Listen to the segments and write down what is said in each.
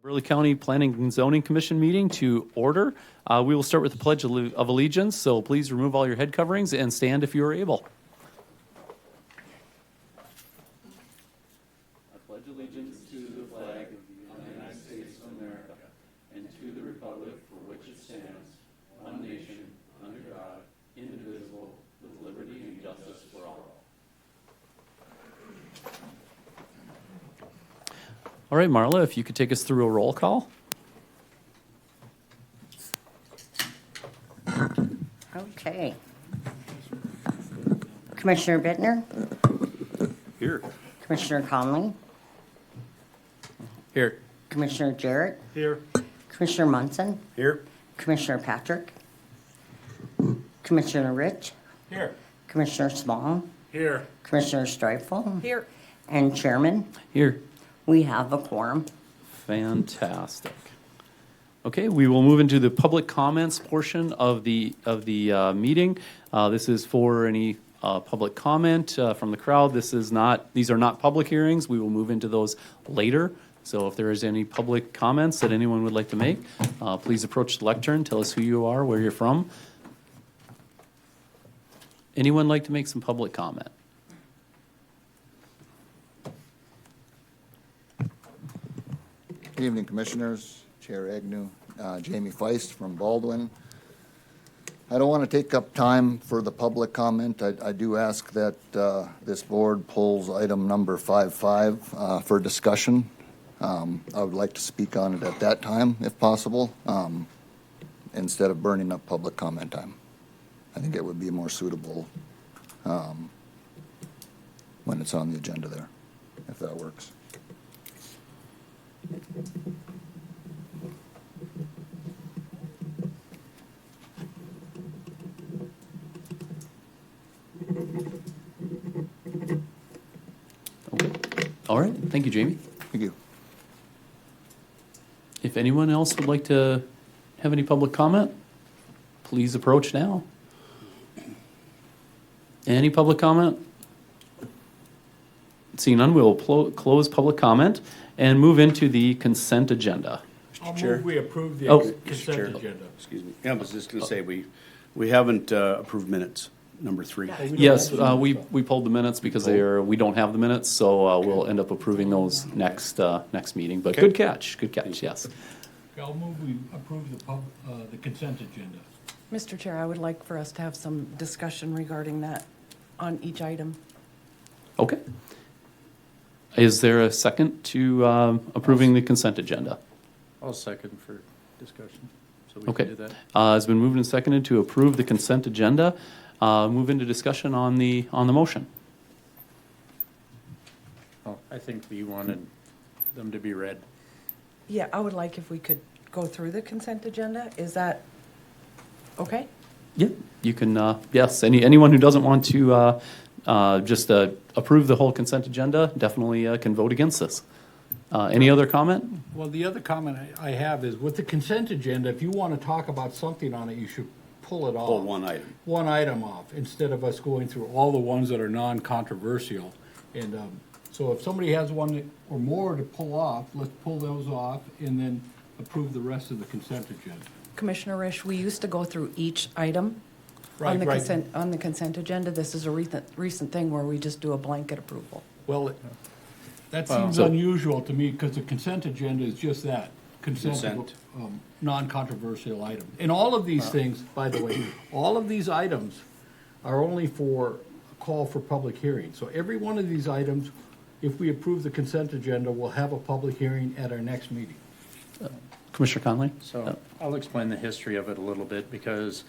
Burleigh County Planning and Zoning Commission meeting to order. We will start with the Pledge of Allegiance, so please remove all your head coverings and stand if you are able. I pledge allegiance to the flag of the United States of America and to the republic for which it stands, one nation, under God, indivisible, with liberty and justice for all. All right, Marla, if you could take us through a roll call. Okay. Commissioner Bittner, Here. Commissioner Conley, Here. Commissioner Jarrett, Here. Commissioner Munson, Here. Commissioner Patrick, Commissioner Rich, Here. Commissioner Small, Here. Commissioner Streifel, Here. and Chairman. Here. We have a quorum. Fantastic. Okay, we will move into the public comments portion of the meeting. This is for any public comment from the crowd. These are not public hearings. We will move into those later. So if there is any public comments that anyone would like to make, please approach the lectern. Tell us who you are, where you're from. Anyone like to make some public comment? Good evening, Commissioners, Chair Agnew, Jamie Feist from Baldwin. I don't want to take up time for the public comment. I do ask that this board pulls item number 5.5 for discussion. I would like to speak on it at that time, if possible, instead of burning up public comment time. I think it would be more suitable when it's on the agenda there, if that works. Okay. All right, thank you, Jamie. Thank you. If anyone else would like to have any public comment, please approach now. Any public comment? Seeing none, we will close public comment and move into the consent agenda. I'll Chair. move we approve the Oh. consent Chair. agenda. Excuse me. Yeah, I was just going to say, we haven't approved minutes, number 3. Yes, we pulled the minutes because we don't have the minutes, so we'll end up approving those next meeting. But Okay. good catch, yes. I'll move we approve the consent agenda. Mr. Chair, I would like for us to have some discussion regarding that on each item. Okay. Is there a second to approving the consent agenda? I'll second for discussion, so we Okay. can do that. It's been moved and seconded to approve the consent agenda. Move into discussion on the motion. Oh, I think we wanted them to be read. Yeah, I would like if we could go through the consent agenda. Is that okay? Yeah, you can, yes, anyone who doesn't want to just approve the whole consent agenda definitely can vote against this. Any other comment? Well, the other comment I have is with the consent agenda, if you want to talk about something on it, you should pull it off. Pull one item. One item off, instead of us going through all the ones that are non-controversial. And so if somebody has one or more to pull off, let's pull those off and then approve the rest of the consent agenda. Commissioner Risch, we used to go through each item Right, on the right. consent agenda. This is a recent thing where we just do a blanket approval. Well, that seems So- unusual to me because the consent agenda is just that, Consent. non-controversial item. And all of these things, by the way, all of these items are only for a call for public hearing. So every one of these items, if we approve the consent agenda, will have a public hearing at our next meeting. Commissioner Conley? So I'll explain the history of it a little bit, because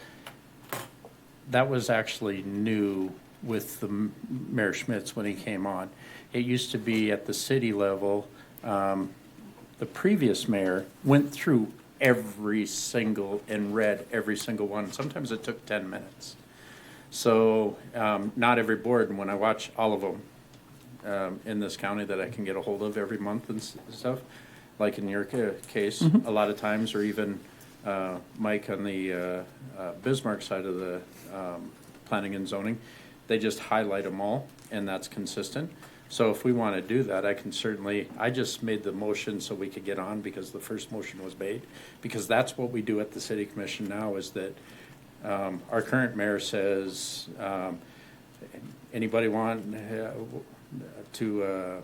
that was actually new with the Mayor Schmitz when he came on. It used to be at the city level. The previous mayor went through every single and read every single one. Sometimes it took 10 minutes. So not every board, and when I watch all of them in this county that I can get a hold of every month and stuff, like in your case, a lot of times, or even Mike on the Bismarck side of the planning and zoning, they just highlight them all, and that's consistent. So if we want to do that, I can certainly, I just made the motion so we could get on because the first motion was made. Because that's what we do at the city commission now is that our current mayor says, anybody want to,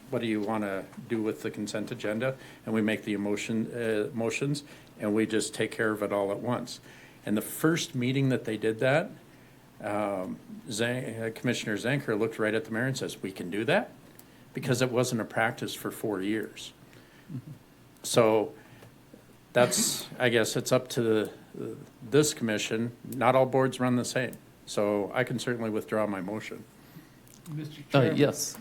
what do you want to do with the consent agenda? And we make the motions and we just take care of it all at once. And the first meeting that they did that, Commissioner Zanker looked right at the mayor and says, we can do that? Because it wasn't a practice for 4 years. So that's, I guess it's up to this commission. Not all boards run the same. So I can certainly withdraw my motion. Mr. Chairman? Yes.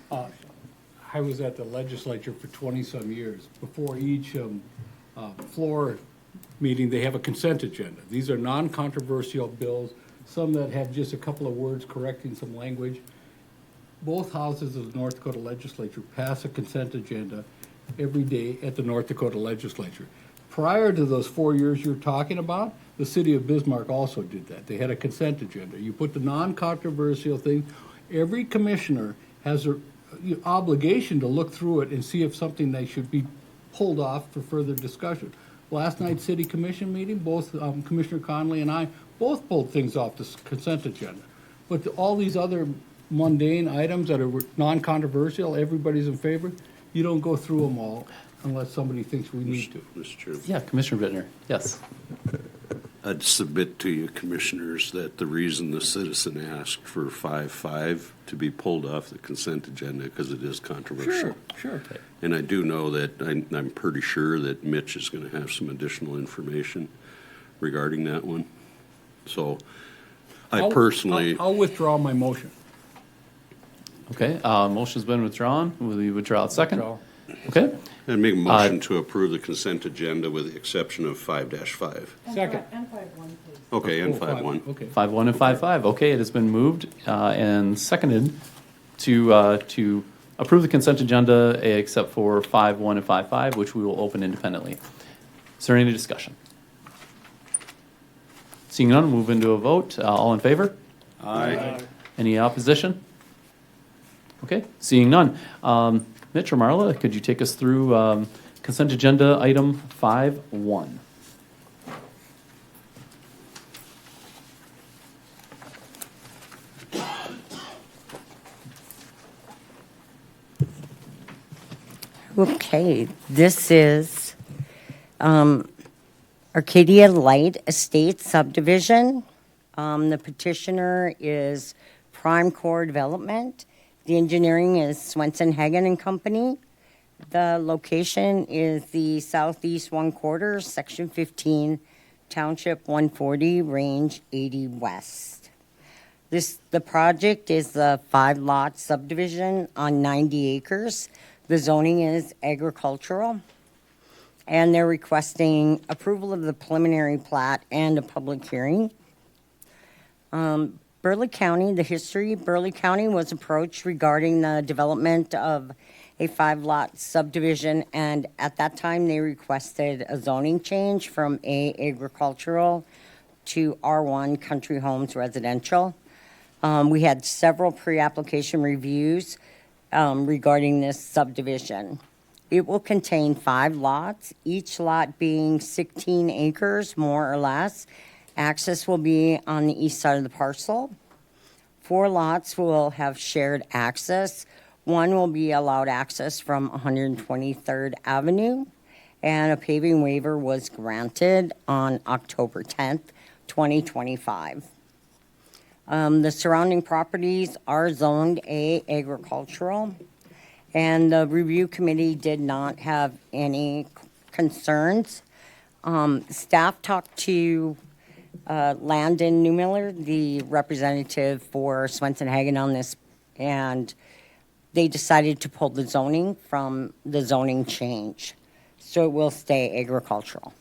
I was at the legislature for 20-some years. Before each floor meeting, they have a consent agenda. These are non-controversial bills, some that have just a couple of words correcting some language. Both houses of the North Dakota legislature pass a consent agenda every day at the North Dakota legislature. Prior to those 4 years you're talking about, the city of Bismarck also did that. They had a consent agenda. You put the non-controversial thing. Every commissioner has a obligation to look through it and see if something they should be pulled off for further discussion. Last night's city commission meeting, both Commissioner Conley and I both pulled things off the consent agenda. But all these other mundane items that are non-controversial, everybody's in favor, you don't go through them all unless somebody thinks we need to. Mr. Chairman. Yeah, Commissioner Bittner, yes. I'd submit to you, commissioners, that the reason the citizen asked for 5-5 to be pulled off the consent agenda, because it is controversial. Sure. And I do know that, I'm pretty sure that Mitch is going to have some additional information regarding that one. So I personally, I'll withdraw my motion. Okay, motion's been withdrawn. Will you withdraw a second? Withdraw. Okay, I'd make a motion to approve the consent agenda with the exception of 5-5. Second. And 5-1, please. Okay, and Oh, 5-1. Okay. 5-1 and 5-5. Okay, it has been moved and seconded to approve the consent agenda except for 5-1 and 5-5, which we will open independently. Is there any discussion? Seeing none, we'll move into a vote. All in favor? Aye. Any opposition? Okay, seeing none. Mitch or Marla, could you take us through consent agenda item 5-1? Okay, this is Arcadia Light Estate subdivision. The petitioner is Prime Core Development. The engineering is Swenson Hagen and Company. The location is the southeast 1/4, section 15, township 140, range 80 west. The project is a 5-lot subdivision on 90 acres. The zoning is agricultural. And they're requesting approval of the preliminary plat and a public hearing. Burleigh County, the history, Burleigh County was approached regarding the development of a 5-lot subdivision, and at that time, they requested a zoning change from A, agricultural, to R1, country homes residential. We had several pre-application reviews regarding this subdivision. It will contain 5 lots, each lot being 16 acres, more or less. Access will be on the east side of the parcel. 4 lots will have shared access. One will be allowed access from 123rd Avenue, and a paving waiver was granted on October 10th, 2025. The surrounding properties are zoned A, agricultural, and the review committee did not have any concerns. Staff talked to Landon Newmiller, the representative for Swenson Hagen on this, and they decided to pull the zoning from the zoning change. So it will stay agricultural.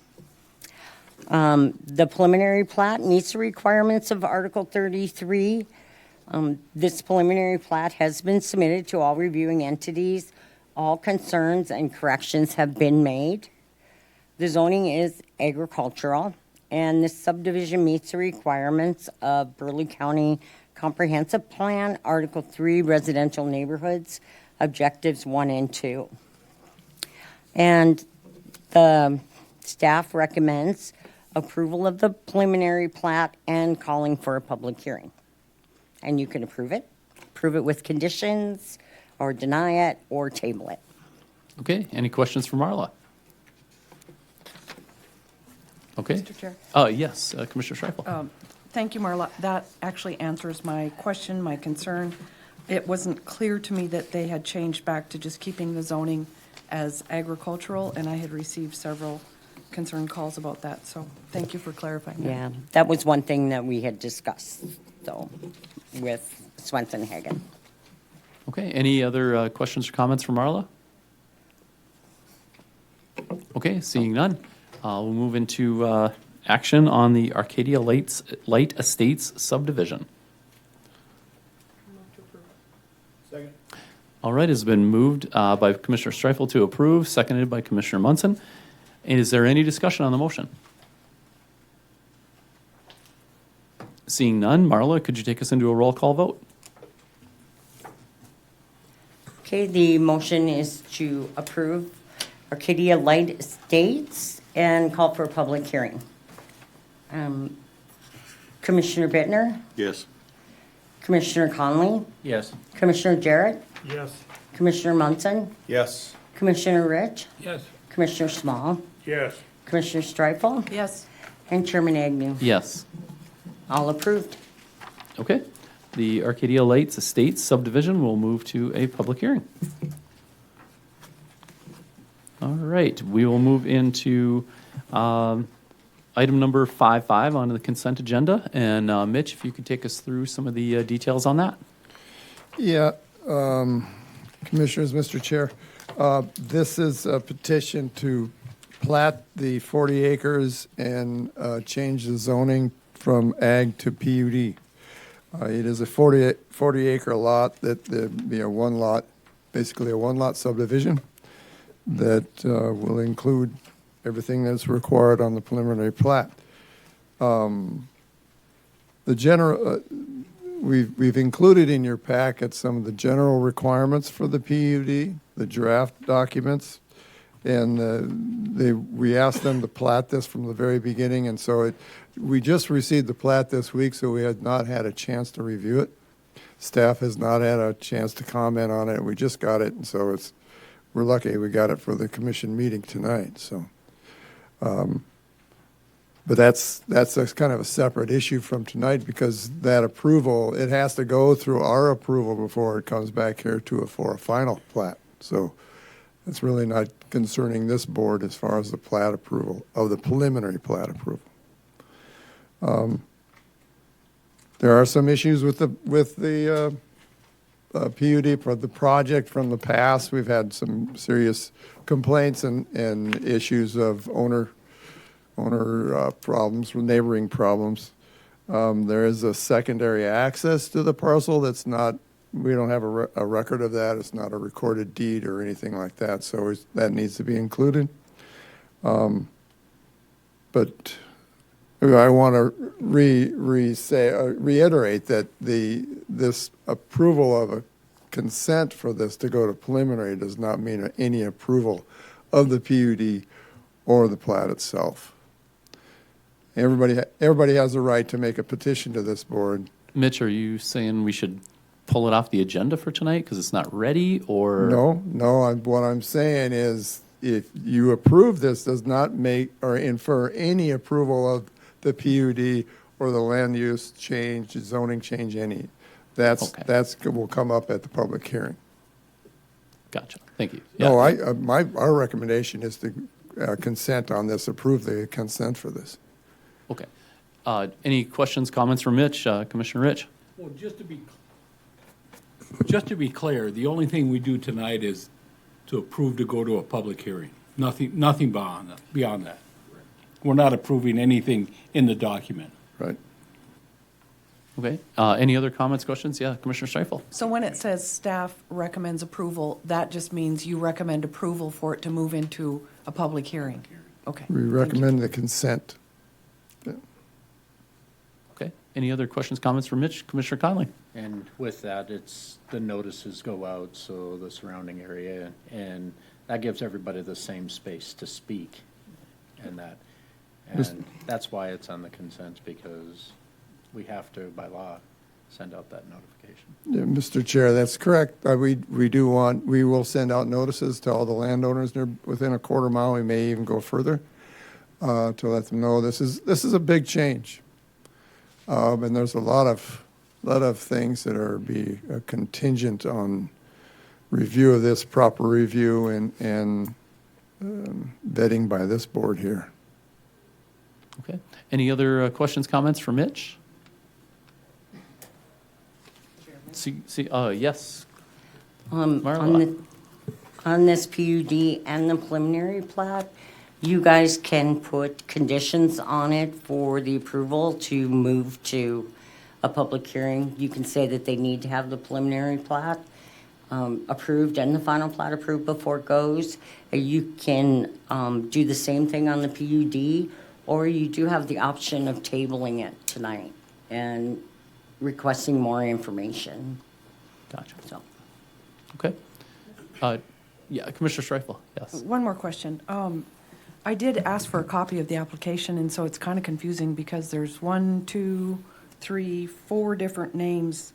The preliminary plat meets the requirements of Article 33. This preliminary plat has been submitted to all reviewing entities. All concerns and corrections have been made. The zoning is agricultural, and this subdivision meets the requirements of Burleigh County Comprehensive Plan, Article 3, Residential Neighborhoods, Objectives 1 and 2. And the staff recommends approval of the preliminary plat and calling for a public hearing. And you can approve it with conditions, or deny it, or table it. Okay, any questions for Marla? Okay. Mr. Chair. Yes, Commissioner Schreifel. Thank you, Marla. That actually answers my question, my concern. It wasn't clear to me that they had changed back to just keeping the zoning as agricultural, and I had received several concerned calls about that, so thank you for clarifying that. Yeah, that was one thing that we had discussed, so, with Swenson Hagen. Okay, any other questions or comments from Marla? Okay, seeing none, we'll move into action on the Arcadia Light Estates subdivision. Second. All right, it's been moved by Commissioner Streifel to approve, seconded by Commissioner Munson. And is there any discussion on the motion? Seeing none, Marla, could you take us into a roll call vote? Okay, the motion is to approve Arcadia Light Estates and call for a public hearing. Commissioner Bittner, Yes. Commissioner Conley, Yes. Commissioner Jarrett, Yes. Commissioner Munson, Yes. Commissioner Rich, Yes. Commissioner Small, Yes. Commissioner Streifel, Yes, and Chairman Agnew. Yes. All approved. Okay, the Arcadia Lights Estates subdivision will move to a public hearing. All right, we will move into item number 5.5 on the consent agenda. And Mitch, if you could take us through some of the details on that. Yeah, Commissioners, Mr. Chair, this is a petition to plat the 40 acres and change the zoning from ag to PUD. It is a 40 acre lot that be a one lot, basically a one lot subdivision that will include everything that's required on the preliminary plat. The general, we've included in your packet some of the general requirements for the PUD, the draft documents, and we asked them to plat this from the very beginning, and so we just received the plat this week, so we had not had a chance to review it. Staff has not had a chance to comment on it. We just got it, and so we're lucky we got it for the commission meeting tonight. So, but that's a kind of a separate issue from tonight, because that approval, it has to go through our approval before it comes back here for a final plat. So it's really not concerning this board as far as the plat approval, of the preliminary plat approval. There are some issues with the PUD for the project from the past. We've had some serious complaints and issues of owner problems, neighboring problems. There is a secondary access to the parcel that's not, we don't have a record of that. It's not a recorded deed or anything like that, so that needs to be included. But I want to reiterate that this approval of a consent for this to go to preliminary does not mean any approval of the PUD or the plat itself. Everybody has a right to make a petition to this board. Mitch, are you saying we should pull it off the agenda for tonight because it's not ready, or? No, what I'm saying is if you approve this, does not make or infer any approval of the PUD or the land use change, zoning change, any. That's will come up at the public hearing. Gotcha. Thank you. No, our recommendation is to consent on this, approve the consent for this. Okay. Any questions, comments from Mitch? Commissioner Rich? Well, just to be clear, the only thing we do tonight is to approve to go to a public hearing. Nothing beyond that. We're not approving anything in the document. Right. Okay. Any other comments, questions? Yeah, Commissioner Streifel. so when it says staff recommends approval, that just means you recommend approval for it to move into a public hearing? Okay. We thank you. recommend the consent. Okay. Any other questions, comments for Mitch? Commissioner Conley? And with that, the notices go out, so the surrounding area, and that gives everybody the same space to speak and that. And that's why it's on the consent, because we have to, by law, send out that notification. Yeah, Mr. Chair, that's correct. We will send out notices to all the landowners that are within a quarter mile. We may even go further to let them know this is a big change. And there's a lot of things that are contingent on review of this, proper review and vetting by this board here. Okay. Any other questions, comments for Mitch? Yes. Marla. On this PUD and the preliminary plat, you guys can put conditions on it for the approval to move to a public hearing. You can say that they need to have the preliminary plat approved and the final plat approved before it goes. You can do the same thing on the PUD, or you do have the option of tabling it tonight and requesting more information. Gotcha. So, Okay. Yeah, Commissioner Streifel, yes. One more question. I did ask for a copy of the application, and so it's kind of confusing because there's 1, 2, 3, 4 different names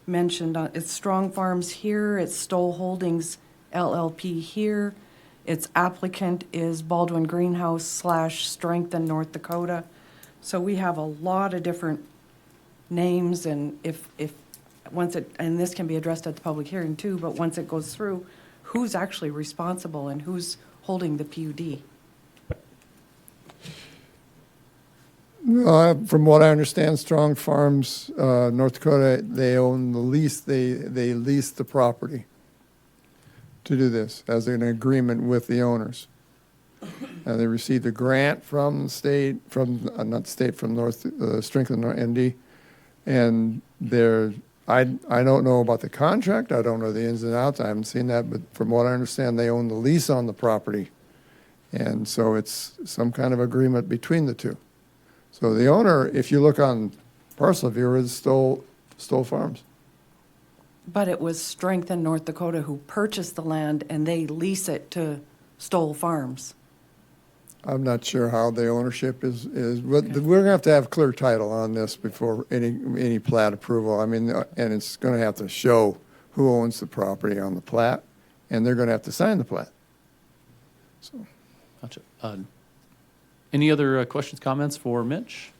mentioned. It's Strong Farms here, it's Stoll Holdings LLP here, its applicant is Baldwin Greenhouse / Strengthen North Dakota. So we have a lot of different names, and if once it, and this can be addressed at the public hearing too, but once it goes through, who's actually responsible and who's holding the PUD? From what I understand, Strong Farms, North Dakota, they own the lease, they lease the property to do this as an agreement with the owners. They received a grant from the state, from North, Strengthen ND, and I don't know about the contract, I don't know the ins and outs, I haven't seen that, but from what I understand, they own the lease on the property. And so it's some kind of agreement between the two. So the owner, if you look on parcel viewer, is Stoll Farms. But it was Strengthen North Dakota who purchased the land and they lease it to Stoll Farms. I'm not sure how the ownership is, but we're gonna have to have clear title on this before any plat approval. I mean, and it's gonna have to show who owns the property on the plat, and they're gonna have to sign the plat. So, Gotcha. Any other questions, comments for Mitch?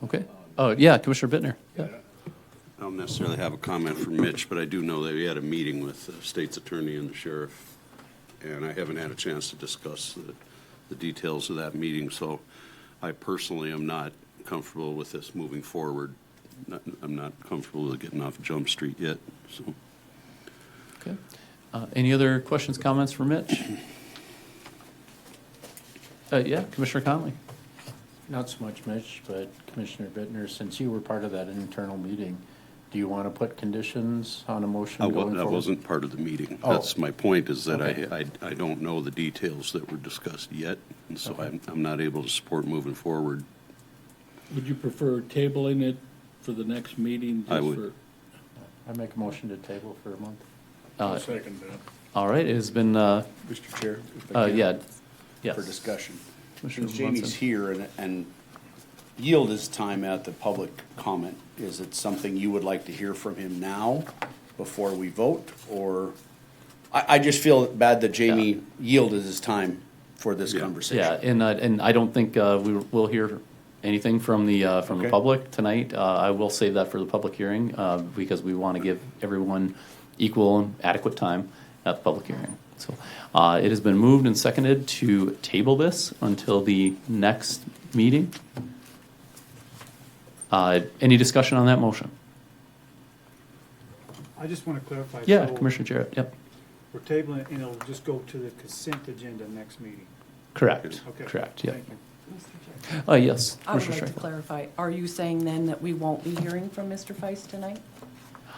Okay. Oh, yeah, Commissioner Bittner. Yeah. I don't necessarily have a comment for Mitch, but I do know that we had a meeting with the state's attorney and the sheriff, and I haven't had a chance to discuss the details of that meeting, so I personally am not comfortable with this moving forward. I'm not comfortable with getting off Jump Street yet, so. Okay. Any other questions, comments for Mitch? Yeah, Commissioner Conley. Not so much Mitch, but Commissioner Bittner, since you were part of that internal meeting, do you want to put conditions on a motion going forward? I wasn't part of the meeting. Oh. That's my point, is that Okay. I don't know the details that were discussed yet, and so Okay. I'm not able to support moving forward. Would you prefer tabling it for the next meeting? I would. I make a motion to table for a month. Second that. All right, it has been, Mr. Chair, if I can, yeah, yes. for discussion. Commissioner Since Jamie's Munson. here and yield his time at the public comment, is it something you would like to hear from him now before we vote? Or, I just feel bad that Jamie yielded his time for this conversation. Yeah, and I don't think we'll hear anything from the Okay. public tonight. I will save that for the public hearing because we want to give everyone equal and adequate time at the public hearing. So it has been moved and seconded to table this until the next meeting. Any discussion on that motion? I just want to clarify. Yeah, so Commissioner Jarrett, yep. We're tabling it, and it'll just go to the consent agenda next meeting. Correct, Okay. correct, yep. Thank you. Mr. Chair. Yes, I would Commissioner like to Streifel. clarify, are you saying then that we won't be hearing from Mr. Feist tonight?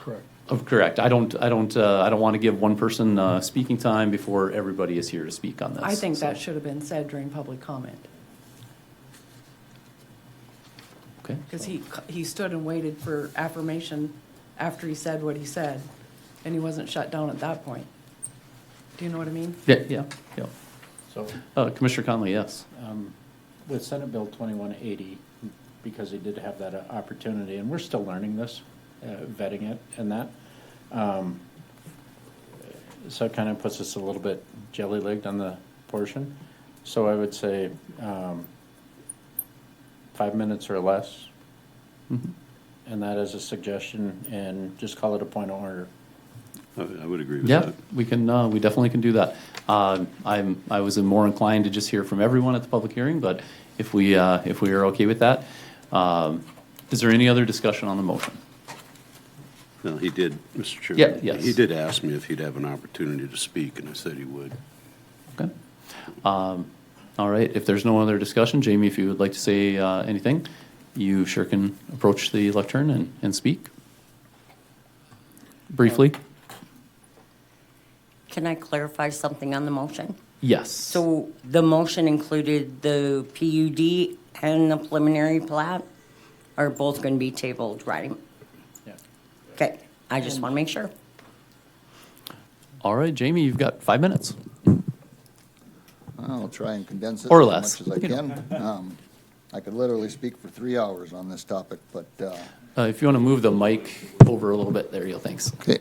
Correct. Oh, correct. I don't want to give one person speaking time before everybody is here to speak on this. I think so. that should have been said during public comment. Okay. Because he stood and waited for affirmation after he said what he said, and he wasn't shut down at that point. Do you know what I mean? Yeah. So Commissioner Conley, yes. with Senate Bill 2180, because he did have that opportunity, and we're still learning this, vetting it and that. So it kind of puts us a little bit jelly-legged on the portion. So I would say 5 minutes or less. And that is a suggestion, and just call it a point of order. I would agree with Yeah, that. we can, we definitely can do that. I was more inclined to just hear from everyone at the public hearing, but if we are okay with that, is there any other discussion on the motion? No, he did, Mr. Chairman. Yeah, yes. He did ask me if he'd have an opportunity to speak, and I said he would. Okay. All right, if there's no other discussion, Jamie, if you would like to say anything, you sure can approach the lectern and speak. Briefly? Can I clarify something on the motion? Yes. So the motion included the PUD and the preliminary plat are both going to be tabled, right? Yeah. Okay, I just want to make sure. All right, Jamie, you've got 5 minutes. I'll try and condense it Or as less. much as I can. I could literally speak for 3 hours on this topic, but, If you want to move the mic over a little bit, there you go, thanks. okay,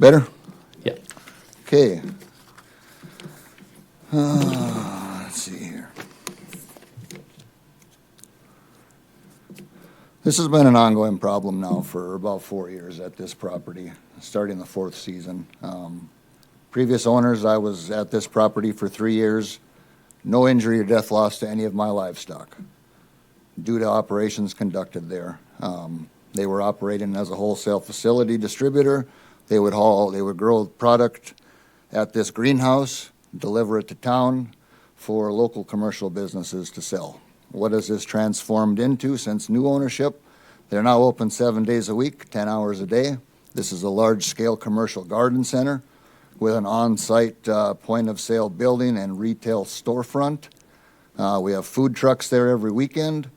better? Yeah. Okay. Let's see here. This has been an ongoing problem now for about 4 years at this property, starting the 4th season. Previous owners, I was at this property for 3 years. No injury or death loss to any of my livestock due to operations conducted there. They were operating as a wholesale facility distributor. They would grow product at this greenhouse, deliver it to town for local commercial businesses to sell. What has this transformed into since new ownership? They're now open 7 days a week, 10 hours a day. This is a large-scale commercial garden center with an on-site point-of-sale building and retail storefront. We have food trucks there every weekend.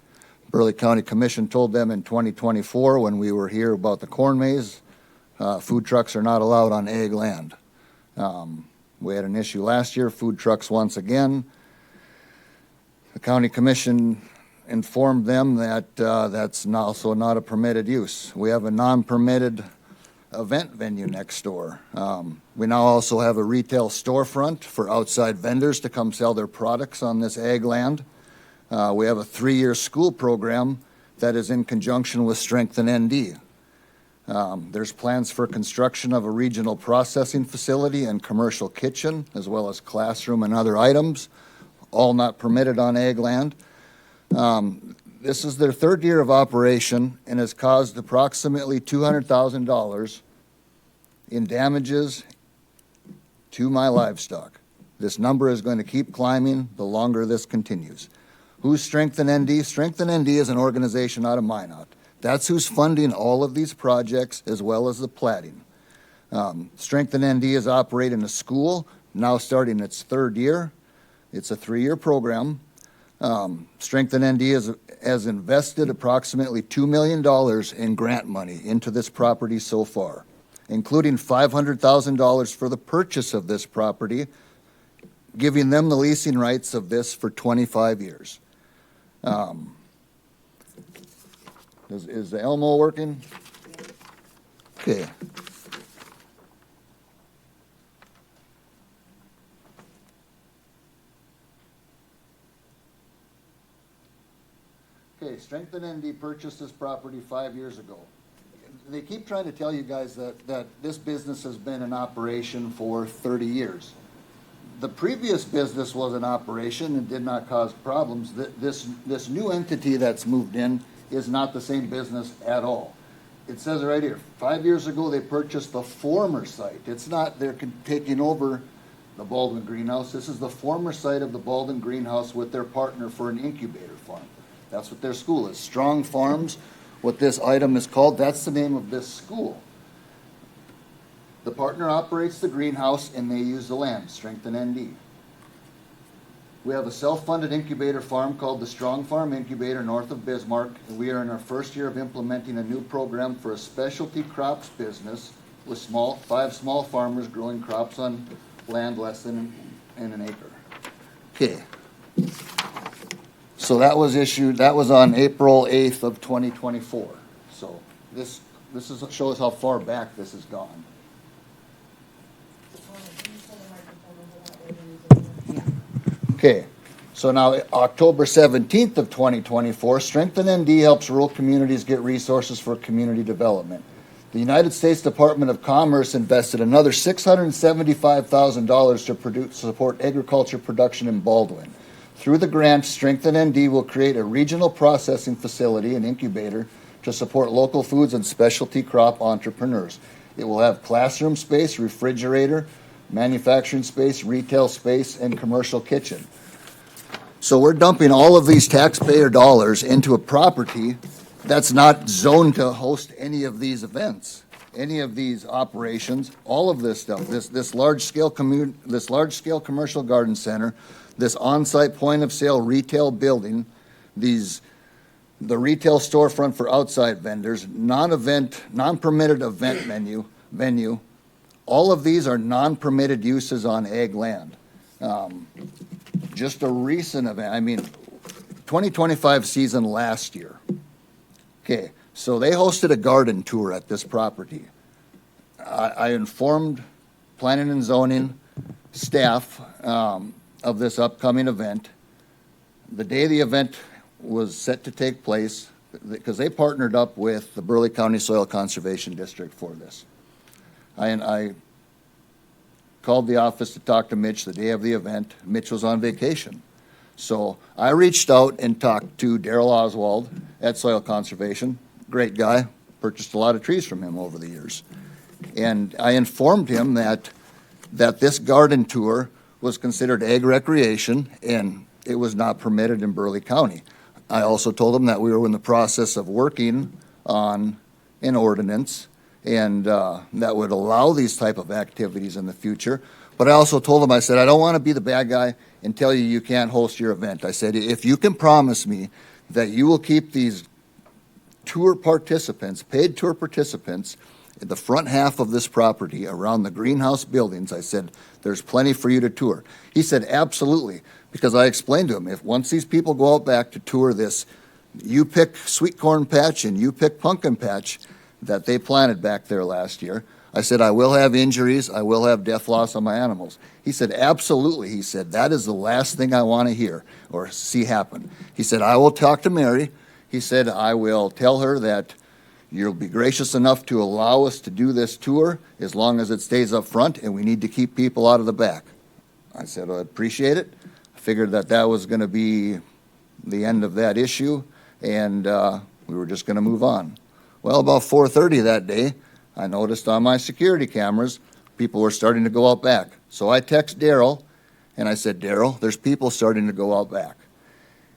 Burleigh County Commission told them in 2024 when we were here about the corn maze, food trucks are not allowed on ag land. We had an issue last year, food trucks once again. The county commission informed them that that's also not a permitted use. We have a non-permitted event venue next door. We now also have a retail storefront for outside vendors to come sell their products on this ag land. We have a 3-year school program that is in conjunction with Strengthen ND. There's plans for construction of a regional processing facility and commercial kitchen, as well as classroom and other items, all not permitted on ag land. This is their 3rd year of operation and has caused approximately $200,000 in damages to my livestock. This number is going to keep climbing the longer this continues. Who's Strengthen ND? Strengthen ND is an organization out of Minot. That's who's funding all of these projects as well as the platting. Strengthen ND is operating a school, now starting its 3rd year. It's a 3-year program. Strengthen ND has invested approximately $2 million in grant money into this property so far, including $500,000 for the purchase of this property, giving them the leasing rights of this for 25 years. Is the Elmo working? Okay. Okay, Strengthen ND purchased this property 5 years ago. They keep trying to tell you guys that this business has been in operation for 30 years. The previous business was in operation and did not cause problems. This new entity that's moved in is not the same business at all. It says right here, 5 years ago they purchased the former site. It's not they're taking over the Baldwin Greenhouse. This is the former site of the Baldwin Greenhouse with their partner for an incubator farm. That's what their school is. Strong Farms, what this item is called, that's the name of this school. The partner operates the greenhouse and they use the land, Strengthen ND. We have a self-funded incubator farm called the Strong Farm Incubator north of Bismarck. We are in our first year of implementing a new program for a specialty crops business with 5 small farmers growing crops on land less than an acre. Okay. So that was issued, that was on April 8th of 2024. So this shows how far back this has gone. Okay, so now October 17th of 2024, Strengthen ND helps rural communities get resources for community development. The United States Department of Commerce invested another $675,000 to support agriculture production in Baldwin. Through the grant, Strengthen ND will create a regional processing facility, an incubator, to support local foods and specialty crop entrepreneurs. It will have classroom space, refrigerator, manufacturing space, retail space, and commercial kitchen. So we're dumping all of these taxpayer dollars into a property that's not zoned to host any of these events, any of these operations, all of this stuff, this large-scale commercial garden center, this on-site point-of-sale retail building, the retail storefront for outside vendors, non-permitted event venue. All of these are non-permitted uses on ag land. Just a recent event, 2025 season last year. Okay, so they hosted a garden tour at this property. I informed planning and zoning staff of this upcoming event. The day the event was set to take place, because they partnered up with the Burleigh County Soil Conservation District for this. I called the office to talk to Mitch the day of the event. Mitch was on vacation. So I reached out and talked to Daryl Oswald at Soil Conservation. Great guy. Purchased a lot of trees from him over the years. And I informed him that this garden tour was considered ag recreation and it was not permitted in Burleigh County. I also told him that we were in the process of working on an ordinance and that would allow these type of activities in the future. But I also told him, I said, I don't want to be the bad guy and tell you can't host your event. I said, if you can promise me that you will keep these tour participants, paid tour participants, in the front half of this property around the greenhouse buildings, I said, there's plenty for you to tour. He said, absolutely, because I explained to him, if once these people go out back to tour this, you pick sweet corn patch and you pick pumpkin patch that they planted back there last year, I said, I will have injuries, I will have death loss on my animals. He said, absolutely. He said, that is the last thing I want to hear or see happen. He said, I will talk to Mary. He said, I will tell her that you'll be gracious enough to allow us to do this tour as long as it stays up front and we need to keep people out of the back. I said, I appreciate it. I figured that was going to be the end of that issue and we were just going to move on. Well, about 4:30 that day, I noticed on my security cameras, people were starting to go out back. So I text Daryl, and I said, Daryl, there's people starting to go out back.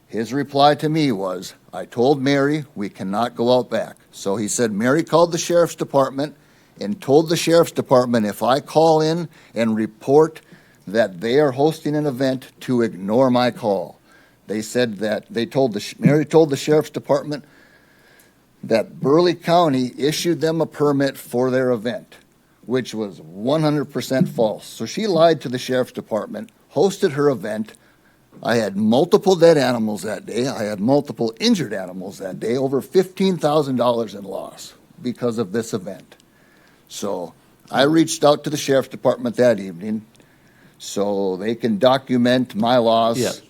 His reply to me was, I told Mary we cannot go out back. So he said, Mary called the sheriff's department and told the sheriff's department if I call in and report that they are hosting an event to ignore my call. They said that Mary told the sheriff's department that Burleigh County issued them a permit for their event, which was 100% false. So she lied to the sheriff's department, hosted her event. I had multiple dead animals that day. I had multiple injured animals that day, over $15,000 in loss because of this event. So I reached out to the sheriff's department that evening so they can document my loss. Yes.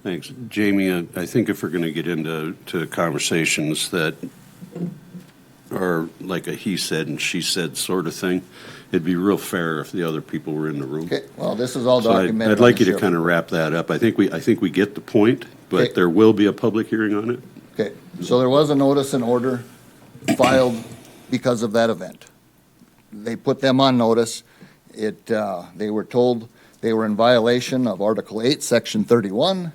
Thanks. Jamie, I think if we're going to get into conversations that are like a he said and she said sort of thing, it'd be real fair if the other people were in the room. Okay, well, this is all So documented. I'd like you to kind of wrap that up. I think we get the point, but Okay. there will be a public hearing on it. Okay, so there was a notice and order filed because of that event. They put them on notice. They were told they were in violation of Article 8, Section 31,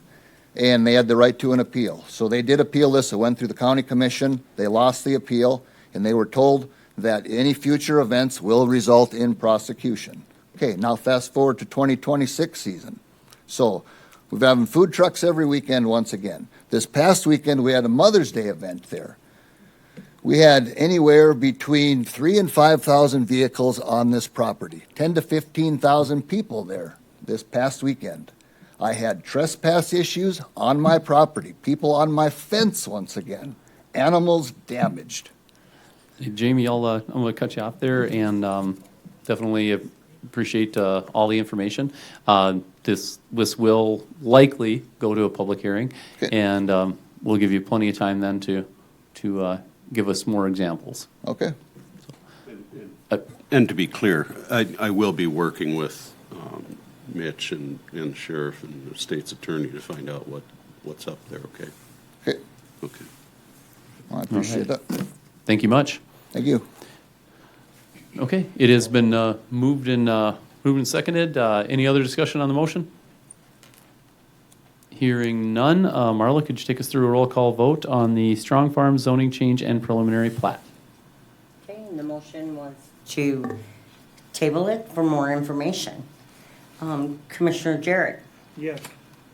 and they had the right to an appeal. So they did appeal this. It went through the county commission. They lost the appeal, and they were told that any future events will result in prosecution. Okay, now fast forward to 2026 season. So we're having food trucks every weekend once again. This past weekend, we had a Mother's Day event there. We had anywhere between 3,000 and 5,000 vehicles on this property, 10 to 15,000 people there this past weekend. I had trespass issues on my property, people on my fence once again, animals damaged. Hey, Jamie, I'm going to cut you off there, and definitely appreciate all the information. This will likely go to a public hearing, Okay. and we'll give you plenty of time then to give us more examples. Okay, And to be clear, I will be working with Mitch and the sheriff and the state's attorney to find out what's up there, okay? okay, Okay. well, I appreciate that. Thank you much. Thank you. Okay, it has been moved and seconded. Any other discussion on the motion? Hearing none. Marla, could you take us through a roll call vote on the Strong Farm zoning change and preliminary plat? Okay, and the motion was to table it for more information. Commissioner Jarrett, Yes.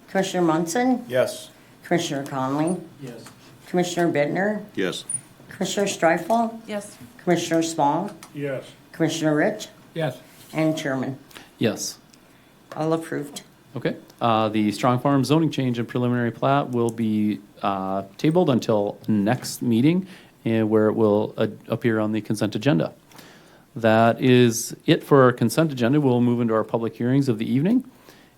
Commissioner Munson, Yes. Commissioner Conley, Yes. Commissioner Bittner, Yes. Commissioner Streifel, Yes. Commissioner Small, Yes. Commissioner Rich, Yes. and Chairman. Yes. All approved. Okay. The Strong Farm zoning change and preliminary plat will be tabled until next meeting, where it will appear on the consent agenda. That is it for our consent agenda. We'll move into our public hearings of the evening.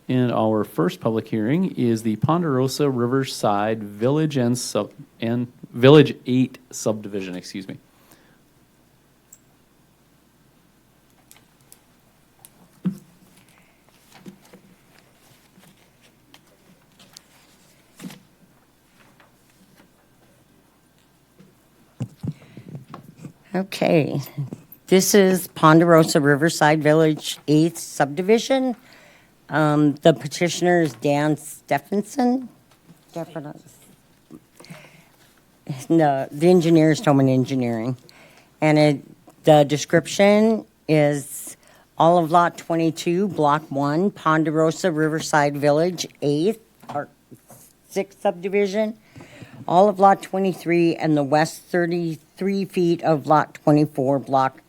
And our first public hearing is the Ponderosa Riverside Village and Village 8 subdivision, excuse me. Okay, this is Ponderosa Riverside Village 8th subdivision. The petitioner is Dan Stephenson. No, the engineer is Tolman Engineering. And the description is all of Lot 22, Block 1, Ponderosa Riverside Village 8th, or 6th subdivision. All of Lot 23 and the west 33 feet of Lot 24, Block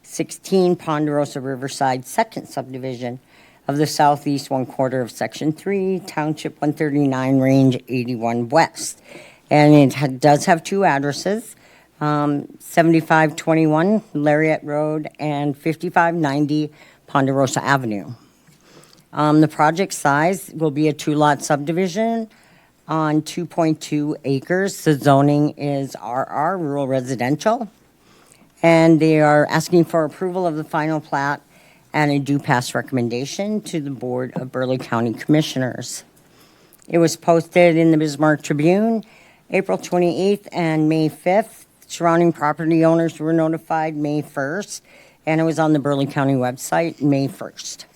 16, Ponderosa Riverside, 2nd subdivision of the southeast 1/4 of Section 3, Township 139, Range 81 West. And it does have two addresses, 7521 Lariat Road and 5590 Ponderosa Avenue. The project size will be a 2-lot subdivision on 2.2 acres. The zoning is RR, rural residential. And they are asking for approval of the final plat and a due pass recommendation to the Board of Burleigh County Commissioners. It was posted in the Bismarck Tribune, April 28th and May 5th. Surrounding property owners were notified May 1st, and it was on the Burleigh County website May 1st.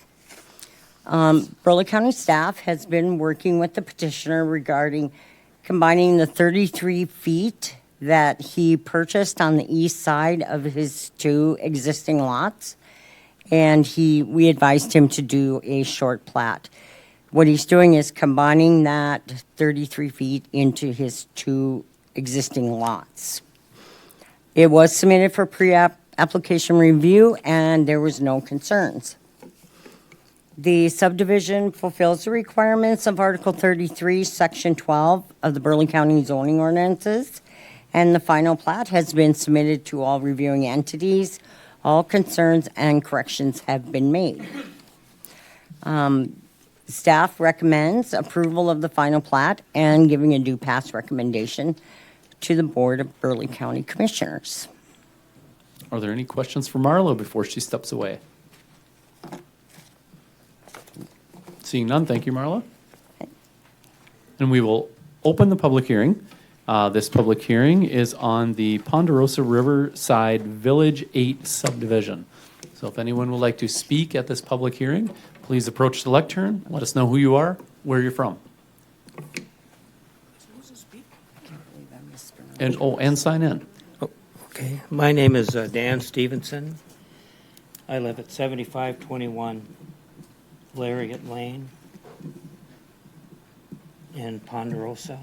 Burleigh County staff has been working with the petitioner regarding combining the 33 feet that he purchased on the east side of his two existing lots. And we advised him to do a short plat. What he's doing is combining that 33 feet into his two existing lots. It was submitted for pre-application review, and there was no concerns. The subdivision fulfills the requirements of Article 33, Section 12 of the Burleigh County zoning ordinances, and the final plat has been submitted to all reviewing entities. All concerns and corrections have been made. Staff recommends approval of the final plat and giving a due pass recommendation to the Board of Burleigh County Commissioners. Are there any questions for Marla before she steps away? Seeing none, thank you, Marla. And we will open the public hearing. This public hearing is on the Ponderosa Riverside Village 8 subdivision. So if anyone would like to speak at this public hearing, please approach the lectern. Let us know who you are, where you're from. And sign in. Okay, my name is Dan Stevenson. I live at 7521 Lariat Lane. in Ponderosa.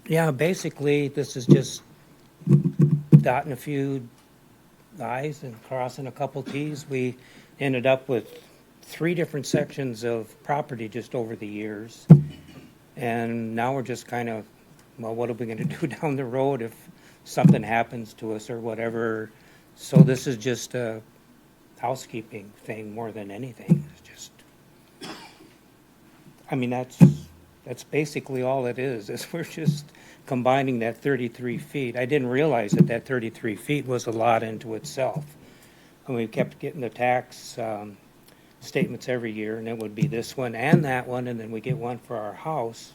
Yeah, basically, this is just dotting a few i's and crossing a couple t's. We ended up with 3 different sections of property just over the years. And now we're just kind of, well, what are we going to do down the road if something happens to us or whatever? So this is just a housekeeping thing more than anything. It's just, I mean, that's basically all it is we're just combining that 33 feet. I didn't realize that 33 feet was a lot into itself. And we kept getting the tax statements every year, and it would be this one and that one, and then we get one for our house.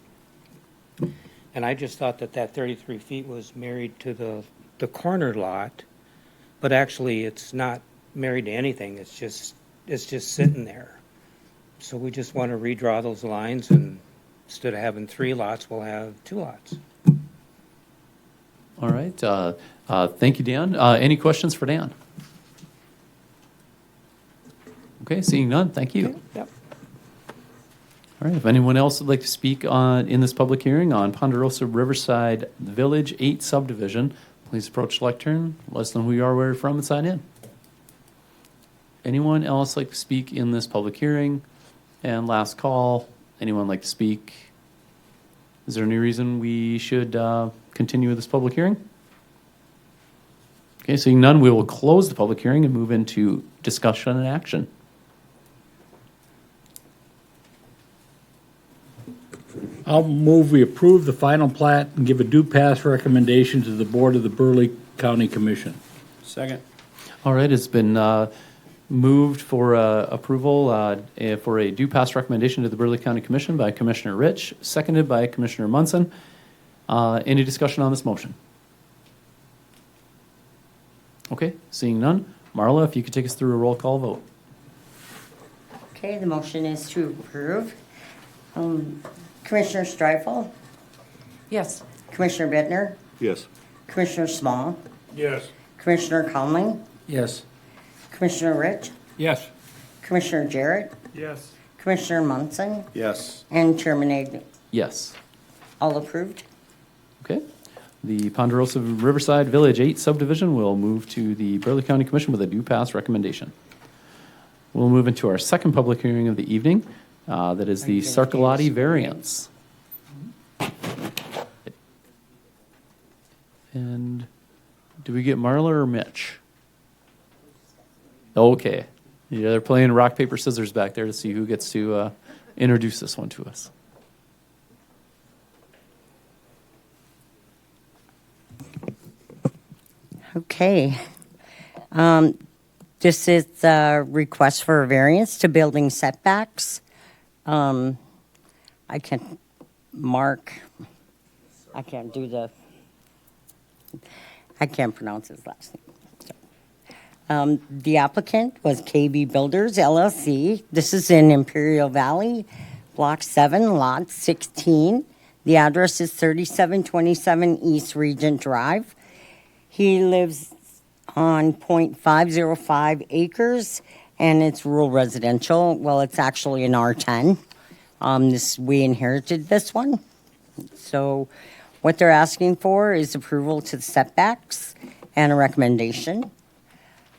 And I just thought that 33 feet was married to the corner lot, but actually it's not married to anything. It's just sitting there. So we just want to redraw those lines, and instead of having 3 lots, we'll have 2 lots. All right. Thank you, Dan. Any questions for Dan? Okay, seeing none, thank you. Yep. All right, if anyone else would like to speak in this public hearing on Ponderosa Riverside Village 8 subdivision, please approach the lectern, let us know who you are, where you're from, and sign in. Anyone else like to speak in this public hearing? And last call, anyone like to speak? Is there any reason we should continue with this public hearing? Okay, seeing none, we will close the public hearing and move into discussion and action. I'll move we approve the final plat and give a due pass recommendation to the Board of the Burleigh County Commission. Second. All right, it's been moved for approval for a due pass recommendation to the Burleigh County Commission by Commissioner Rich, seconded by Commissioner Munson. Any discussion on this motion? Okay, seeing none. Marla, if you could take us through a roll call vote. Okay, the motion is to approve. Commissioner Streifel, Yes. Commissioner Bittner, Yes. Commissioner Small, Yes. Commissioner Conley, Yes. Commissioner Rich, Yes. Commissioner Jarrett, Yes. Commissioner Munson, Yes. and Chairman Agnew. Yes. All approved? Okay. The Ponderosa Riverside Village 8 subdivision will move to the Burleigh County Commission with a due pass recommendation. We'll move into our second public hearing of the evening. That is the Sarcolati variance. And do we get Marla or Mitch? Okay. Yeah, they're playing rock, paper, scissors back there to see who gets to introduce this one to us. Okay. This is a request for a variance to building setbacks. I can't pronounce his last name. The applicant was KB Builders LLC. This is in Imperial Valley, Block 7, Lot 16. The address is 3727 East Regent Drive. He lives on .505 acres, and it's rural residential. Well, it's actually an R10. We inherited this one. So what they're asking for is approval to the setbacks and a recommendation.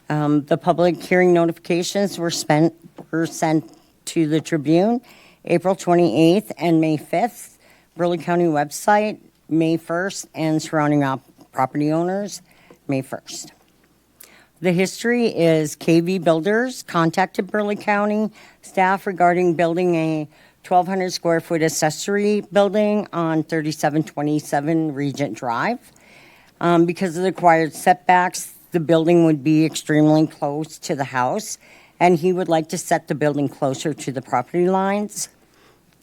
The public hearing notifications were sent to the Tribune April 28th and May 5th. Burleigh County website, May 1st, and surrounding property owners, May 1st. The history is KV Builders contacted Burleigh County staff regarding building a 1,200 square foot accessory building on 3727 Regent Drive. Because of the required setbacks, the building would be extremely close to the house, and he would like to set the building closer to the property lines,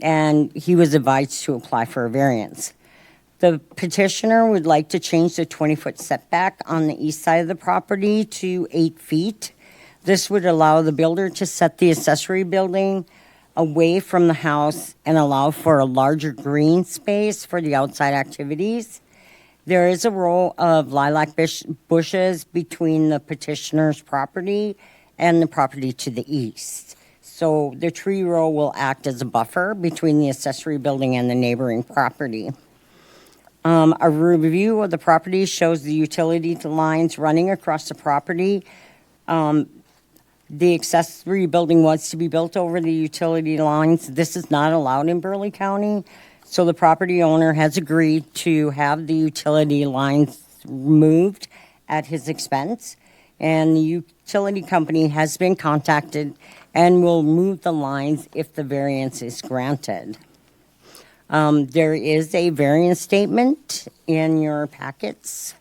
and he was advised to apply for a variance. The petitioner would like to change the 20-foot setback on the east side of the property to 8 feet. This would allow the builder to set the accessory building away from the house and allow for a larger green space for the outside activities. There is a row of lilac bushes between the petitioner's property and the property to the east. So the tree row will act as a buffer between the accessory building and the neighboring property. A review of the property shows the utility lines running across the property. The accessory building was to be built over the utility lines. This is not allowed in Burleigh County. So the property owner has agreed to have the utility lines moved at his expense. And the utility company has been contacted and will move the lines if the variance is granted. There is a variance statement in your packets,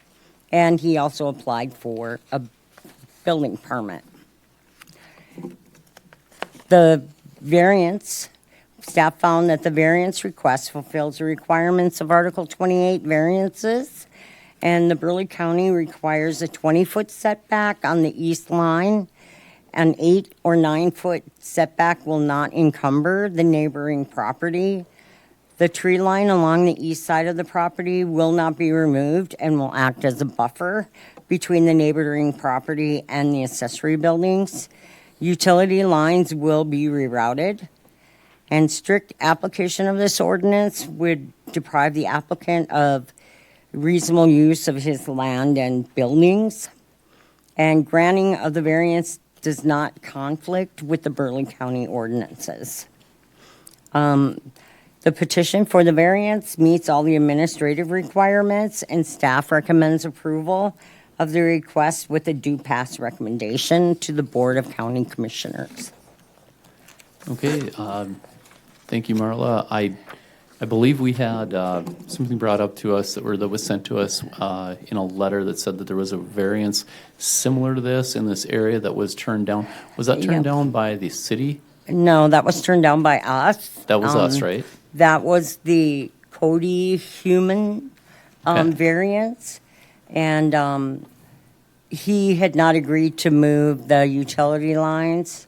and he also applied for a building permit. The variance, staff found that the variance request fulfills the requirements of Article 28 variances, and the Burleigh County requires a 20-foot setback on the east line. An 8 or 9-foot setback will not encumber the neighboring property. The tree line along the east side of the property will not be removed and will act as a buffer between the neighboring property and the accessory buildings. Utility lines will be rerouted, and strict application of this ordinance would deprive the applicant of reasonable use of his land and buildings. And granting of the variance does not conflict with the Burleigh County ordinances. The petition for the variance meets all the administrative requirements, and staff recommends approval of the request with a due pass recommendation to the Board of County Commissioners. Okay, thank you, Marla. I believe we had something brought up to us that was sent to us in a letter that said that there was a variance similar to this in this area that was turned down. Was that turned Yeah. down by the city? No, that was turned down by us. That was us, right? That was the Cody Human Okay. variance. And he had not agreed to move the utility lines.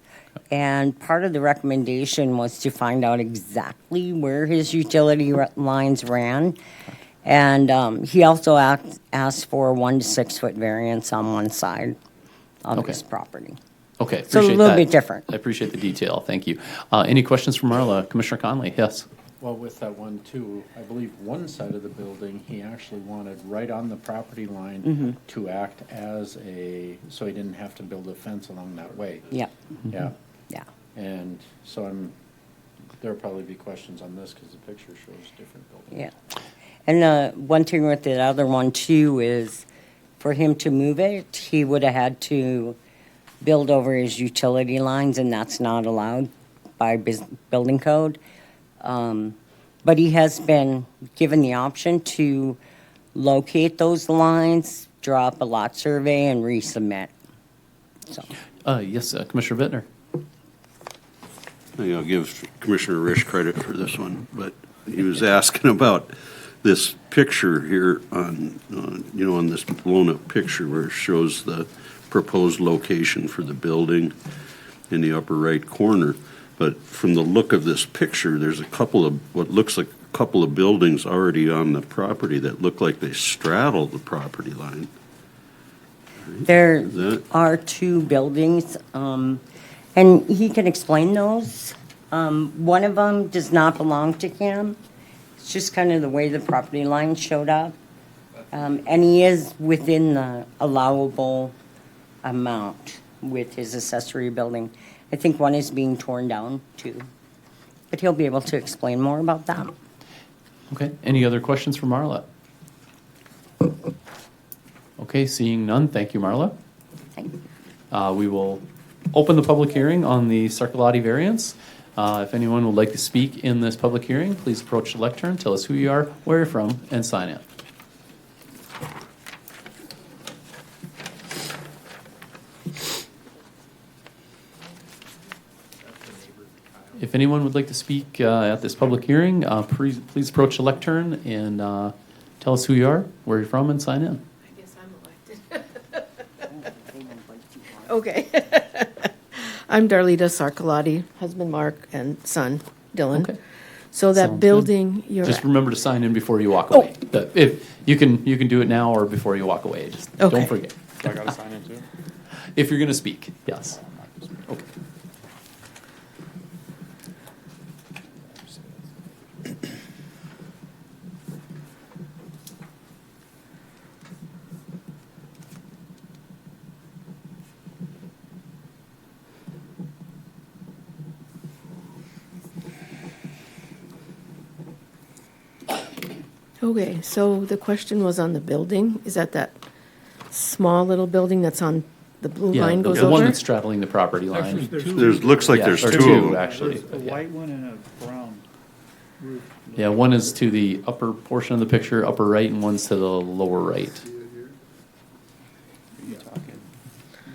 And part of the recommendation was to find out exactly where his utility lines ran. And he also asked for a 1 to 6 foot variance on one side of Okay. his property. Okay, So a appreciate little that. bit different. I appreciate the detail, thank you. Any questions for Marla? Commissioner Conley, yes? Well, with that one too, I believe one side of the building, he actually wanted right on the property line to act as so he didn't have to build a fence along that way. Yep, Yeah, yeah. and so there'll probably be questions on this because the picture shows different buildings. Yeah. And one thing with the other one too is for him to move it, he would have had to build over his utility lines, and that's not allowed by building code. But he has been given the option to locate those lines, draw up a lot survey, and resubmit. So, Yes, Commissioner Bittner. I'll give Commissioner Risch credit for this one, but he was asking about this picture here on this blown-up picture where it shows the proposed location for the building in the upper right corner. But from the look of this picture, there's what looks like a couple of buildings already on the property that look like they straddle the property line. there that- are 2 buildings, and he can explain those. One of them does not belong to him. It's just kind of the way the property line showed up. And he is within the allowable amount with his accessory building. I think one is being torn down too. But he'll be able to explain more about that. Okay, any other questions for Marla? Okay, seeing none, thank you, Marla. Thank you. We will open the public hearing on the Sarcolati variance. If anyone would like to speak in this public hearing, please approach the lectern, tell us who you are, where you're from, and sign in. If anyone would like to speak at this public hearing, please approach the lectern and tell us who you are, where you're from, and sign in. I guess I'm elected. Okay. I'm Darlita Sarcolati, husband Mark and son Dylan. Okay. So that Sounds good. building, you're, Just remember to sign in before you walk Oh. away. If, you can do it now or before you walk away, just Okay. don't forget. I gotta sign in too? If you're gonna speak, yes. Okay. okay, so the question was on the building. Is that small little building that's on, the blue Yeah, line goes the one over? that's straddling the property Actually, line. two. There's, looks like Yeah, there's or two of them. actually. There's a yeah. white one and a brown roof. Yeah, one is to the upper portion of the picture, upper right, and one's to the lower right.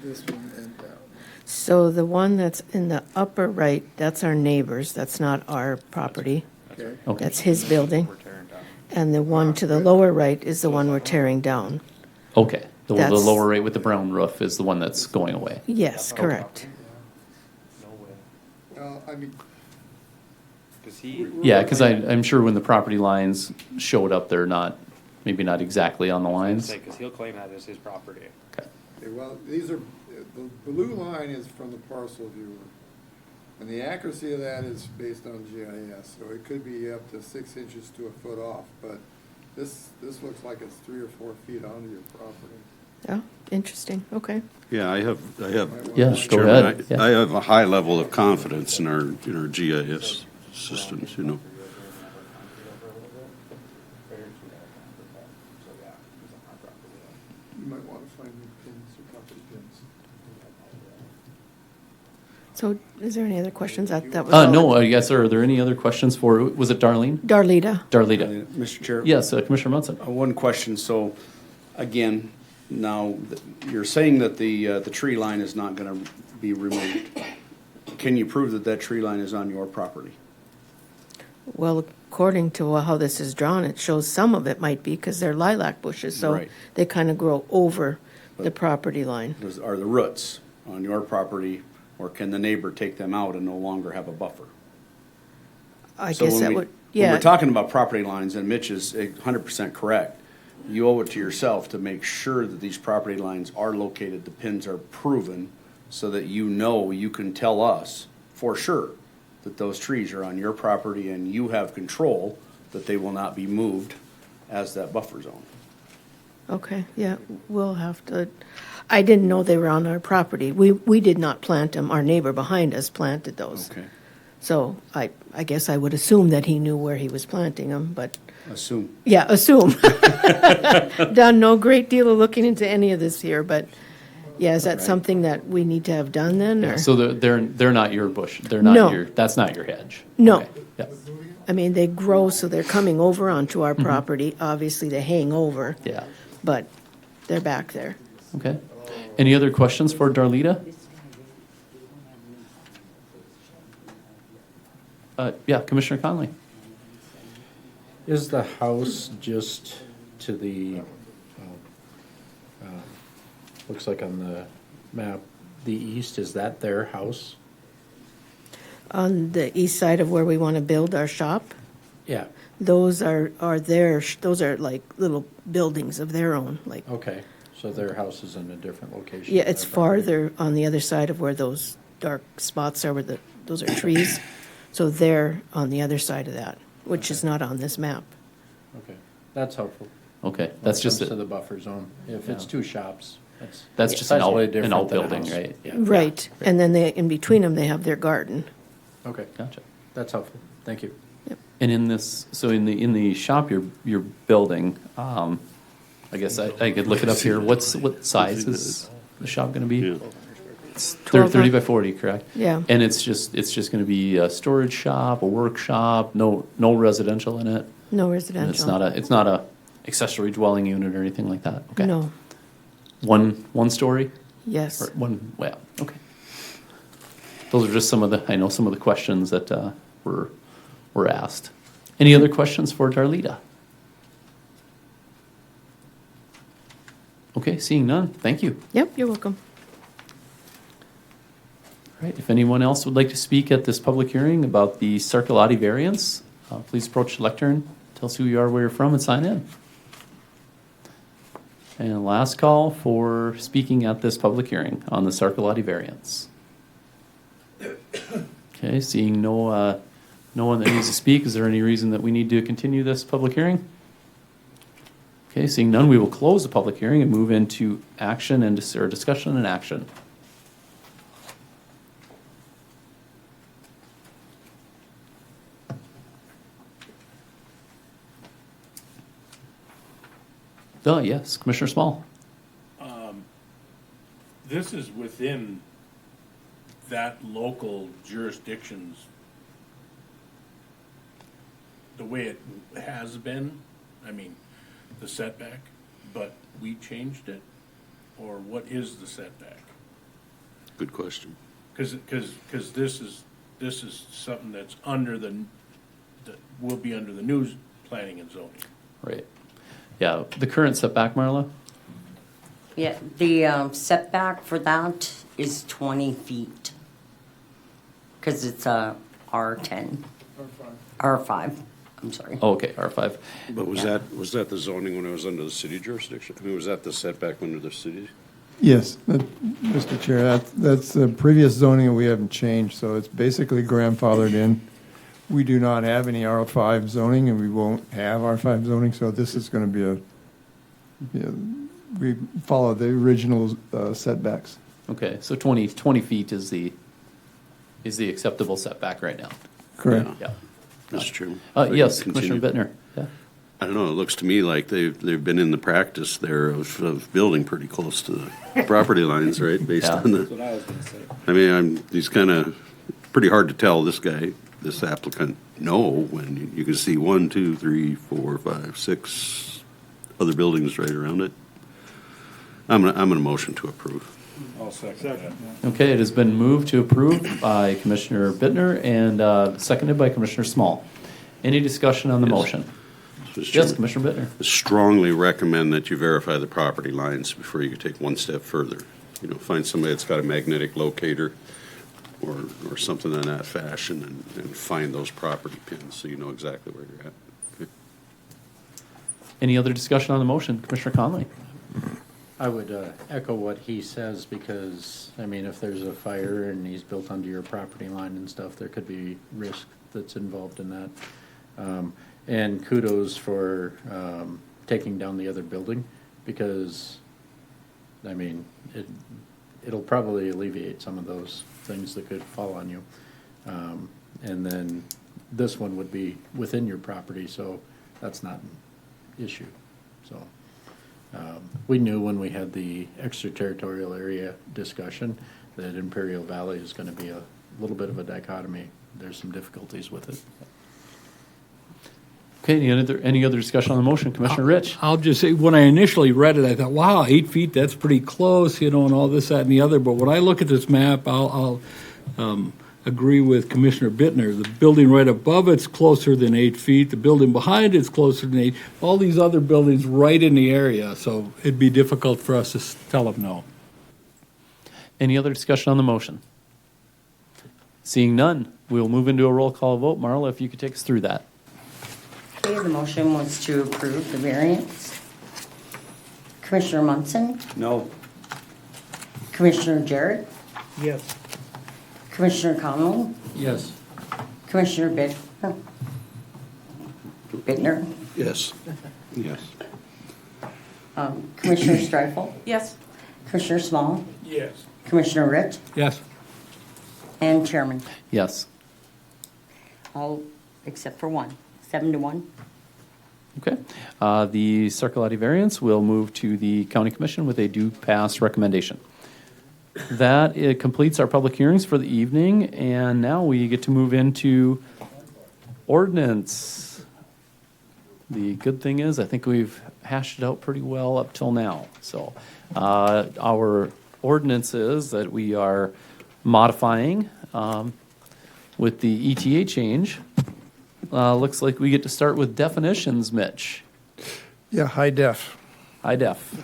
This one and that one. So the one that's in the upper right, that's our neighbor's, that's not our property. Okay. Okay, That's his building. We're tearing down. And the one to the lower right is the one we're tearing down. okay. The That's- lower right with the brown roof is the one that's going away. Yes, correct. I mean, Yeah, because I'm sure when the property lines showed up, they're not, maybe not exactly on the lines. Because he'll claim that as his property. Okay. okay, well, these are, the blue line is from the parcel viewer. And the accuracy of that is based on GIS, so it could be up to 6 inches to a foot off, but this looks like it's 3 or 4 feet onto your property. Oh, interesting, okay. Yeah, I have, Yeah, Mr. go Chairman, ahead. Yeah. I have a high level of confidence in our GIS systems, you know. You might want to find new pins or property pins. So is there any other questions? That was all. No, I guess, are there any other questions for, was it Darlene? Darlita. Darlita? Mr. Chair? Yes, Commissioner Munson. One question, so, again, now, you're saying that the tree line is not gonna be removed. Can you prove that that tree line is on your property? Well, according to how this is drawn, it shows some of it might be because they're lilac bushes, so Right. they kind of grow over the property line. Are the roots on your property, or can the neighbor take them out and no longer have a buffer? I So guess when that we- would, When yeah. we're talking about property lines, and Mitch is 100% correct, you owe it to yourself to make sure that these property lines are located, the pins are proven, so that you know, you can tell us for sure that those trees are on your property and you have control that they will not be moved as that buffer zone. Okay, yeah, we'll have to, I didn't know they were on our property. We did not plant them, our neighbor behind us planted those. Okay. So I guess I would assume that he knew where he was planting them, but, Assume. yeah, assume. Done no great deal of looking into any of this here, but, yeah, is that something that we need to have done then, or? So they're not your bush, they're No. not your, that's not your hedge? No. Okay, yeah, I mean, they grow, so they're coming over onto our property. Obviously, they hang over, yeah, but they're back there. okay. Any other questions for Darlita? Yeah, Commissioner Conley? Is the house just to the, looks like on the map, the east, is that their house? On the east side of where we want to build our shop, Yeah, those are those are like little buildings of their own, like, okay, so their house is in a different location. yeah, than it's their property. farther on the other side of where those dark spots are, where those are trees. So they're on the other side of that, which is not on this map. Okay, that's helpful. Okay, When that's it just, comes to a- the buffer zone. If it's Yeah. two shops, that's just an slightly an different than a outbuilding, house. right? Yeah. Right, and then in between them, they have their garden. Okay, Gotcha. that's helpful. Thank you. And in this, so in the shop you're building, I guess I could look it up here. What size is the shop gonna be? Yeah. It's 12 30 by 40, correct? Yeah. And it's just gonna be a storage shop, a workshop, no residential in it? No And residential. it's not a accessory dwelling unit or anything like that? Okay. No, One story? yes. Or one, well, okay. Those are just some of the questions that were asked. Any other questions for Darlita? Okay, seeing none, thank you. Yep, you're welcome. All right, if anyone else would like to speak at this public hearing about the Sarcolati variance, please approach the lectern, tell us who you are, where you're from, and sign in. And last call for speaking at this public hearing on the Sarcolati variance. Okay, seeing no one that needs to speak, is there any reason that we need to continue this public hearing? Okay, seeing none, we will close the public hearing and move into action and or discussion and action. Yes, Commissioner Small. This is within that local jurisdiction's, the way it has been, I mean, the setback, but we changed it? Or what is the setback? Good question. Because this is something that's under that will be under the new planning and zoning. Right. Yeah, the current setback, Marla? Yeah, the setback for that is 20 feet. Because it's a R10. R5, I'm sorry. Oh, okay, R5. But was that the zoning when it was under the city jurisdiction? I mean, was that the setback under the city? Yes, Mr. Chair, that's the previous zoning and we haven't changed, so it's basically grandfathered in. We do not have any R5 zoning and we won't have R5 zoning, so this is going to be we follow the original setbacks. Okay, so 20 feet is the acceptable setback right now. Correct. Yeah. Mr. Chairman? Yes, Continue. Commissioner Bittner. Yeah. I don't know, it looks to me like they've been in the practice there of building pretty close to the property lines, right, based Yeah. on the. That's what I was gonna say. I mean, he's kind of, pretty hard to tell this applicant, no, when you can see 1, 2, 3, 4, 5, 6 other buildings right around it. I'm gonna motion to approve. I'll second that. Okay, it has been moved to approve by Commissioner Bittner and seconded by Commissioner Small. Any discussion on the motion? Mr. Yes, Chairman, Commissioner Bittner. I strongly recommend that you verify the property lines before you take one step further. You know, find somebody that's got a magnetic locator or something in that fashion and find those property pins so you know exactly where you're at. Okay. Any other discussion on the motion? Commissioner Conley? I would echo what he says because, I mean, if there's a fire and he's built onto your property line and stuff, there could be risk that's involved in that. And kudos for taking down the other building because, I mean, it'll probably alleviate some of those things that could fall on you. And then this one would be within your property, so that's not an issue, so. We knew when we had the extraterritorial area discussion that Imperial Valley is going to be a little bit of a dichotomy. There's some difficulties with it. Okay, any other discussion on the motion? Commissioner Rich? I'll just say, when I initially read it, I thought, wow, 8 feet, that's pretty close, and all this, that, and the other. But when I look at this map, I'll agree with Commissioner Bittner. The building right above it's closer than 8 feet. The building behind it's closer than 8. All these other buildings right in the area, so it'd be difficult for us to tell them no. Any other discussion on the motion? Seeing none, we'll move into a roll call vote. Marla, if you could take us through that. Okay, the motion was to approve the variance. Commissioner Munson, No. Commissioner Jarrett, Yes. Commissioner Conley, Yes. Commissioner Bittner, Yes. Yes. Commissioner Streifel, Yes, Commissioner Small, Yes. Commissioner Rich, Yes. and Chairman. Yes. All except for one, 7-1. Okay. The Sarcolati variance will move to the County Commission with a due pass recommendation. That it completes our public hearings for the evening, and now we get to move into ordinance. The good thing is, I think we've hashed it out pretty well up till now. So, our ordinances that we are modifying with the ETA change. Looks like we get to start with definitions, Mitch. Yeah, high def. High def.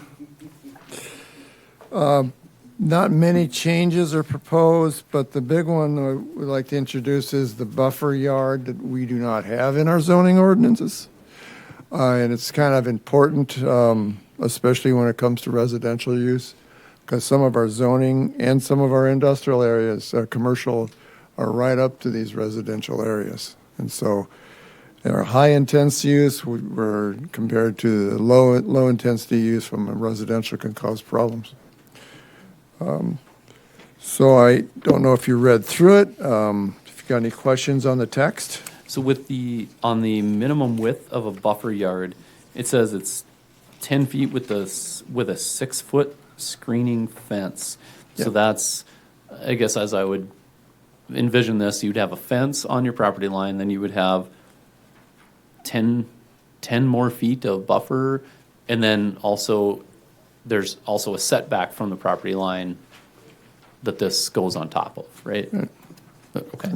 Not many changes are proposed, but the big one we'd like to introduce is the buffer yard that we do not have in our zoning ordinances. And it's kind of important, especially when it comes to residential use, because some of our zoning and some of our industrial areas, commercial, are right up to these residential areas. And so our high-intense use, we're compared to the low-intensity use from a residential can cause problems. So I don't know if you read through it. If you got any questions on the text? So on the minimum width of a buffer yard, it says it's 10 feet with a 6-foot screening fence. So Yep. that's, I guess as I would envision this, you'd have a fence on your property line, then you would have 10 more feet of buffer, and then also, there's also a setback from the property line that this goes on top of, right? Okay.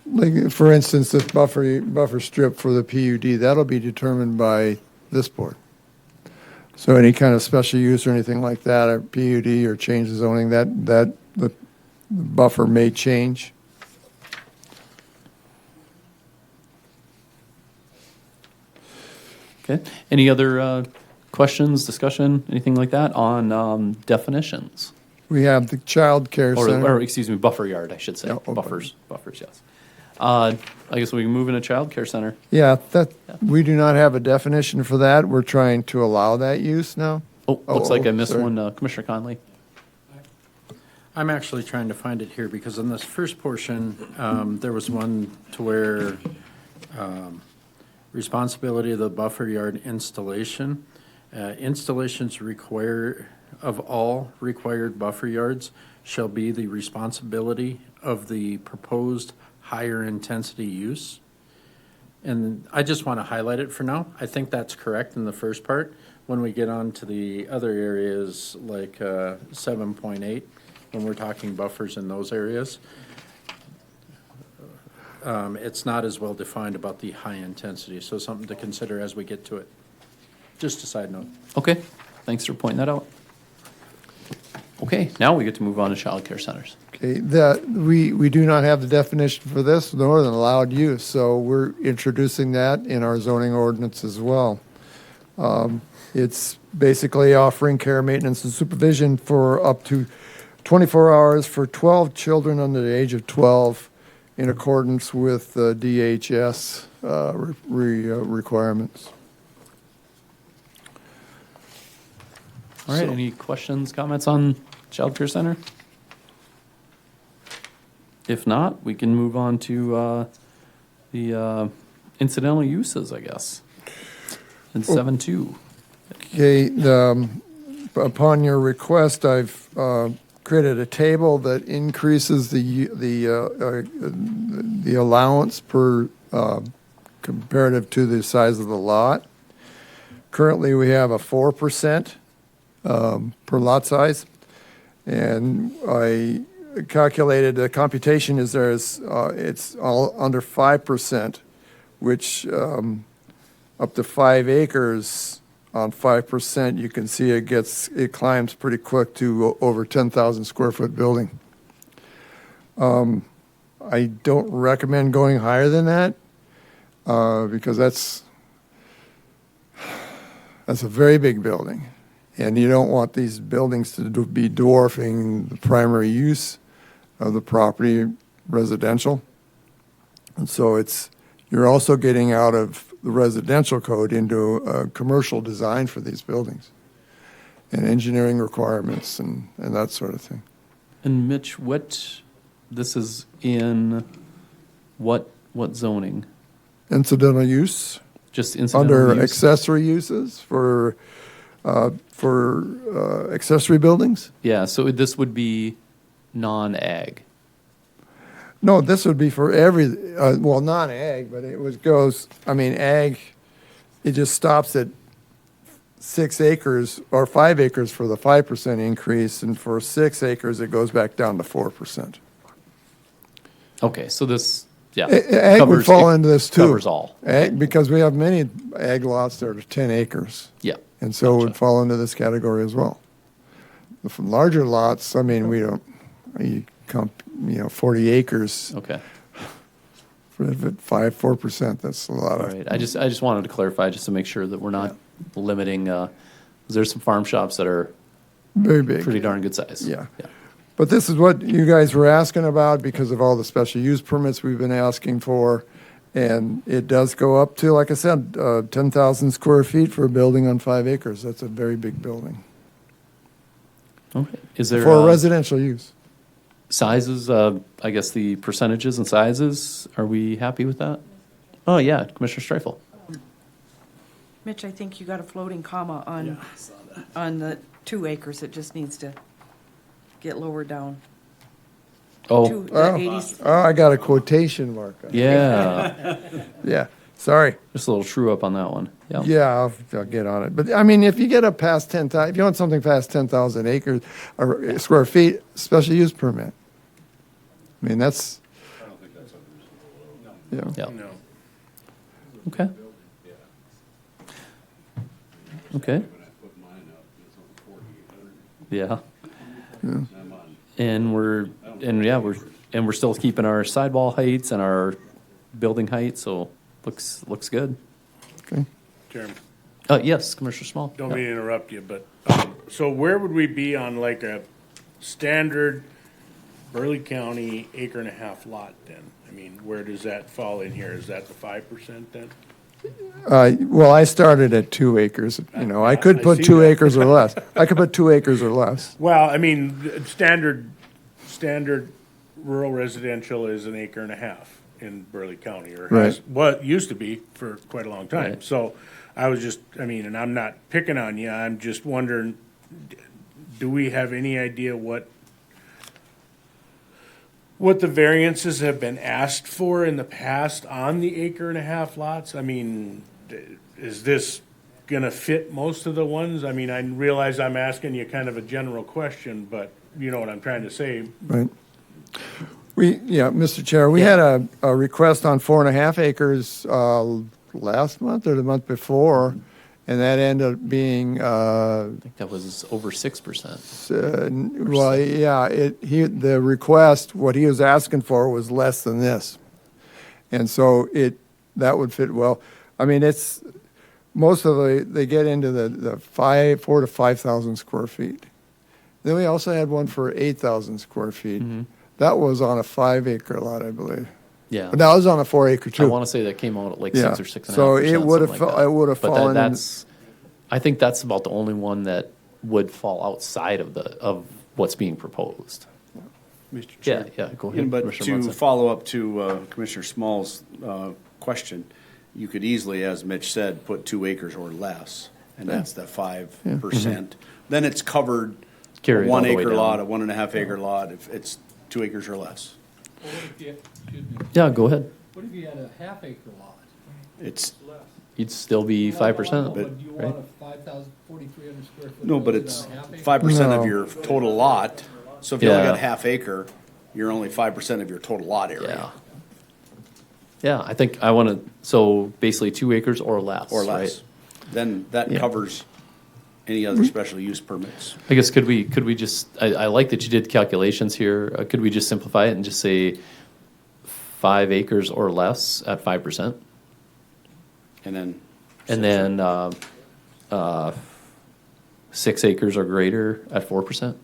Like, for instance, the buffer strip for the PUD, that'll be determined by this board. So any kind of special use or anything like that, or PUD or change the zoning, that the buffer may change. Okay. Any other questions, discussion, anything like that on definitions? We have the child care center. Or, excuse me, buffer yard, I should say. Yeah, oh, Buffers, yes. I guess we can move into child care center. Yeah, we do not have a definition for that. We're trying to allow that use now. Oh, looks like I missed sorry. one, Commissioner Conley. I'm actually trying to find it here because in this first portion, there was one to where responsibility of the buffer yard installation. Installations of all required buffer yards shall be the responsibility of the proposed higher intensity use. And I just want to highlight it for now. I think that's correct in the first part. When we get on to the other areas like 7.8, when we're talking buffers in those areas, it's not as well defined about the high intensity. So something to consider as we get to it. Just a side note. Okay, thanks for pointing that out. Okay, now we get to move on to child care centers. Okay, we do not have the definition for this, nor than allowed use, so we're introducing that in our zoning ordinance as well. It's basically offering care, maintenance, and supervision for up to 24 hours for 12 children under the age of 12 in accordance with DHS requirements. All right, any questions, comments on child care center? If not, we can move on to the incidental uses, I guess. In 7.2. Okay, upon your request, I've created a table that increases the allowance per comparative to the size of the lot. Currently, we have a 4% per lot size, and I calculated the computation is it's all under 5%, which up to 5 acres on 5%, you can see it climbs pretty quick to over 10,000 square foot building. I don't recommend going higher than that because that's a very big building, and you don't want these buildings to be dwarfing the primary use of the property, residential. And so you're also getting out of the residential code into a commercial design for these buildings and engineering requirements and that sort of thing. And Mitch, this is in what zoning? Incidental use Just incidental under use? accessory uses for accessory buildings? Yeah, so this would be non-ag. No, this would be for non-ag, but ag, it just stops at 6 acres or 5 acres for the 5% increase, and for 6 acres, it goes back down to 4%. Okay, so this, yeah. Ag would fall into this too. Covers all. Ag, because we have many ag lots that are 10 acres. Yeah. And so it would fall into this category as well. The larger lots, I mean, we don't, you count, 40 acres, Okay. for 4%, that's a lot All of. right. I just wanted to clarify, just to make sure that we're not limiting, 'cause there's some farm shops that are Very big. pretty darn good size. Yeah. But this is what you guys were asking about because of all the special use permits we've been asking for. And it does go up to, like I said, 10,000 square feet for a building on 5 acres. That's a very big building. Okay. Is there For residential use. sizes, I guess the percentages and sizes, are we happy with that? Oh, yeah, Commissioner Streifel. Mitch, I think you got a floating comma on the 2 acres. It just needs to get lower down. Oh, The 80s. Oh, I got a quotation mark. on it. yeah. Yeah, sorry. Just a little true up on that one. Yeah. Yeah, I'll get on it. But I mean, if you get up past 10,000, if you want something past 10,000 acres or square feet, special use permit. I mean, that's, yeah. Yeah. No. Okay. Okay. Yeah. And we're still keeping our sidewall heights and our building height, so looks good. Okay. Chairman, Yes, Commissioner Small. don't Yeah. mean to interrupt you, but, so where would we be on like a standard Burleigh County acre and a half lot then? I mean, where does that fall in here? Is that the 5% then? Well, I started at 2 acres, I could I put see 2 that. acres or less. I could put 2 acres or less. Well, I mean, standard rural residential is an acre and a half in Burleigh County, or has, Right. what used to be for quite a long time. Right. So I was just, I mean, and I'm not picking on you, I'm just wondering, do we have any idea what the variances have been asked for in the past on the acre and a half lots? I mean, is this gonna fit most of the ones? I mean, I realize I'm asking you kind of a general question, but you know what I'm trying to say. Right. Mr. Chair, we had a request on 4.5 acres last month or the month before, and that ended up being, I think that was over 6%. well, yeah, the request, what he was asking for was less than this. And so that would fit well. I mean, it's, most of they get into the 4 to 5,000 square feet. Then we also had one for 8,000 square feet. Mm-hmm. That was on a 5 acre lot, I believe. Yeah. But that was on a 4 acre I too. want to say that came out at like Yeah. 6 or 6.5%. So it would have, something like that. it would have But fallen in. that's, I think that's about the only one that would fall outside of what's being proposed. Mr. Yeah, Chair. yeah, go ahead, But Commissioner to Munson. follow up to Commissioner Small's question, you could easily, as Mitch said, put 2 acres or less, and that's the 5%. Then it's covered, a Carry it all 1 the way acre down. lot, a 1.5 acre lot, if it's 2 acres or less. Well, what if you, excuse me, Yeah, go ahead. what if you had a half acre lot? It's, You'd still be 5%. But you right? want a 4,300 square foot. no, but building it's on a half acre? 5% No. of your total lot, so if you only Yeah. got a half acre, you're only 5% of your total lot area. Yeah. Yeah, I think I want to, so basically 2 acres or less. Or less. right? Then that Yeah. covers any other special use permits. I guess could we just, I like that you did calculations here. Could we just simplify it and just say 5 acres or less at 5%? And then. And then 6 acres or greater at 4%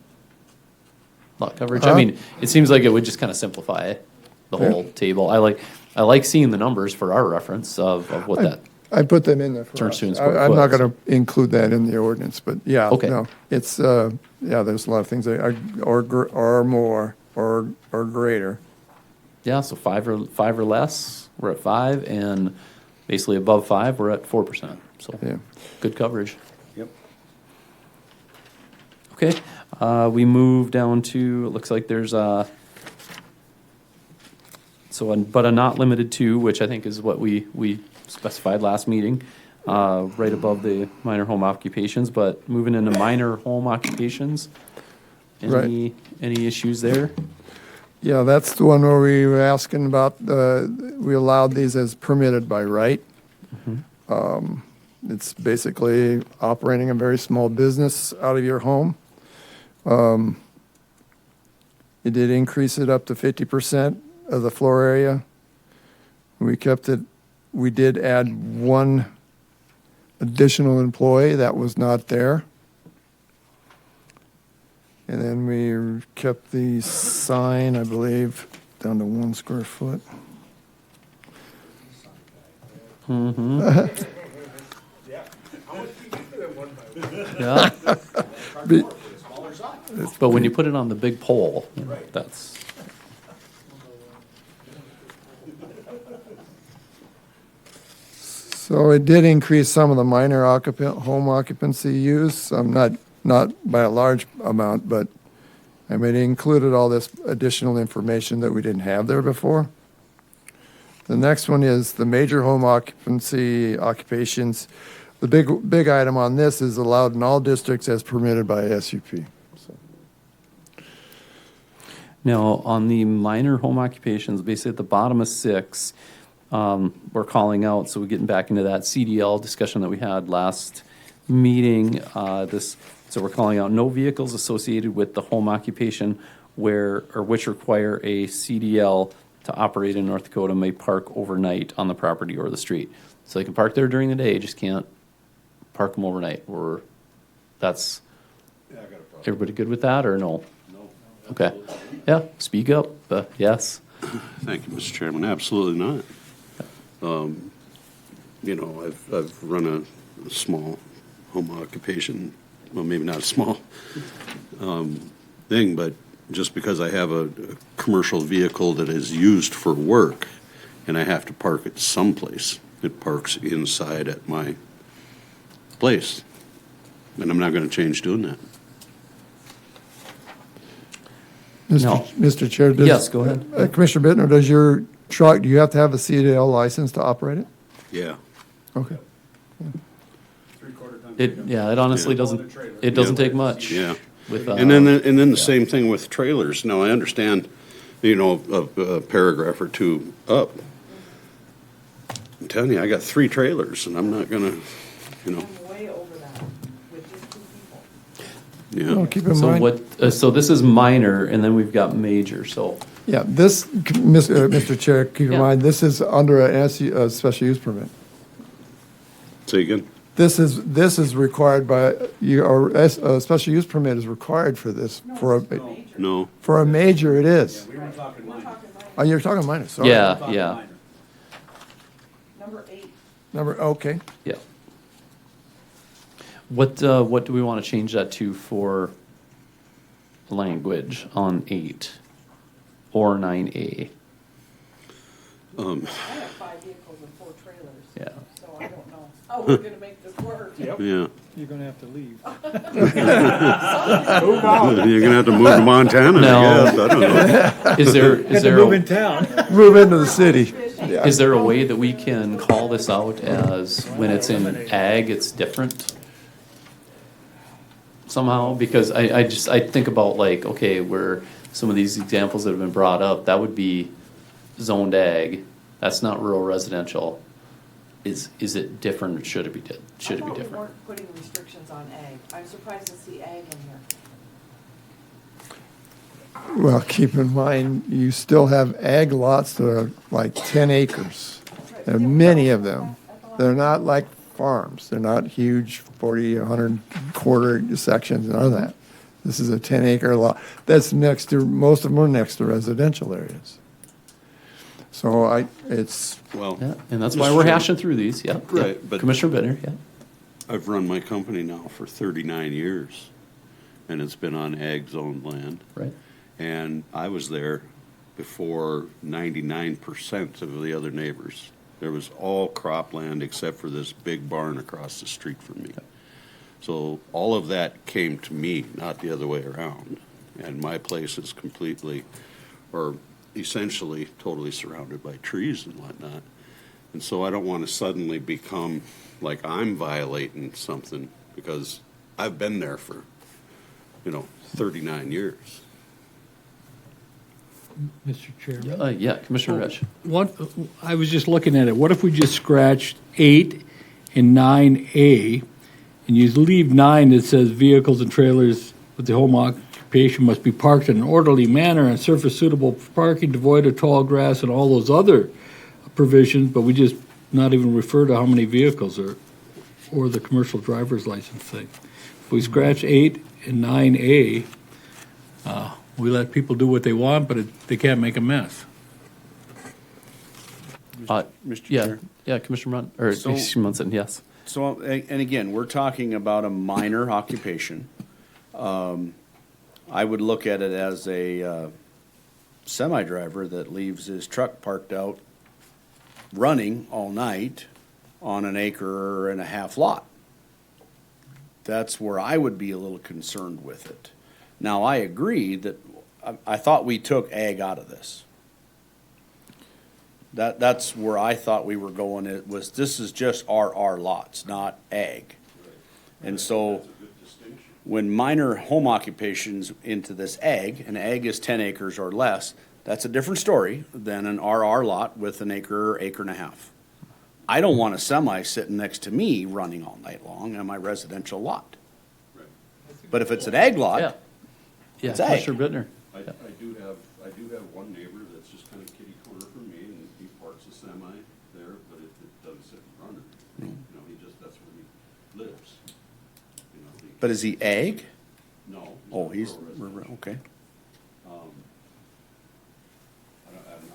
lot coverage? I mean, it seems like it would just kind of simplify the whole table. I like seeing the numbers for our reference of what that, I put them in there for Turns us. to in square I'm not foot. going to include that in the ordinance, but yeah, Okay. no, it's, yeah, there's a lot of things, or more, or greater. yeah, so 5 or less, we're at 5, and basically above 5, we're at 4%. So Yeah. good coverage. Yep. Okay, we move down to, it looks like there's but a not limited to, which I think is what we specified last meeting, right above the minor home occupations, but moving into minor home occupations. Any issues there? Yeah, that's the one where we were asking about, we allowed these as permitted by right. It's basically operating a very small business out of your home. It did increase it up to 50% of the floor area. We kept it, we did add one additional employee that was not there. And then we kept the sign, I believe, down to 1 square foot. Yeah, Be- but when you put it on the big pole, that's, So it did increase some of the minor home occupancy use, not by a large amount, but I mean, it included all this additional information that we didn't have there before. The next one is the major home occupations. The big item on this is allowed in all districts as permitted by SUP. So, now, on the minor home occupations, basically at the bottom of 6, we're calling out, so we're getting back into that CDL discussion that we had last meeting. So we're calling out no vehicles associated with the home occupation which require a CDL to operate in North Dakota may park overnight on the property or the street. So they can park there during the day, just can't park them overnight. Everybody good with that or no? No. Okay. Yeah, speak up. Yes. Thank you, Mr. Chairman. Absolutely not. I've run a small home occupation, well, maybe not a small thing, but just because I have a commercial vehicle that is used for work and I have to park it someplace, it parks inside at my place. And I'm not going to change doing that. No. Mr. Chair? Yes, go ahead. Commissioner Bittner, does your truck, do you have to have a CDL license to operate it? Yeah. Okay. It honestly doesn't take much. Yeah. With, And then the same thing with trailers. Now, I understand, a paragraph or two up. I'm telling you, I got 3 trailers, and I'm not gonna, I'm way over that with just 2 people. yeah. Well, keep in So mind. so this is minor, and then we've got major, so. Yeah, Mr. Chair, keep in Yeah. mind, this is under a special use permit. Say again? This is required by, a special use permit is required for this, No. for a major it is. We were talking minor. Oh, you're talking minor, sorry. Yeah. Number 8. Okay. Yeah. What do we want to change that to for language on 8 or 9A? I have 5 vehicles and 4 trailers. Yeah. So I don't know how we're gonna make this work. Yeah. You're gonna have to leave. You're gonna have to move to Montana, No. I guess. I don't know. Is there Move in town. Move into the city. is there a way that we can call this out as when it's in ag, it's different? Somehow, because I think about where some of these examples that have been brought up, that would be zoned ag. That's not rural residential. Is it different or should it be I different? thought we weren't putting restrictions on ag. I'm surprised to see ag in here. Well, keep in mind, you still have ag lots that are like 10 acres. There are many of them. They're not like farms. They're not huge 40, 100 quarter sections, none of that. This is a 10-acre lot. That's next to, most of them are next to residential areas. So it's, Well, Yeah, and that's why we're hashing through these, yeah. Right, yeah. but- Commissioner Benner, yeah. I've run my company now for 39 years, and it's been on ag-zoned land. Right. And I was there before 99% of the other neighbors. There was all cropland except for this big barn across the street from me. So all of that came to me, not the other way around. And my place is completely, or essentially totally surrounded by trees and whatnot. And so I don't want to suddenly become like I'm violating something because I've been there for, 39 years. Mr. Chairman? Yeah, Commissioner Rich. I was just looking at it. What if we just scratched 8 in 9A, and you leave 9 that says vehicles and trailers with the home occupation must be parked in an orderly manner on surface suitable for parking, devoid of tall grass and all those other provisions, but we just not even refer to how many vehicles or the commercial driver's license thing. If we scratch 8 and 9A, we let people do what they want, but they can't make a mess. Mr. Yeah, Chair? yeah, Commissioner Munson, or So- Commissioner Munson, yes. So, and again, we're talking about a minor occupation. I would look at it as a semi-driver that leaves his truck parked out running all night on an acre and a half lot. That's where I would be a little concerned with it. Now, I agree that, I thought we took ag out of this. That's where I thought we were going, it was, this is just RR lots, not ag. And so, when minor home occupations into this ag, and ag is 10 acres or less, that's a different story than an RR lot with an acre or acre and a half. I don't want a semi sitting next to me running all night long on my residential lot. But if it's an ag Yeah. lot, Yeah, It's ag. Commissioner Bittner. I do have one neighbor that's just kind of kitty corner from me, and he parks a semi there, but it doesn't sit and run it. You know, that's where he lives. You know, but is he ag? no. Oh, he's, rural residential. okay.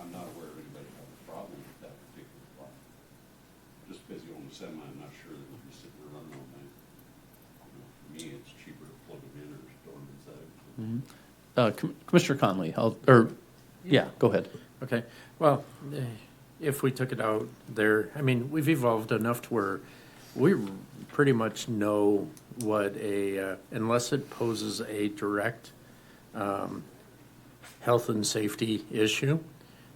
I'm not aware of anybody having a problem with that particular lot. Just because you own a semi, I'm not sure that would be sitting there running all night. You know, for me, it's cheaper to plug them in or store them inside. Commissioner Conley, yeah, go ahead. Okay, well, if we took it out there, I mean, we've evolved enough to where we pretty much know what unless it poses a direct health and safety issue,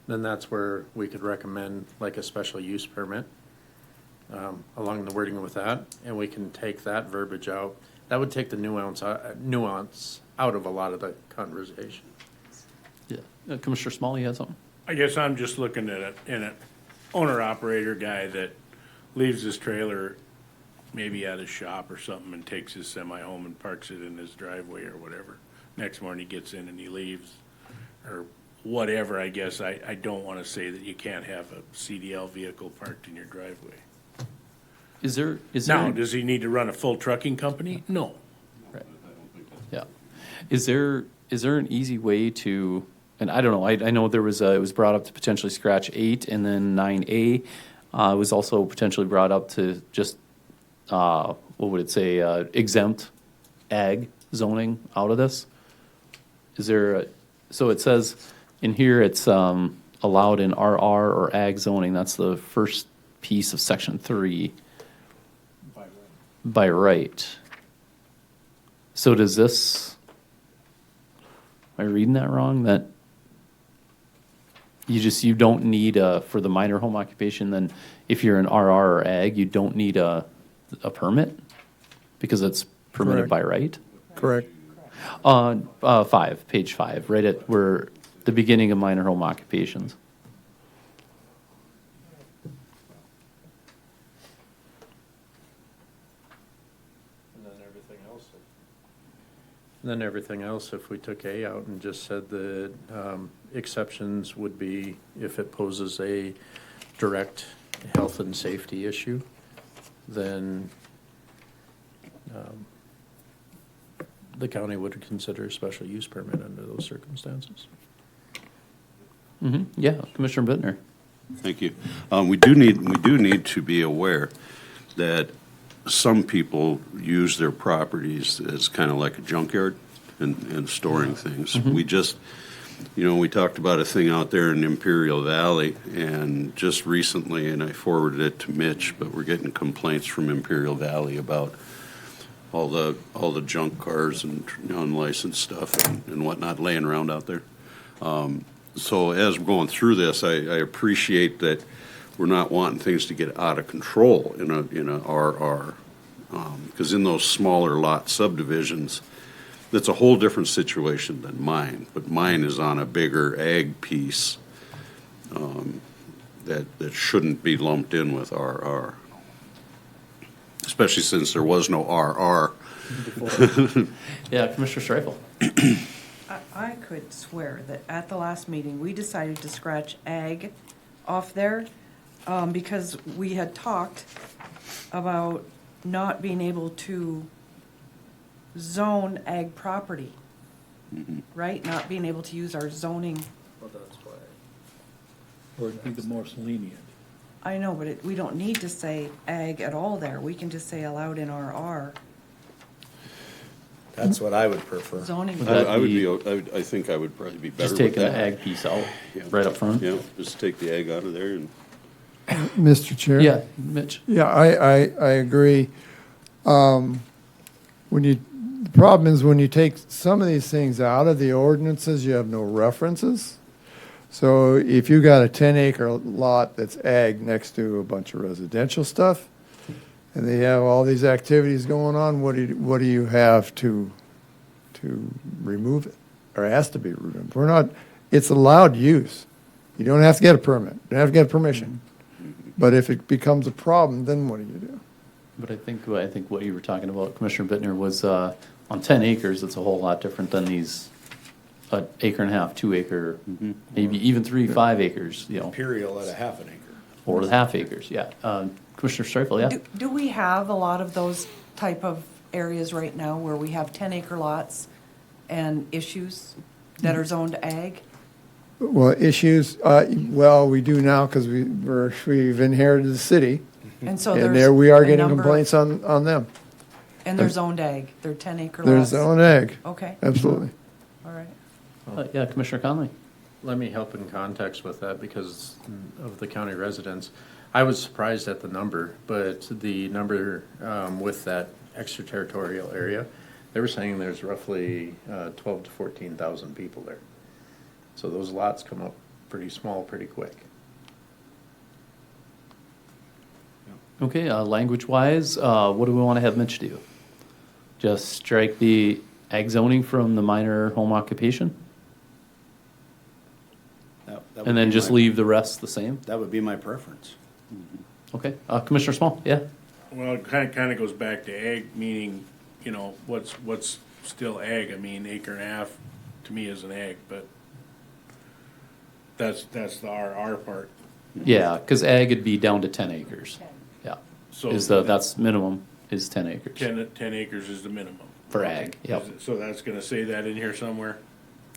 then that's where we could recommend like a special use permit along the wording with that, and we can take that verbiage out. That would take the nuance out of a lot of the conversation. Yeah, Commissioner Small, you had something? I guess I'm just looking at an owner-operator guy that leaves his trailer maybe at his shop or something and takes his semi home and parks it in his driveway or whatever. Next morning he gets in and he leaves, or whatever, I guess. I don't want to say that you can't have a CDL vehicle parked in your driveway. Is there? Now, does he need to run a full trucking company? No. Right. Yeah. Is there an easy way to, and I don't know, I know there was, it was brought up to potentially scratch 8 and then 9A. It was also potentially brought up to just, what would it say, exempt ag zoning out of this? Is there, so it says in here it's allowed in RR or ag zoning. That's the first piece of section 3. By right. So does this, am I reading that wrong? That you don't need for the minor home occupation, then if you're an RR or ag, you don't need a permit? Because it's permitted Correct. by right? Correct. Page 5, right at where the beginning of minor home occupations. And then everything else, if we took A out and just said that exceptions would be if it poses a direct health and safety issue, then the county would consider a special use permit under those circumstances. Yeah, Commissioner Bittner. Thank you. We do need to be aware that some people use their properties as kind of like a junkyard and storing things. We just, we talked about a thing out there in Imperial Valley, and just recently, and I forwarded it to Mitch, but we're getting complaints from Imperial Valley about all the junk cars and unlicensed stuff and whatnot laying around out there. So as we're going through this, I appreciate that we're not wanting things to get out of control in a RR, because in those smaller lot subdivisions, that's a whole different situation than mine. But mine is on a bigger ag piece that shouldn't be lumped in with RR. especially since there was no RR. Yeah, Commissioner Streifel. I could swear that at the last meeting, we decided to scratch ag off there, because we had talked about not being able to zone ag property, right? Not being able to use our zoning. Well, that's why. Or it'd be the most lenient. I know, but we don't need to say ag at all there. We can just say allowed in RR That's what I would prefer. zoning. I think I would probably be better Just with taking the that. ag piece out, Yeah. right up front. Yeah, just take the egg out of there and. Mr. Chair? Yeah, Mitch. Yeah, I agree. The problem is when you take some of these things out of the ordinances, you have no references. So if you got a 10-acre lot that's ag next to a bunch of residential stuff, and they have all these activities going on, what do you have to remove it, or has to be removed? It's allowed use. You don't have to get a permit, you don't have to get permission. But if it becomes a problem, then what do you do? But I think what you were talking about, Commissioner Bittner, was on 10 acres, it's a whole lot different than these acre and a half, 2 acre, maybe even 3, 5 acres, you know, Imperial at a half an acre. or the half acres, yeah. Commissioner Streifel, yeah? Do we have a lot of those type of areas right now where we have 10-acre lots and issues that are zoned ag? Well, issues, we do now because we've inherited the city. And so And there's there we are a getting number- complaints on them. And they're zoned ag, they're 10-acre lots? There's their own egg, Okay, absolutely. all right. Yeah, Commissioner Conley. Let me help in context with that because of the county residents. I was surprised at the number, but the number with that extraterritorial area, they were saying there's roughly 12 to 14,000 people there. So those lots come up pretty small, pretty quick. Okay, language-wise, what do we want to have Mitch do? Just strike the ag zoning from the minor home occupation? That would And then be just my- leave the rest the same? That would be my preference. Okay, Commissioner Small, yeah? Well, it kind of goes back to ag, meaning, you know, what's still ag? I mean, acre and a half to me is an ag, but that's the RR part. Yeah, because ag would be down to 10 acres. Yeah, So that's minimum is 10 acres 10 acres is the minimum. for ag, yep. So that's gonna say that in here somewhere?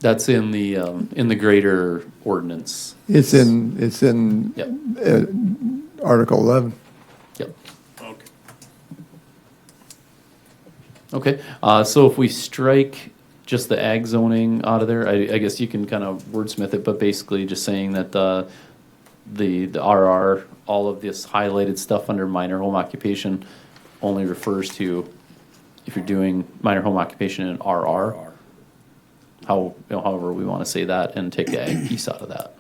That's in the greater ordinance. It's in Yep, Article 11. yep. Okay. Okay, so if we strike just the ag zoning out of there, I guess you can kind of wordsmith it, but basically just saying that the RR, all of this highlighted stuff under minor home occupation only refers to if you're doing minor home occupation in RR. However we want to say that, and take the ag piece out of that.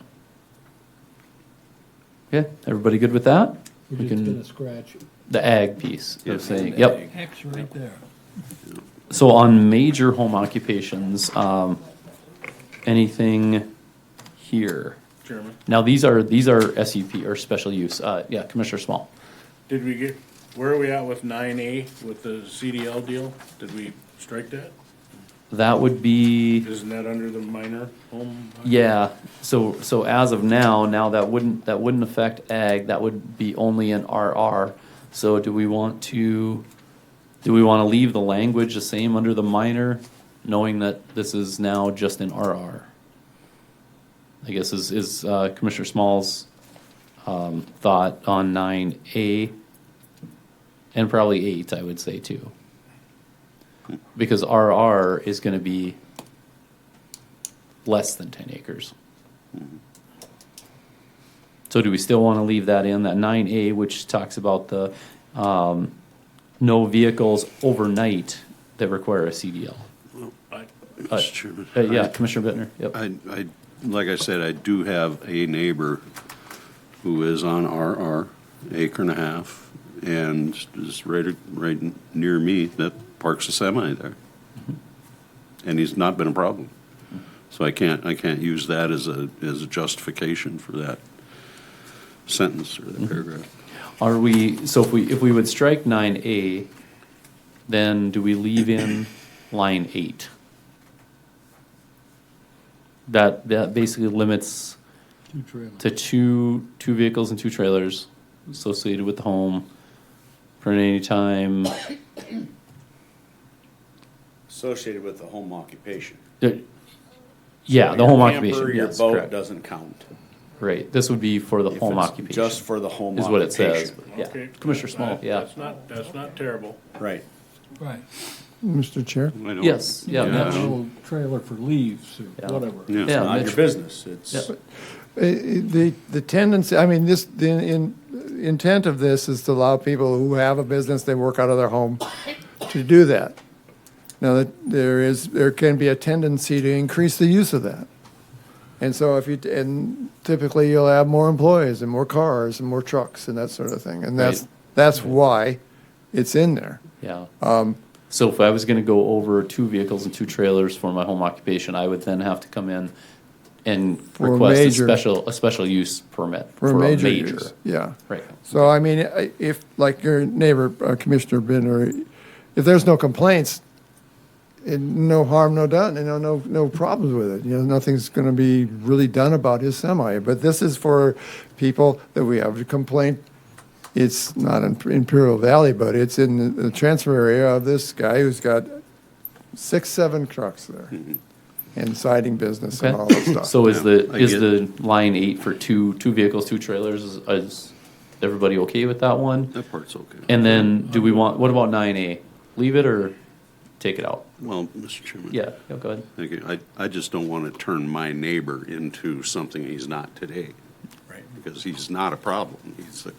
Okay, everybody good with that? We're We just can- gonna scratch The ag piece Yeah, of saying, the yep. ag. X right there. So on major home occupations, anything here? Chairman, Now, these are SUP or special use. Yeah, Commissioner Small. where are we at with 9A with the CDL deal? Did we strike that? That would be, Isn't that under the minor home? yeah, so as of now that wouldn't affect ag, that would be only in RR. So do we want to leave the language the same under the minor, knowing that this is now just in RR? I guess is Commissioner Small's thought on 9A, and probably 8, I would say too. Because RR is gonna be less than 10 acres. So do we still wanna leave that in, that 9A, which talks about the, no vehicles overnight that require a CDL? Mr. Chairman. Yeah, Commissioner Bittner, yep. Like I said, I do have a neighbor who is on RR, acre and a half, and is right near me that parks a semi there. And he's not been a problem. So I can't use that as a justification for that sentence or that paragraph. Are we, so if we would strike 9A, then do we leave in line 8? That basically limits Two trailers. to two vehicles and 2 trailers associated with the home for any time. Associated with the home occupation. Yeah, So the your home camper, occupation, Your yes, boat correct. doesn't count. Right, this would be for the If home it's occupation. Just for the home Is what it says, occupation. yeah. Okay. Commissioner Small, yeah. That's not terrible. Right. Right. Mr. Chair? I don't- Yes, yeah, Yeah. Mitch. No trailer for leaves or Yeah. whatever. Yeah. Yeah, Not your Mitch. business. It's, Yeah. The tendency, I mean, the intent of this is to allow people who have a business, they work out of their home, to do that. Now, there can be a tendency to increase the use of that. And so and typically you'll have more employees and more cars and more trucks and that sort of thing. And Right. that's why it's in there. Yeah. So if I was gonna go over 2 vehicles and 2 trailers for my home occupation, I would then have to come in and For a request major- a special use permit For a major use, yeah. Right. So, I mean, if, like your neighbor, Commissioner Bittner, if there's no complaints, no harm, no done, no problems with it. Nothing's going to be really done about his semi. But this is for people that we have a complaint. It's not in Imperial Valley, but it's in the transfer area of this guy who's got 6, 7 trucks there. And siding business and all that Okay. stuff. So is Yeah, I get the line 8 for two vehicles, 2 trailers, is everybody okay with that one? That part's okay. And then what about 9A? Leave it or take it out? Well, Mr. Chairman. Yeah, go ahead. Thank you. I just don't want to turn my neighbor into something he's not today. Right. Because he's not a problem. He's a,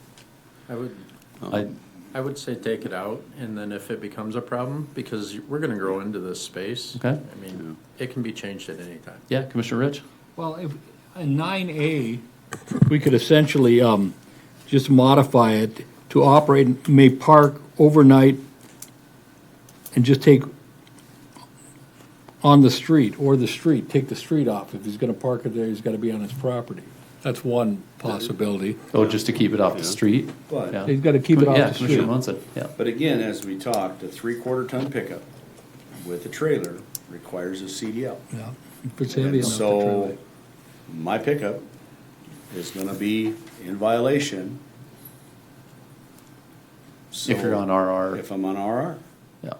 I would say take it out, and then if it becomes a problem, because we're gonna grow into this space. Okay. I mean, it can be changed at any time. Yeah, Commissioner Rich? Well, if, in 9A, we could essentially just modify it to operate, may park overnight and just take on the street, take the street off. If he's gonna park it there, he's gotta be on his property. That's one possibility. Oh, just to keep it off the street? But- Yeah. He's gotta keep it off Yeah, the Commissioner street. Munson, yeah. But again, as we talked, a 3/4 ton pickup with a trailer requires a CDL. Yeah, if it's heavy enough to trailer. So my pickup is gonna be in violation. If you're on RR, If I'm on RR. yeah.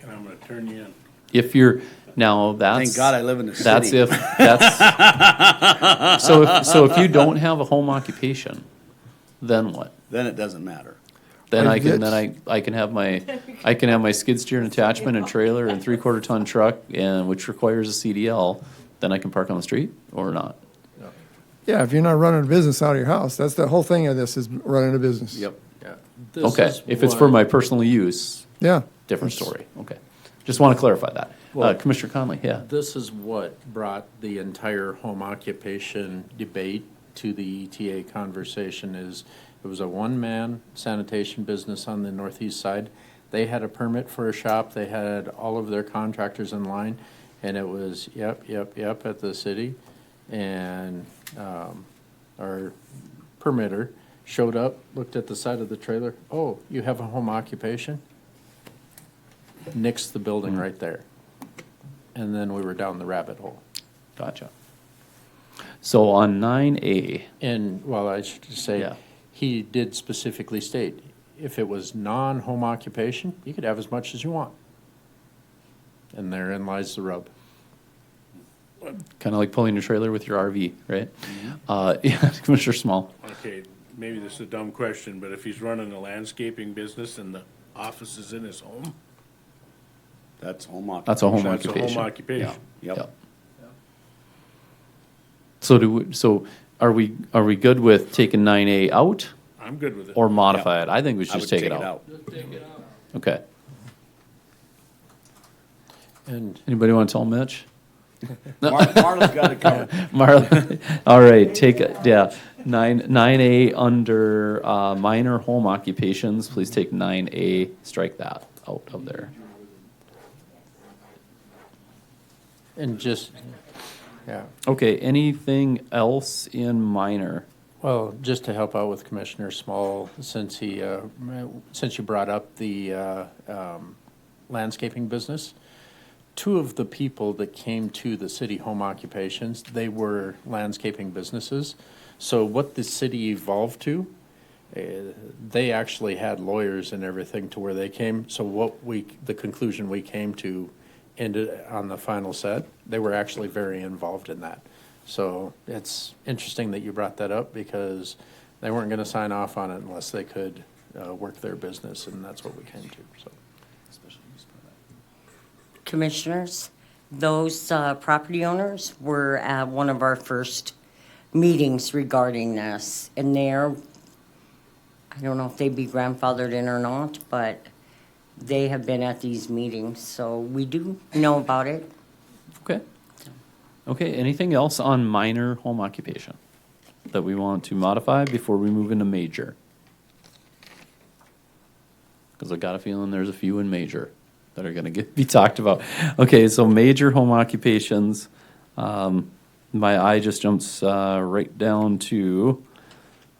And I'm gonna turn you in. If you're, now that's. Thank God I live in the That's city. if, that's, so if you don't have a home occupation, then what? Then it doesn't matter. Then I I can, get- I can have my skid steer and attachment and trailer and 3/4 ton truck and, which requires a CDL, then I can park on the street or not? Yeah, if you're not running a business out of your house, that's the whole thing of this, is running a business. Yep. Yeah. Okay, if it's for my personal use, Yeah. different story, okay. Just want to clarify that. Commissioner Conley, yeah. This is what brought the entire home occupation debate to the ETA conversation is, it was a one-man sanitation business on the northeast side. They had a permit for a shop, they had all of their contractors in line, and it was, yep, at the city. And, our permitter showed up, looked at the side of the trailer, oh, you have a home occupation? Nixed the building right there. And then we were down the rabbit hole. Gotcha. So on 9A, And, well, I should just say, Yeah. he did specifically state, if it was non-home occupation, you could have as much as you want. And therein lies the rub. kind of like pulling your trailer with your RV, right? Yeah, Commissioner Small. Okay, maybe this is a dumb question, but if he's running a landscaping business and the office is in his home, That's home occupation. That's a home that's a occupation. home occupation. Yep. So are we good with taking 9A out I'm good with it. or modify it? I think we should I just would take it out. Okay. And Anybody want to tell Mitch? Marla's got it covered. Marla, all right, take it, yeah. 9A under minor home occupations, please take 9A, strike that out of there. just, yeah. Okay, anything else in minor? Well, just to help out with Commissioner Small, since you brought up the landscaping business, two of the people that came to the city home occupations, they were landscaping businesses. So what the city evolved to, they actually had lawyers and everything to where they came. So the conclusion we came to ended on the final set, they were actually very involved in that. So it's interesting that you brought that up because they weren't going to sign off on it unless they could work their business, and that's what we came to, so. Commissioners, those property owners were at one of our first meetings regarding this, and I don't know if they'd be grandfathered in or not, but they have been at these meetings, so we do know about it. Okay. Okay, anything else on minor home occupation that we want to modify before we move into major? Because I got a feeling there's a few in major that are going to be talked about. Okay, so major home occupations. My eye just jumps right down to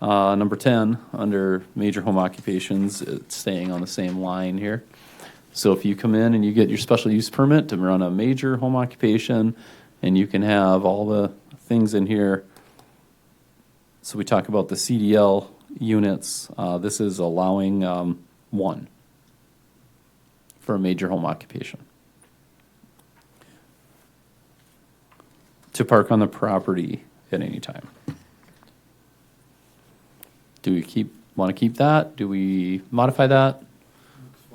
number 10 under major home occupations. It's staying on the same line here. So if you come in and you get your special use permit to run a major home occupation, and you can have all the things in here. So we talk about the CDL units. This is allowing one for a major home occupation to park on the property at any time. Do we want to keep that? Do we modify that?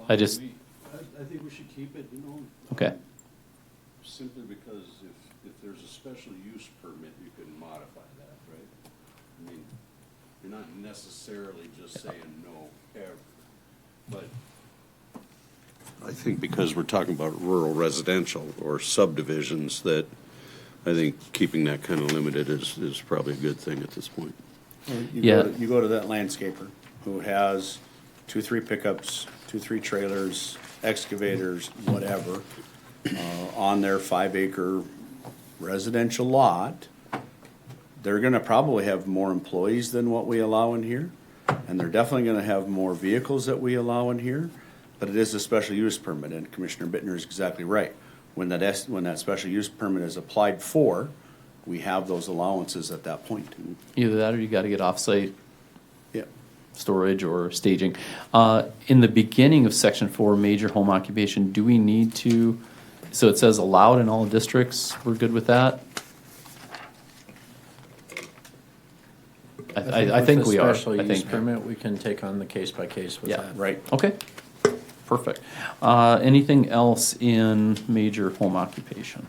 I think we should keep it, okay. Simply because if there's a special use permit, you can modify that, right? I mean, you're not necessarily just saying no ever, but I think because we're talking about rural residential or subdivisions, that I think keeping that kind of limited is probably a good thing at this point. You go to that landscaper who has 2-3 pickups, 2-3 trailers, excavators, whatever, on their 5-acre residential lot. They're gonna probably have more employees than what we allow in here, and they're definitely gonna have more vehicles that we allow in here, but it is a special use permit, and Commissioner Bittner is exactly right. When that special use permit is applied for, we have those allowances at that point. Either that or you got to get off-site Yeah. storage or staging. In the beginning of section 4, major home occupation, do we need to, so it says allowed in all districts, we're good with that? I think we are. With the special I use think. permit, we can take on the case by case with Yeah, that. Right. Okay, perfect. Anything else in major home occupation?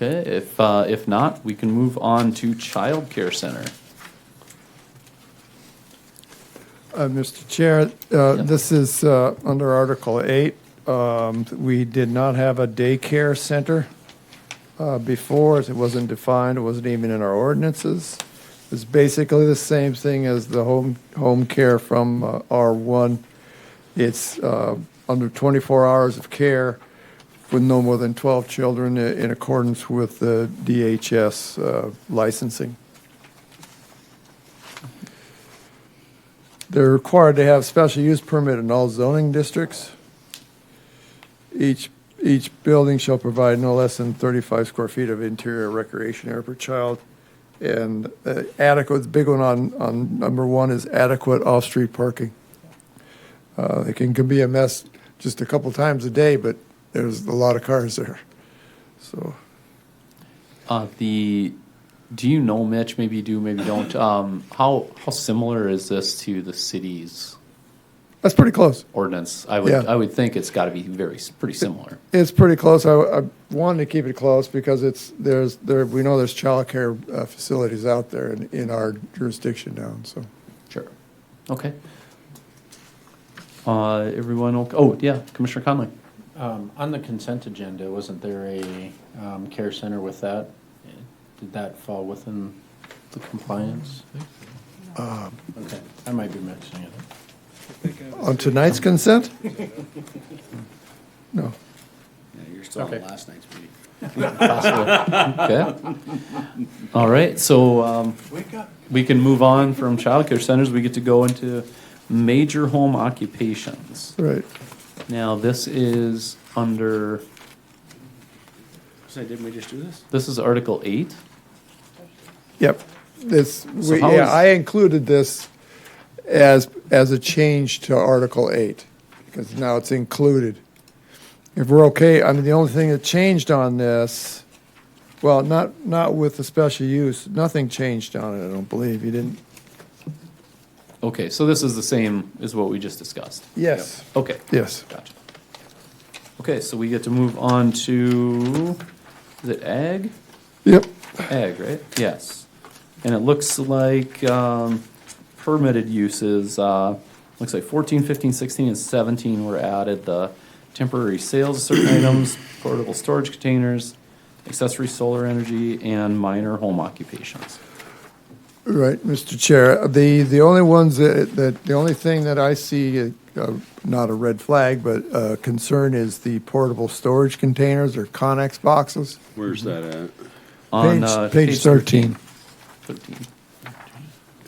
Okay, if not, we can move on to child care center. Mr. Chair, this is under Article 8. We did not have a daycare center before. It wasn't defined. It wasn't even in our ordinances. It's basically the same thing as the home care from R1. It's under 24 hours of care with no more than 12 children in accordance with the DHS licensing. They're required to have special use permit in all zoning districts. Each building shall provide no less than 35 square feet of interior recreation area per child. And adequate, the big one on number 1 is adequate off-street parking. It can be a mess just a couple times a day, but there's a lot of cars there. So Do you know, Mitch, maybe you do, maybe you don't, how similar is this to the city's that's pretty close. ordinance? Yeah. I would think it's got to be pretty similar. It's pretty close. I wanted to keep it close because we know there's childcare facilities out there in our jurisdiction now. So Sure. Okay. Everyone, oh, yeah, Commissioner Conley. On the consent agenda, wasn't there a care center with that? Did that fall within the compliance? Okay, I might be mixing it up. on tonight's consent? No. Yeah, you're still on Okay. last night's meeting. Okay. All right, so we can move on from childcare centers. We get to go into major home occupations. Right. Now, this is under, So didn't we just do this? this is Article 8. Yep. So how is- I included this as a change to Article 8, because now it's included. If we're okay, I mean, the only thing that changed on this, well, not with the special use, nothing changed on it, I don't believe. You didn't, Okay, so this is the same as what we just discussed. yes, Okay, yes. gotcha. Okay, so we get to move on to, is it ag? Yep. Ag, right? Yes. And it looks like permitted uses, looks like 14, 15, 16, and 17 were added. The temporary sales of certain items, portable storage containers, accessory solar energy, and minor home occupations. Right, Mr. Chair. The only ones the only thing that I see, not a red flag, but concern is the portable storage containers or Connex boxes. Where's that at? On Page 13. 13.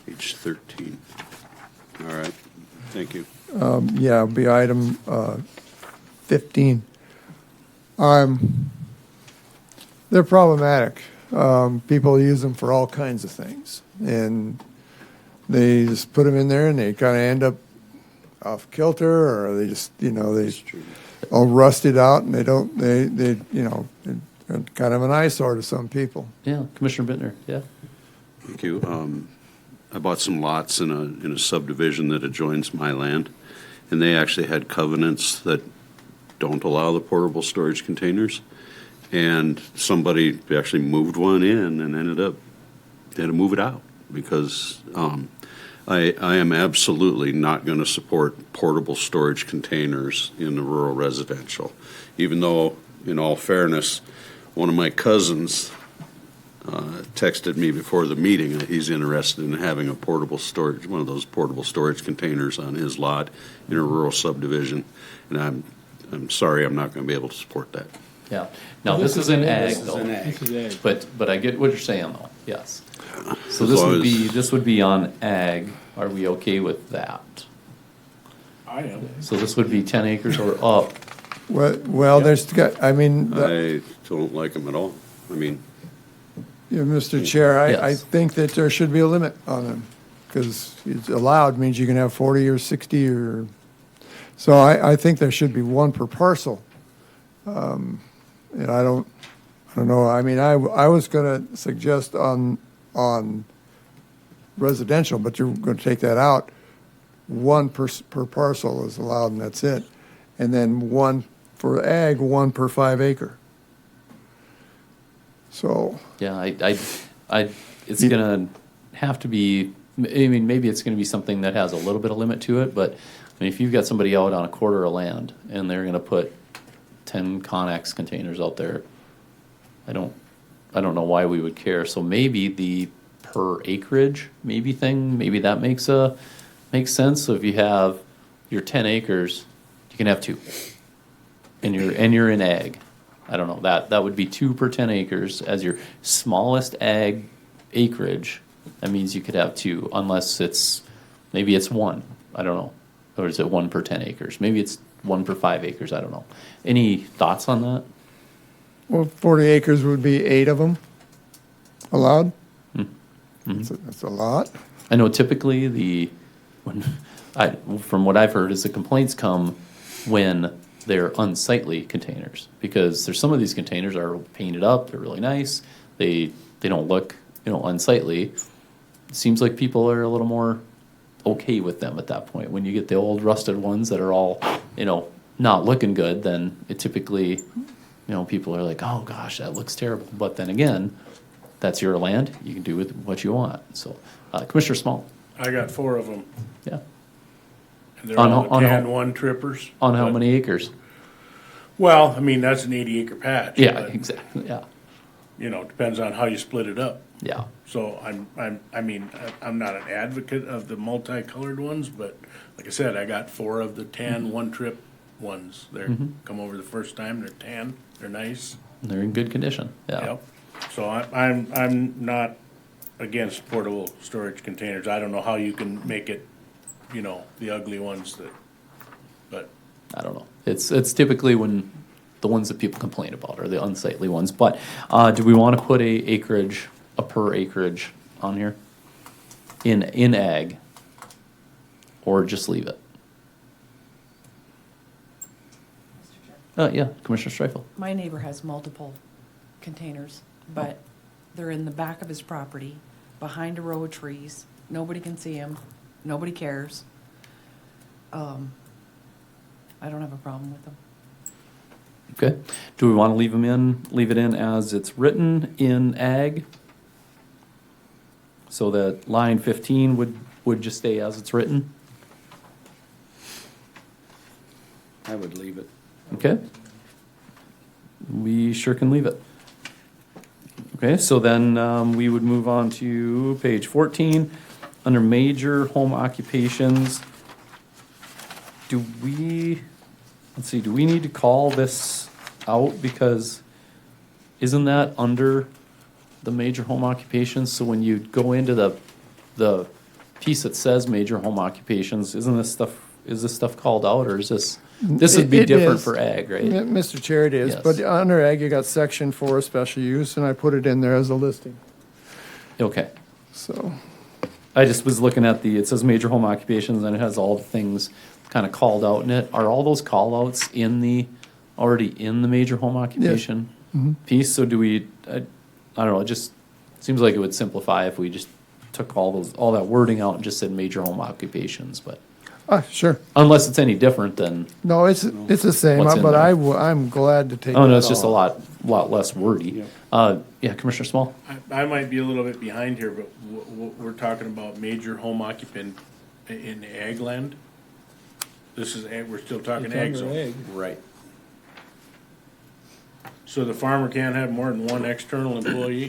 Page 13. All right, thank you. Yeah, it'll be item 15. They're problematic. People use them for all kinds of things, and they just put them in there, and they kind of end up off kilter, or they just, they all rusted out, and they're kind of an eyesore to some people. Yeah, Commissioner Bittner, yeah. Thank you. I bought some lots in a subdivision that adjoins my land, and they actually had covenants that don't allow the portable storage containers. And somebody actually moved one in and ended up, they had to move it out because I am absolutely not going to support portable storage containers in the rural residential. Even though, in all fairness, one of my cousins texted me before the meeting that he's interested in having a portable storage, one of those portable storage containers on his lot in a rural subdivision. And I'm sorry, I'm not going to be able to support that. Yeah. Now, this is in ag, This is though. in ag. This is ag. But I get what you're saying, though, yes. So As this long would be, as- this would be on ag. Are we okay with that? I am. So this would be 10 acres or up. Well, there's, I mean, I don't like them at all. I mean, Mr. Chair, I Yes. think that there should be a limit on them, because it's allowed means you can have 40 or 60 or, so I think there should be one per parcel. And I don't know, I mean, I was gonna suggest on residential, but you're gonna take that out. One per parcel is allowed, and that's it. And then one for ag, one per 5 acre. So, Yeah, it's gonna have to be, I mean, maybe it's gonna be something that has a little bit of limit to it, but, I mean, if you've got somebody out on a quarter of land and they're gonna put 10 Connex containers out there, I don't know why we would care. So maybe the per acreage maybe thing, maybe that makes sense. So if you have your 10 acres, you can have 2. And you're in ag. I don't know, that would be 2 per 10 acres as your smallest ag acreage. That means you could have 2 unless maybe it's 1. I don't know. Or is it 1 per 10 acres? Maybe it's 1 per 5 acres. I don't know. Any thoughts on that? well, 40 acres would be 8 of them allowed. That's a lot. I know typically from what I've heard is the complaints come when they're unsightly containers, because there's some of these containers are painted up, they're really nice, they don't look, unsightly. It seems like people are a little more okay with them at that point. When you get the old rusted ones that are all, not looking good, then it typically, people are like, oh gosh, that looks terrible. But then again, that's your land, you can do with what you want. So, Commissioner Small, I got 4 of them, yeah. and they're On all how- on how- tan one trippers. On how But- many acres? Well, I mean, that's an 80-acre patch. Yeah, but, exactly, yeah, depends on how you split it up. yeah. So I'm not an advocate of the multicolored ones, but like I said, I got 4 of the tan one trip ones. They're, come over the first time, they're tan, they're nice. They're in good condition, yeah. Yep. So I'm not against portable storage containers. I don't know how you can make it, you know, the ugly ones that, but I don't know. It's typically when the ones that people complain about are the unsightly ones. But do we want to put a per acreage on here in ag, or just leave it? Yeah, Commissioner Streifel. My neighbor has multiple containers, but they're in the back of his property, behind a row of trees. Nobody can see them. Nobody cares. I don't have a problem with them. Okay. Do we want to leave it in as it's written in ag? So that line 15 would just stay as it's written? I would leave it. Okay. We sure can leave it. Okay, so then we would move on to page 14, under major home occupations. Do we need to call this out, because isn't that under the major home occupations? So when you go into the piece that says major home occupations, is this stuff called out, or is this would be It different is. for ag, right? Mr. Chair, it is, Yes. but under ag, you got section 4, special use, and I put it in there as a listing, Okay. so. I just was looking at it says major home occupations, and it has all the things kind of called out in it. Are all those call outs already in the major home occupation piece? So do we, I don't know, it just seems like it would simplify if we just took all that wording out and just said major home occupations, but Sure. unless it's any different than, No, it's the same, What's in but there? I'm glad to take oh no, that it's just a off. lot less wordy. Yeah, Commissioner Small? I might be a little bit behind here, but we're talking about major home occupant in ag land. This is ag, we're still talking ag zone. Right. So the farmer can't have more than one external employee?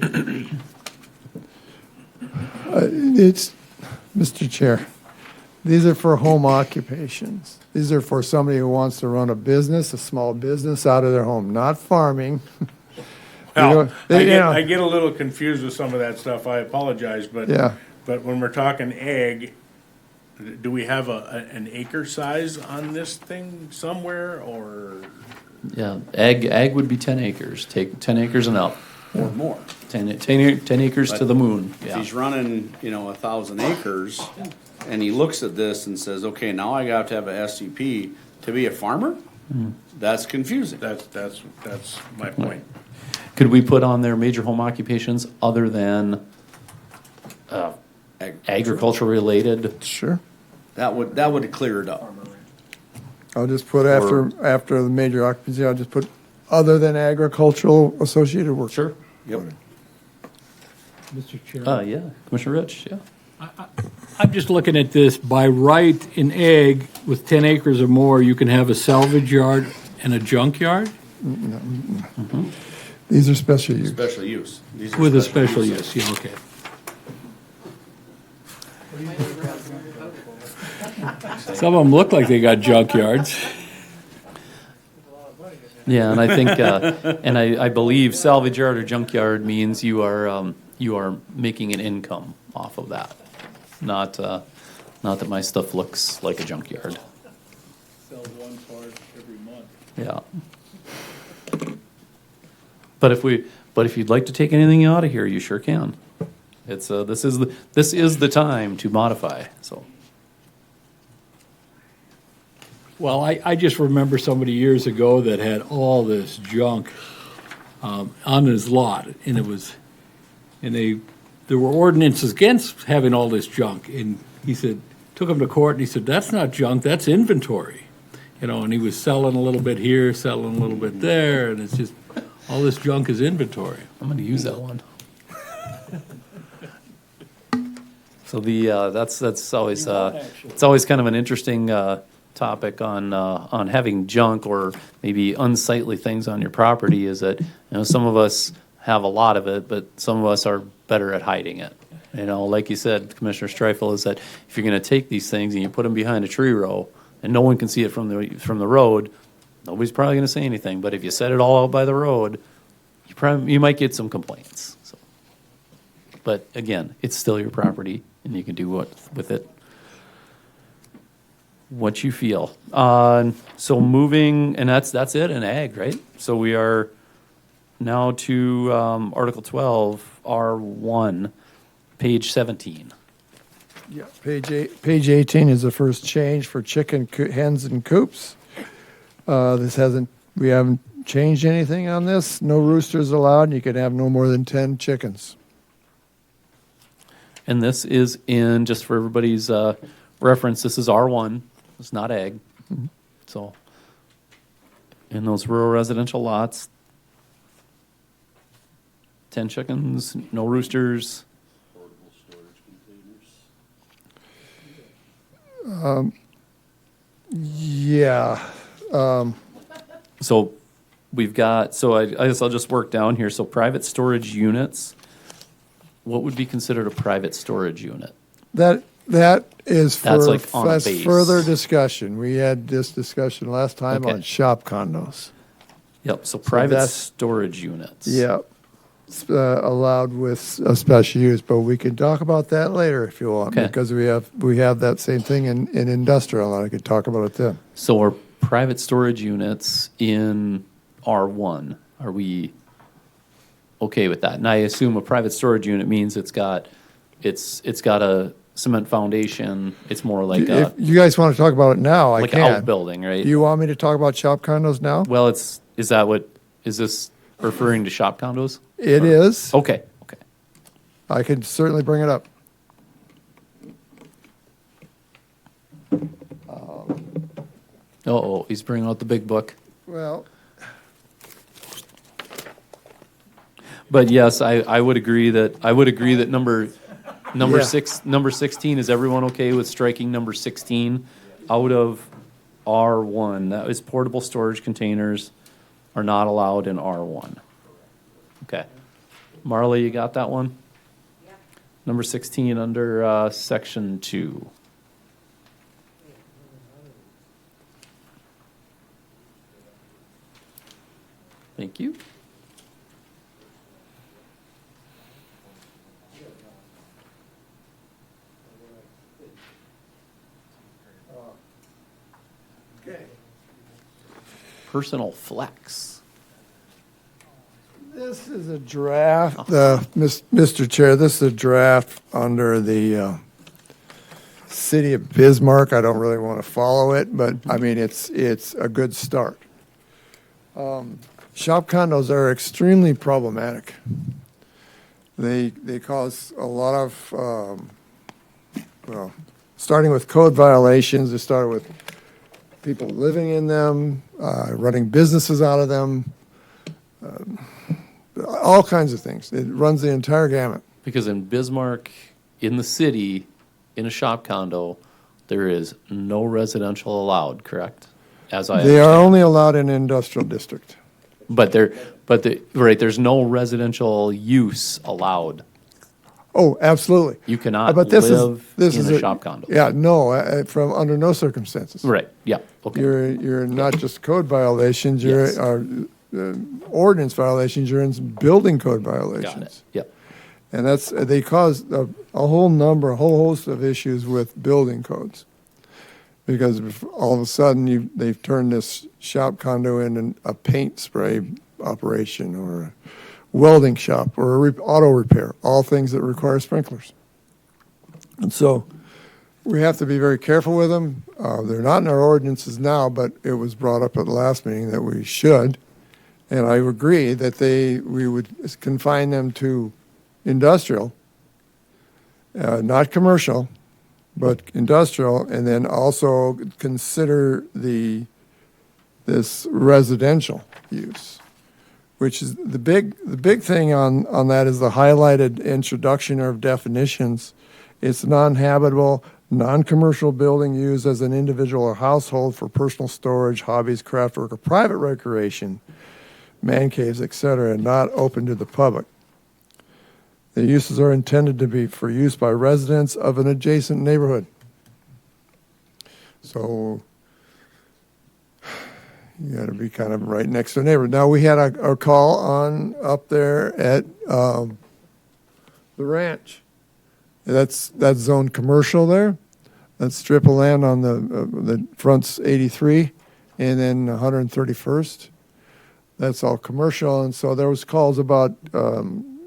It's, Mr. Chair, these are for home occupations. These are for somebody who wants to run a small business out of their home, not farming. Well, know, I get a little confused with some of that stuff, I apologize, but, Yeah. but when we're talking ag, do we have an acre size on this thing somewhere, or? Yeah, ag would be 10 acres, take 10 acres and up, Or more. 10 acres to the moon, If yeah. he's running, 1,000 acres, and he looks at this and says, okay, now I got to have a SCP to be a farmer? That's confusing. That's my point. Could we put on there major home occupations other than agriculture related? Sure. That would clear it up. I'll just put after the major occupancy, I'll just put other than agricultural associated work. Sure. Yep. Mr. Chair. Yeah, Commissioner Rich, yeah. I'm just looking at this, by right in ag, with 10 acres or more, you can have a salvage yard and a junk yard These are special use. Special use. These are with a special use, yeah, okay. Some of them look like they got junk yards. Yeah, and I think, and I believe salvage yard or junkyard means you are making an income off of that. Not that my stuff looks like a junkyard. Sell one part every month. Yeah. But if you'd like to take anything out of here, you sure can. It's this is the time to modify. So Well, I just remember somebody years ago that had all this junk on his lot, and there were ordinances against having all this junk, and he said, took him to court, and he said, that's not junk, that's inventory. And he was selling a little bit here, selling a little bit there, and it's just, all this junk is inventory. I'm going to use that one. So that's always it's always kind of an interesting topic on having junk or maybe unsightly things on your property. Is that some of us have a lot of it, but some of us are better at hiding it. Like you said, Commissioner Streifel, is that if you're going to take these things and you put them behind a tree row and no one can see it from the road, nobody's probably gonna say anything, but if you set it all out by the road, you might get some complaints, so. But again, it's still your property, and you can do with it what you feel. So moving, and that's it in ag, right? So we are now to Article 12, R1, page 17. Yeah, page 18 is the first change for hens and coops. We haven't changed anything on this. No roosters allowed, and you can have no more than 10 chickens. And this is in, just for everybody's reference, this is R1, it's not ag. So, in those rural residential lots, 10 chickens, no roosters. Portable storage containers. Yeah. So we've got, so I guess I'll just work down here. So private storage units, what would be considered a private storage unit? That is That's like on a that's base. further discussion. We had this discussion last time Okay. on shop condos. Yep, so private that's- storage units. Yeah, allowed with a special use, but we can talk about that later if you want, Okay. because we have that same thing in industrial, and I could talk about it then. So are private storage units in R1, are we okay with that? And I assume a private storage unit means it's got a cement foundation, it's more like If you guys want to talk about it now, I like an can. outbuilding, right? Do you want me to talk about shop condos now? Well, is this referring to shop condos? It is. Okay. I can certainly bring it up. Oh, he's bringing out the big book. Well, But yes, I would agree that number Yeah. number 16, is everyone okay with striking number 16 out of R1? That is portable storage containers are not allowed in R1. Okay. Marley, you got that one? Number 16 under section 2. Thank you. Personal flex. this is a draft, Mr. Chair, this is a draft under the city of Bismarck. I don't really want to follow it, but I mean, it's a good start. Shop condos are extremely problematic. They cause a lot of, starting with code violations, they started with people living in them, running businesses out of them, all kinds of things. It runs the entire gamut. Because in Bismarck, in the city, in a shop condo, there is no residential allowed, correct? As I They are understand. only allowed in an industrial district. There's no residential use allowed. Oh, absolutely. You cannot But this live is in a shop condo. Yeah, no, from under no circumstances. Right, yeah, okay. You're not just code violations, you're Yes. ordinance violations, you're in some building code Got it, violations. yep. And they cause a whole host of issues with building codes. Because if all of a sudden they've turned this shop condo into a paint spray operation or a welding shop or auto repair, all things that require sprinklers. And so we have to be very careful with them. They're not in our ordinances now, but it was brought up at the last meeting that we should. And I agree that we would confine them to industrial, not commercial, but industrial, and then also consider this residential use, which is the big thing on that is the highlighted introduction of definitions. It's non-habitable, non-commercial building used as an individual or household for personal storage, hobbies, craft work, or private recreation, man caves, etc., not open to the public. The uses are intended to be for use by residents of an adjacent neighborhood. So You got to be kind of right next to a neighbor. Now, we had a call on up there at the ranch. That's zoned commercial there. That strip of land on the front's 83 and then 131st. That's all commercial. And so there was calls about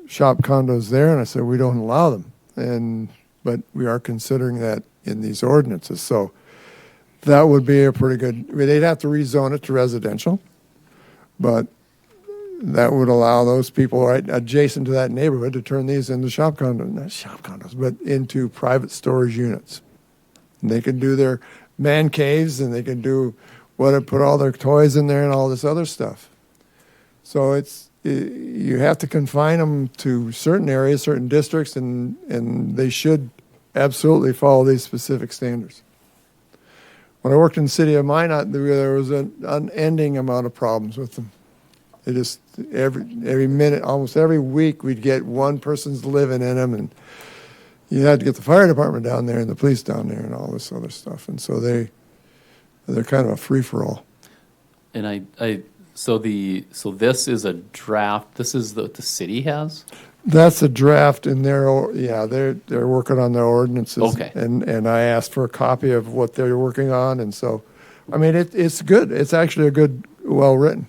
shop condos there, and I said, we don't allow them. But we are considering that in these ordinances. So that would be a pretty good, I mean, they'd have to rezone it to residential, but that would allow those people right adjacent to that neighborhood to turn these into shop condos, not shop condos, but into private storage units. And they can do their man caves, and they can do put all their toys in there and all this other stuff. So you have to confine them to certain areas, certain districts, and they should absolutely follow these specific standards. When I worked in the city of Minot, there was an unending amount of problems with them. It just every minute, almost every week, we'd get one person's living in them, and you had to get the fire department down there and the police down there and all this other stuff. And so they're kind of a free for all. And so this is a draft. This is what the city has. That's a draft, and they're working on their ordinances. Okay. And I asked for a copy of what they're working on, and so, I mean, it's good. It's actually a good, well written,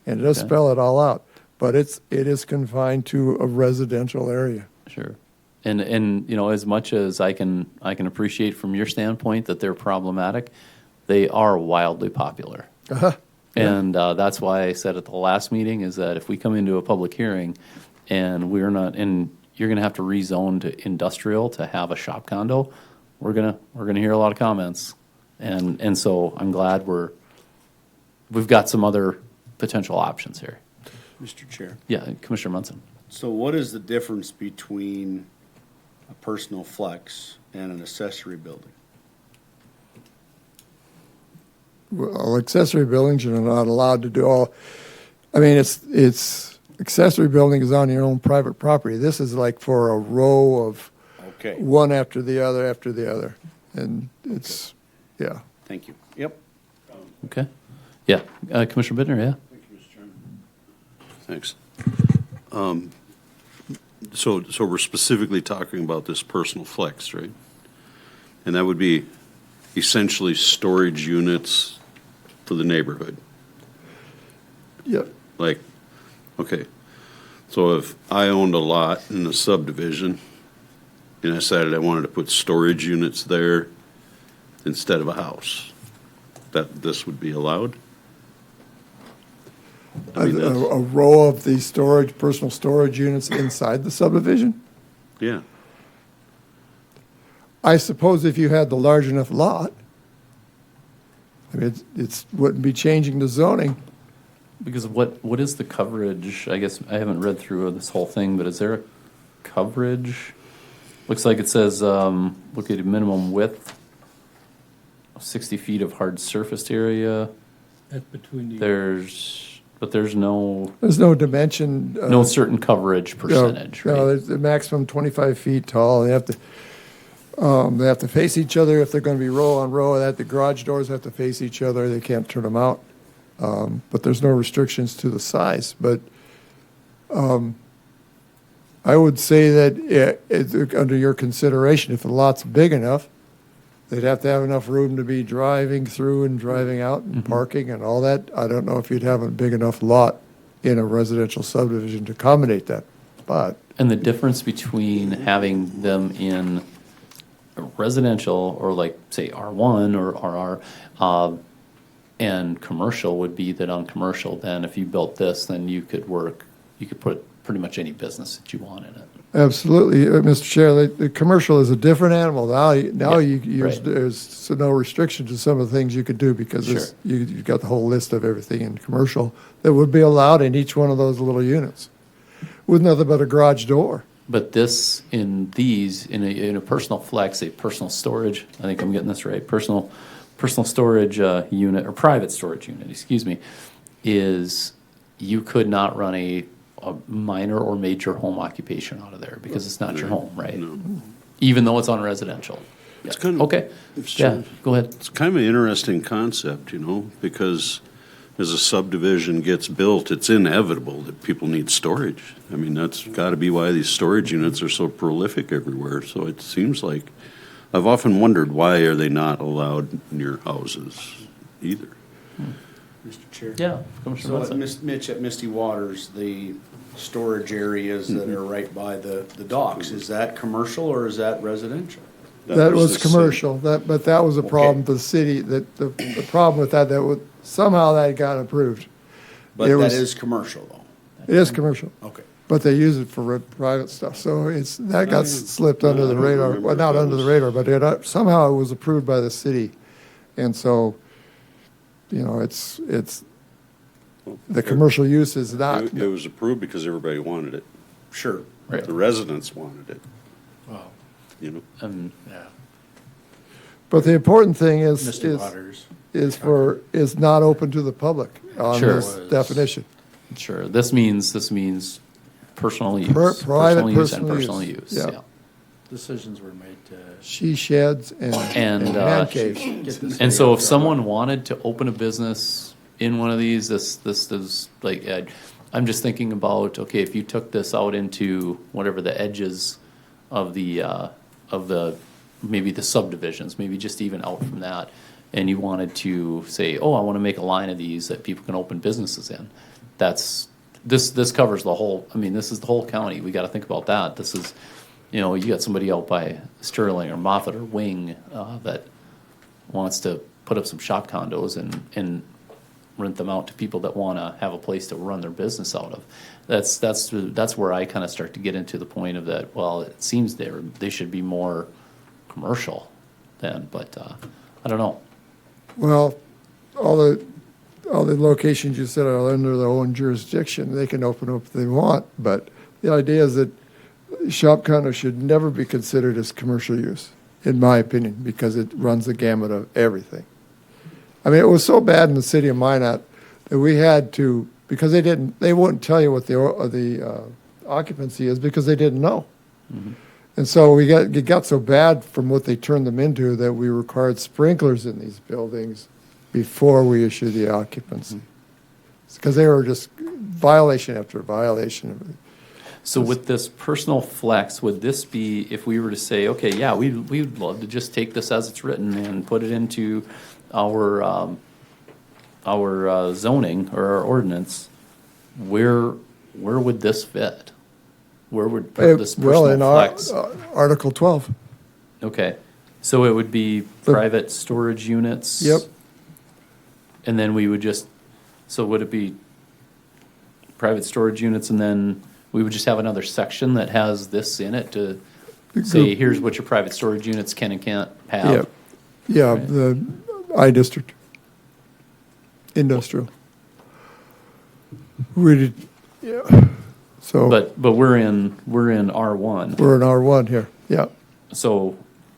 and it does spell it all out. But it is confined to a residential area. Sure. And you know, as much as I can appreciate from your standpoint that they're problematic, they are wildly popular. Uh-huh. And that's why I said at the last meeting is that if we come into a public hearing and you're gonna have to rezone to industrial to have a shop condo, we're gonna hear a lot of comments. And so I'm glad we've got some other potential options here. Mr. Chair. Yeah, Commissioner Munson. So what is the difference between a personal flex and an accessory building? Well, accessory buildings, you're not allowed to do all, I mean, it's accessory building is on your own private property. This is like for a row of Okay. one after the other. And it's, yeah. Thank you. Yep. Okay. Yeah, Commissioner Bittner, yeah. Thanks. So we're specifically talking about this personal flex, right? And that would be essentially storage units for the neighborhood. Yep. Like, okay, so if I owned a lot in a subdivision and I decided I wanted to put storage units there instead of a house, that this would be allowed? I mean, A row of these personal storage units inside the subdivision? yeah. I suppose if you had the large enough lot, I mean, it wouldn't be changing the zoning. Because what is the coverage? I guess I haven't read through this whole thing, but is there a coverage? Looks like it says, look at a minimum width of 60 feet of hard surfaced area. That's between the. There's no dimension. no certain coverage percentage, No, right? there's the maximum 25 feet tall. They have to face each other if they're going to be row on row. The garage doors have to face each other. They can't turn them out. But there's no restrictions to the size. But I would say that under your consideration, if the lot's big enough, they'd have to have enough room to be driving through and driving out and parking and all that. I don't know if you'd have a big enough lot in a residential subdivision to accommodate that. But And the difference between having them in residential or like, say, R1 or RR, and commercial would be that on commercial, then if you built this, then you could put pretty much any business that you want in it. absolutely, Mr. Chair, the commercial is a different animal. Now right. there's no restriction to some of the things you could do because Sure. you've got the whole list of everything in commercial that would be allowed in each one of those little units with nothing but a garage door. But this, in a personal flex, a personal storage, I think I'm getting this right, personal storage unit, or private storage unit, excuse me, is you could not run a minor or major home occupation out of there because it's not your home, right? No. Even though it's on residential. It's kind of- Okay, yeah, go ahead. It's kind of an interesting concept, because as a subdivision gets built, it's inevitable that people need storage. I mean, that's got to be why these storage units are so prolific everywhere. So it seems like, I've often wondered, why are they not allowed near houses either? Mr. Chair? Yeah, So Commissioner at Munson. Mitch, at Misty Waters, the storage areas that are right by the docks, is that commercial or is that residential? That was the city. commercial, but that was a problem for the city, that the problem with that would, somehow that got approved. But It that was- is commercial though? It is commercial, Okay. but they use it for private stuff, so that got slipped under the I don't radar, remember well, not if it under the was- radar, but somehow it was approved by the city. And so, you know, it's, the commercial use is not, It was approved because everybody wanted it. Sure. Right. The residents wanted it, Well, you know? yeah, but the important thing Misty Waters. is not open to the public on Sure. this definition. Sure, this means personal use. Private Personal use and personal personal use, use, yeah. yeah. Decisions were made to She sheds and man caves. get this. And thing so off if the- someone wanted to open a business in one of these, this is like, I'm just thinking about, okay, if you took this out into whatever the edges of the, maybe the subdivisions, maybe just even out from that, and you wanted to say, oh, I want to make a line of these that people can open businesses in, this covers the whole, I mean, this is the whole county, we got to think about that. This is, you know, you got somebody out by Sterling or Moffett or Wing, that wants to put up some shop condos and rent them out to people that want to have a place to run their business out of. That's where I kind of start to get into the point of that, well, it seems they should be more commercial then, but, I don't know. Well, all the locations you said are under their own jurisdiction. They can open up if they want, but the idea is that shop condo should never be considered as commercial use, in my opinion, because it runs the gamut of everything. I mean, it was so bad in the city of Minot that we had to, because they wouldn't tell you what the occupancy is because they didn't know. Mm-hmm. And so it got so bad from what they turned them into that we required sprinklers in these buildings before we issued the occupancy. Because they were just violation after violation. So with this personal flex, would this be, if we were to say, okay, yeah, we'd love to just take this as it's written and put it into our zoning or our ordinance, where would this fit? Where would this Well, in personal flex? Article 12. Okay, so it would be private storage units? Yep. And then we would just, so would it be private storage units and then we would just have another section that has this in it to say, here's what your private storage units can and can't have? Yep. Yeah, Right. the I district. Industrial. We did, yeah. So But we're in R1. we're in R1 here, yeah. So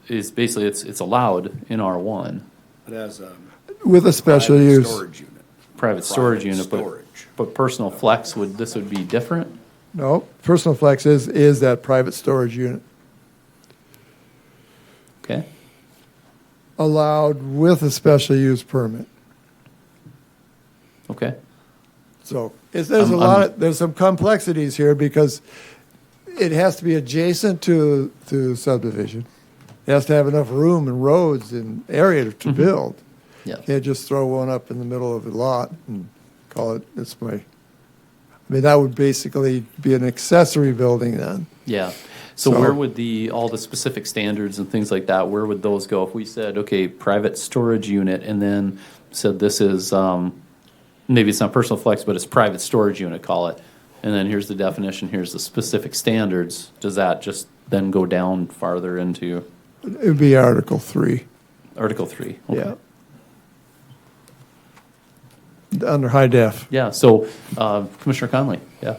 it's basically, it's allowed in R1, But as a With a special private use. storage unit. private storage unit, storage. but personal flex this would be different? No, personal flex is that private storage unit. Okay, Allowed with a special use permit. okay. So there's some complexities here because it has to be adjacent to subdivision. It has to have enough room and roads and area to build. Yeah. Can't just throw one up in the middle of the lot and call it, I mean, that would basically be an accessory building then. Yeah. So So- where would all the specific standards and things like that, where would those go? If we said, okay, private storage unit, and then said this is, maybe it's not personal flex, but it's private storage unit, call it. And then here's the definition, here's the specific standards. Does that just then go down farther into It would be Article 3, Article 3? Okay. yeah. Under high def. Yeah, so, Commissioner Conley, yeah.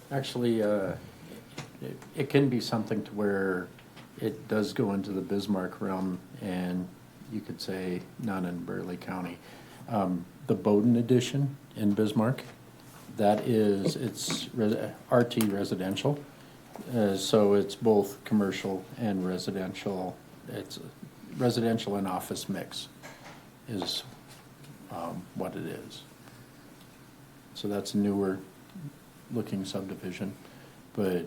Actually, it can be something to where it does go into the Bismarck realm, and you could say not in Burleigh County. The Bowden edition in Bismarck, it's RT residential. So it's both commercial and residential. It's residential and office mix is what it is. So that's a newer looking subdivision, but,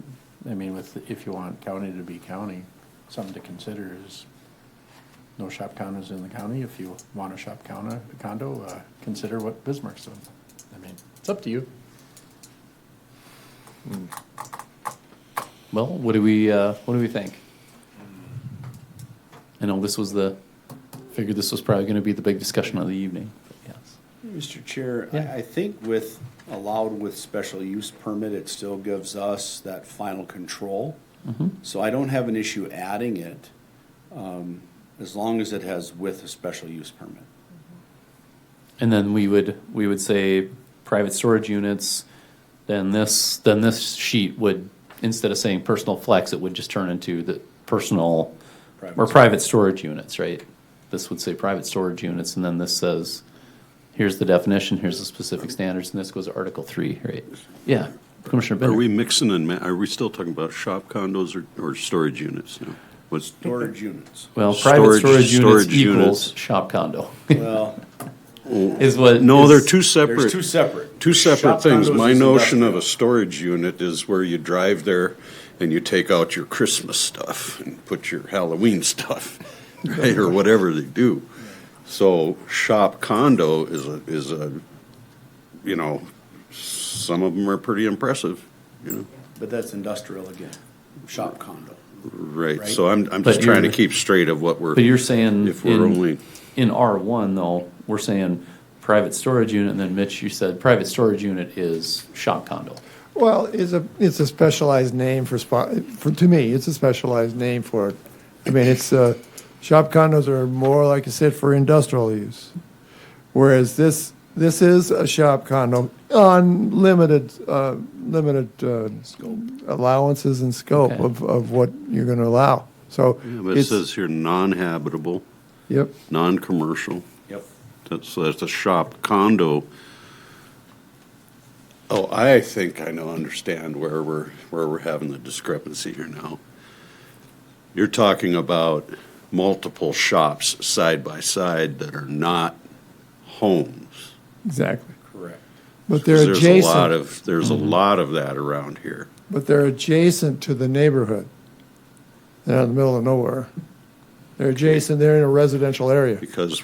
I mean, if you want county to be county, something to consider is no shop condos in the county. If you want a shop condo, consider what Bismarck's doing. I mean, it's up to you. Well, what do we think? I know figured this was probably gonna be the big discussion of the evening, but yes. Mr. Chair, Yeah. I think allowed with special use permit, it still gives us that final control. So I don't have an issue adding it, as long as it has with a special use permit. And then we would say private storage units, then this sheet would, instead of saying personal flex, it would just turn into the personal or private storage units, right? This would say private storage units, and then this says, here's the definition, here's the specific standards, and this goes to Article 3, right? Yeah, Commissioner Are Bennett. we mixing are we still talking about shop condos or storage units now? What's Storage units. Well, private storage units storage equals units. shop condo, Well, is what. No, is- they're two separate. there's two separate. Two separate Shop things. condos My is notion of industrial. a storage unit is where you drive there and you take out your Christmas stuff and put your Halloween stuff, right, or whatever they do. So shop condo is a, you know, some of them are pretty impressive, you know. But that's industrial again, shop condo. Right, Right. so I'm But just trying to you're- keep straight of what we're. But you're saying If we're only. in R1 though, we're saying private storage unit, and then Mitch, you said private storage unit is shop condo. Well, it's a specialized name to me, it's a specialized name for it. I mean, shop condos are more, like I said, for industrial use. Whereas this is a shop condo on limited allowances and scope Okay. of what you're gonna allow. So Yeah, but it says here non-habitable, yep, non-commercial. Yep. That's a shop condo. Oh, I think I understand where we're having the discrepancy here now. You're talking about multiple shops side by side that are not homes. exactly. Correct. But they're There's adjacent, a lot of that around here. but they're adjacent to the neighborhood. They're not in the middle of nowhere. They're adjacent, they're in a residential area. Because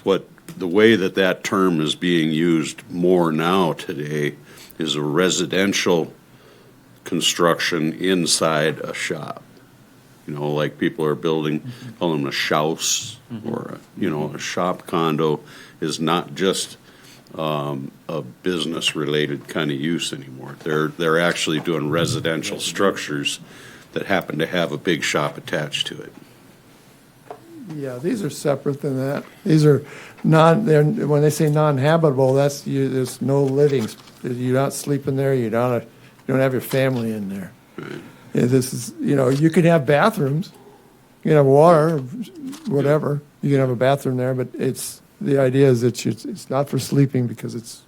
the way that term is being used more now today is a residential construction inside a shop. You know, like people are building, call them a house, or, a shop condo is not just a business-related kind of use anymore. They're actually doing residential structures that happen to have a big shop attached to it. Yeah, these are separate than that. These are when they say non-habitable, there's no living. You're not sleeping there, you don't have your family in there. Yeah, this is, you can have bathrooms, you can have water, whatever. You can have a bathroom there, but the idea is that it's not for sleeping because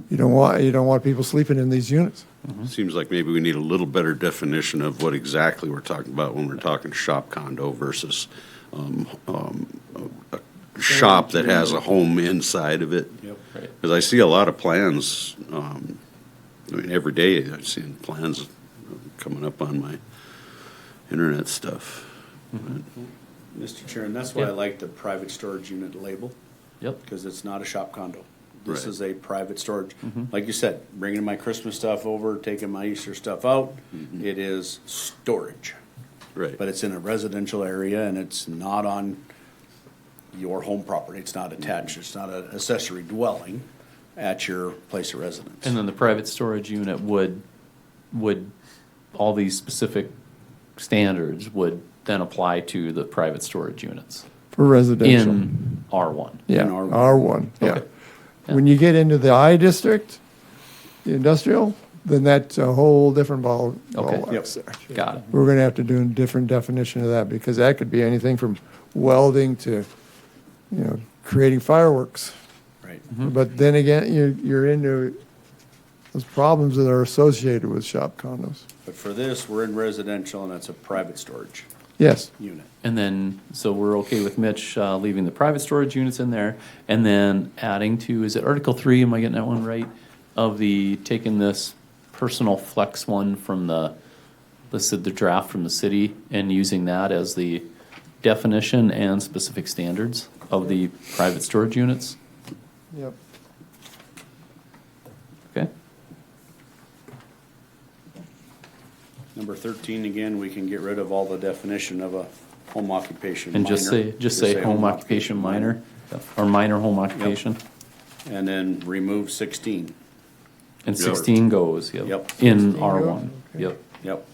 you don't want people sleeping in these units. Seems like maybe we need a little better definition of what exactly we're talking about when we're talking shop condo versus a shop that has a home inside of it. Yep. Right. Because I see a lot of plans, every day I'm seeing plans coming up on my internet stuff. Mr. Chair, and that's why I Yep. like the private storage unit label, Yep. because it's not a shop condo. This Right. is a private storage. Like you said, bringing my Christmas stuff over, taking my Easter stuff out, it is storage. Right. But it's in a residential area and it's not on your home property. It's not attached. It's not an accessory dwelling at your place of residence. And then the private storage unit would, all these specific standards would then apply to the private storage units For residential. in R1. Yeah, in R1. R1, yeah. Okay. Yeah. When you get into the I district, the industrial, then that's a whole different ball Okay. wax there. Got it. We're gonna have to do a different definition of that, because that could be anything from welding to, creating fireworks. Right. But then again, you're into those problems that are associated with shop condos. But for this, we're in residential and it's a private storage. Yes. unit. And then, so we're okay with Mitch leaving the private storage units in there, and then adding to, is it Article 3, am I getting that one right? Of taking this personal flex one from the draft from the city, and using that as the definition and specific standards of the private storage units? Yep. Okay? Number 13, again, we can get rid of all the definition of a home occupation And minor. just say home occupation minor, or minor home occupation. And then remove 16. And 16 goes, yep. Yep. In 16 R1, go? Okay. yep. Yep.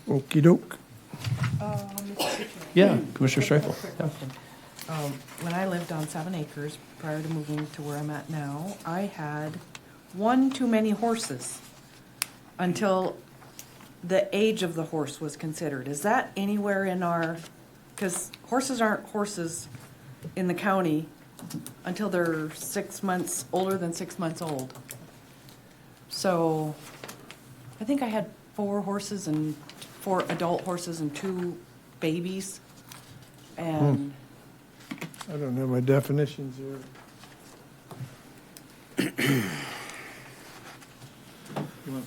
Okey doke. Yeah, Commissioner Streifel. Yeah. When I lived on 7 acres prior to moving to where I'm at now, I had one too many horses until the age of the horse was considered. Is that anywhere in our, because horses aren't horses in the county until they're 6 months, older than 6 months old. So I think I had 4 horses and 4 adult horses and 2 babies. And I don't have my definitions here.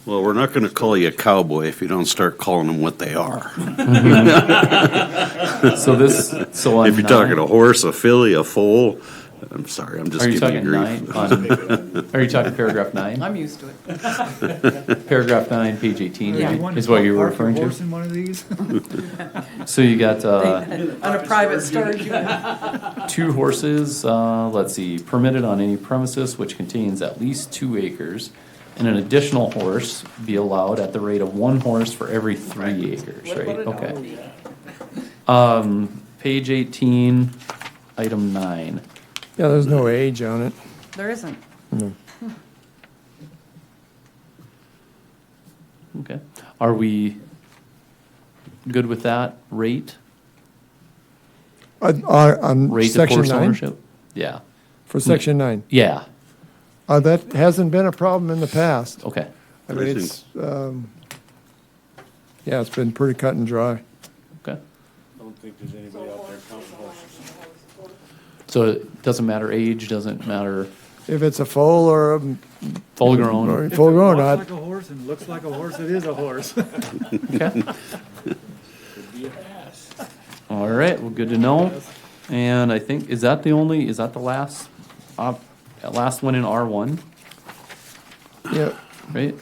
Well, we're not going to call you a cowboy if you don't start calling them what they are. So on If you're talking 9 a horse, a filly, a foal, I'm sorry, I'm just Are you giving you talking grief. are you talking paragraph 9? I'm used to it. Paragraph 9, page 18, Yeah. right, is what you were referring to? in one of these? So you got, On a private storage unit. 2 horses, let's see, permitted on any premises which contains at least 2 acres, and an additional horse be allowed at the rate of 1 horse for every 3 acres, right? Okay. Page 18, item 9. Yeah, there's no age on it. There isn't. Okay. Are we good with that rate? On Rate of section horse 9? ownership? Yeah. For section 9? Yeah, That hasn't been a problem in the past. okay. I mean, it's, yeah, it's been pretty cut and dry. Okay. I don't think there's anybody out there counting horses. So it doesn't matter age, doesn't matter If it's a foal or a full grown? or full grown, Walks not, like a horse and looks like a horse, it is a horse. Okay. All right, well, good to know. And I think, is that the last, last one in R1, yeah, right?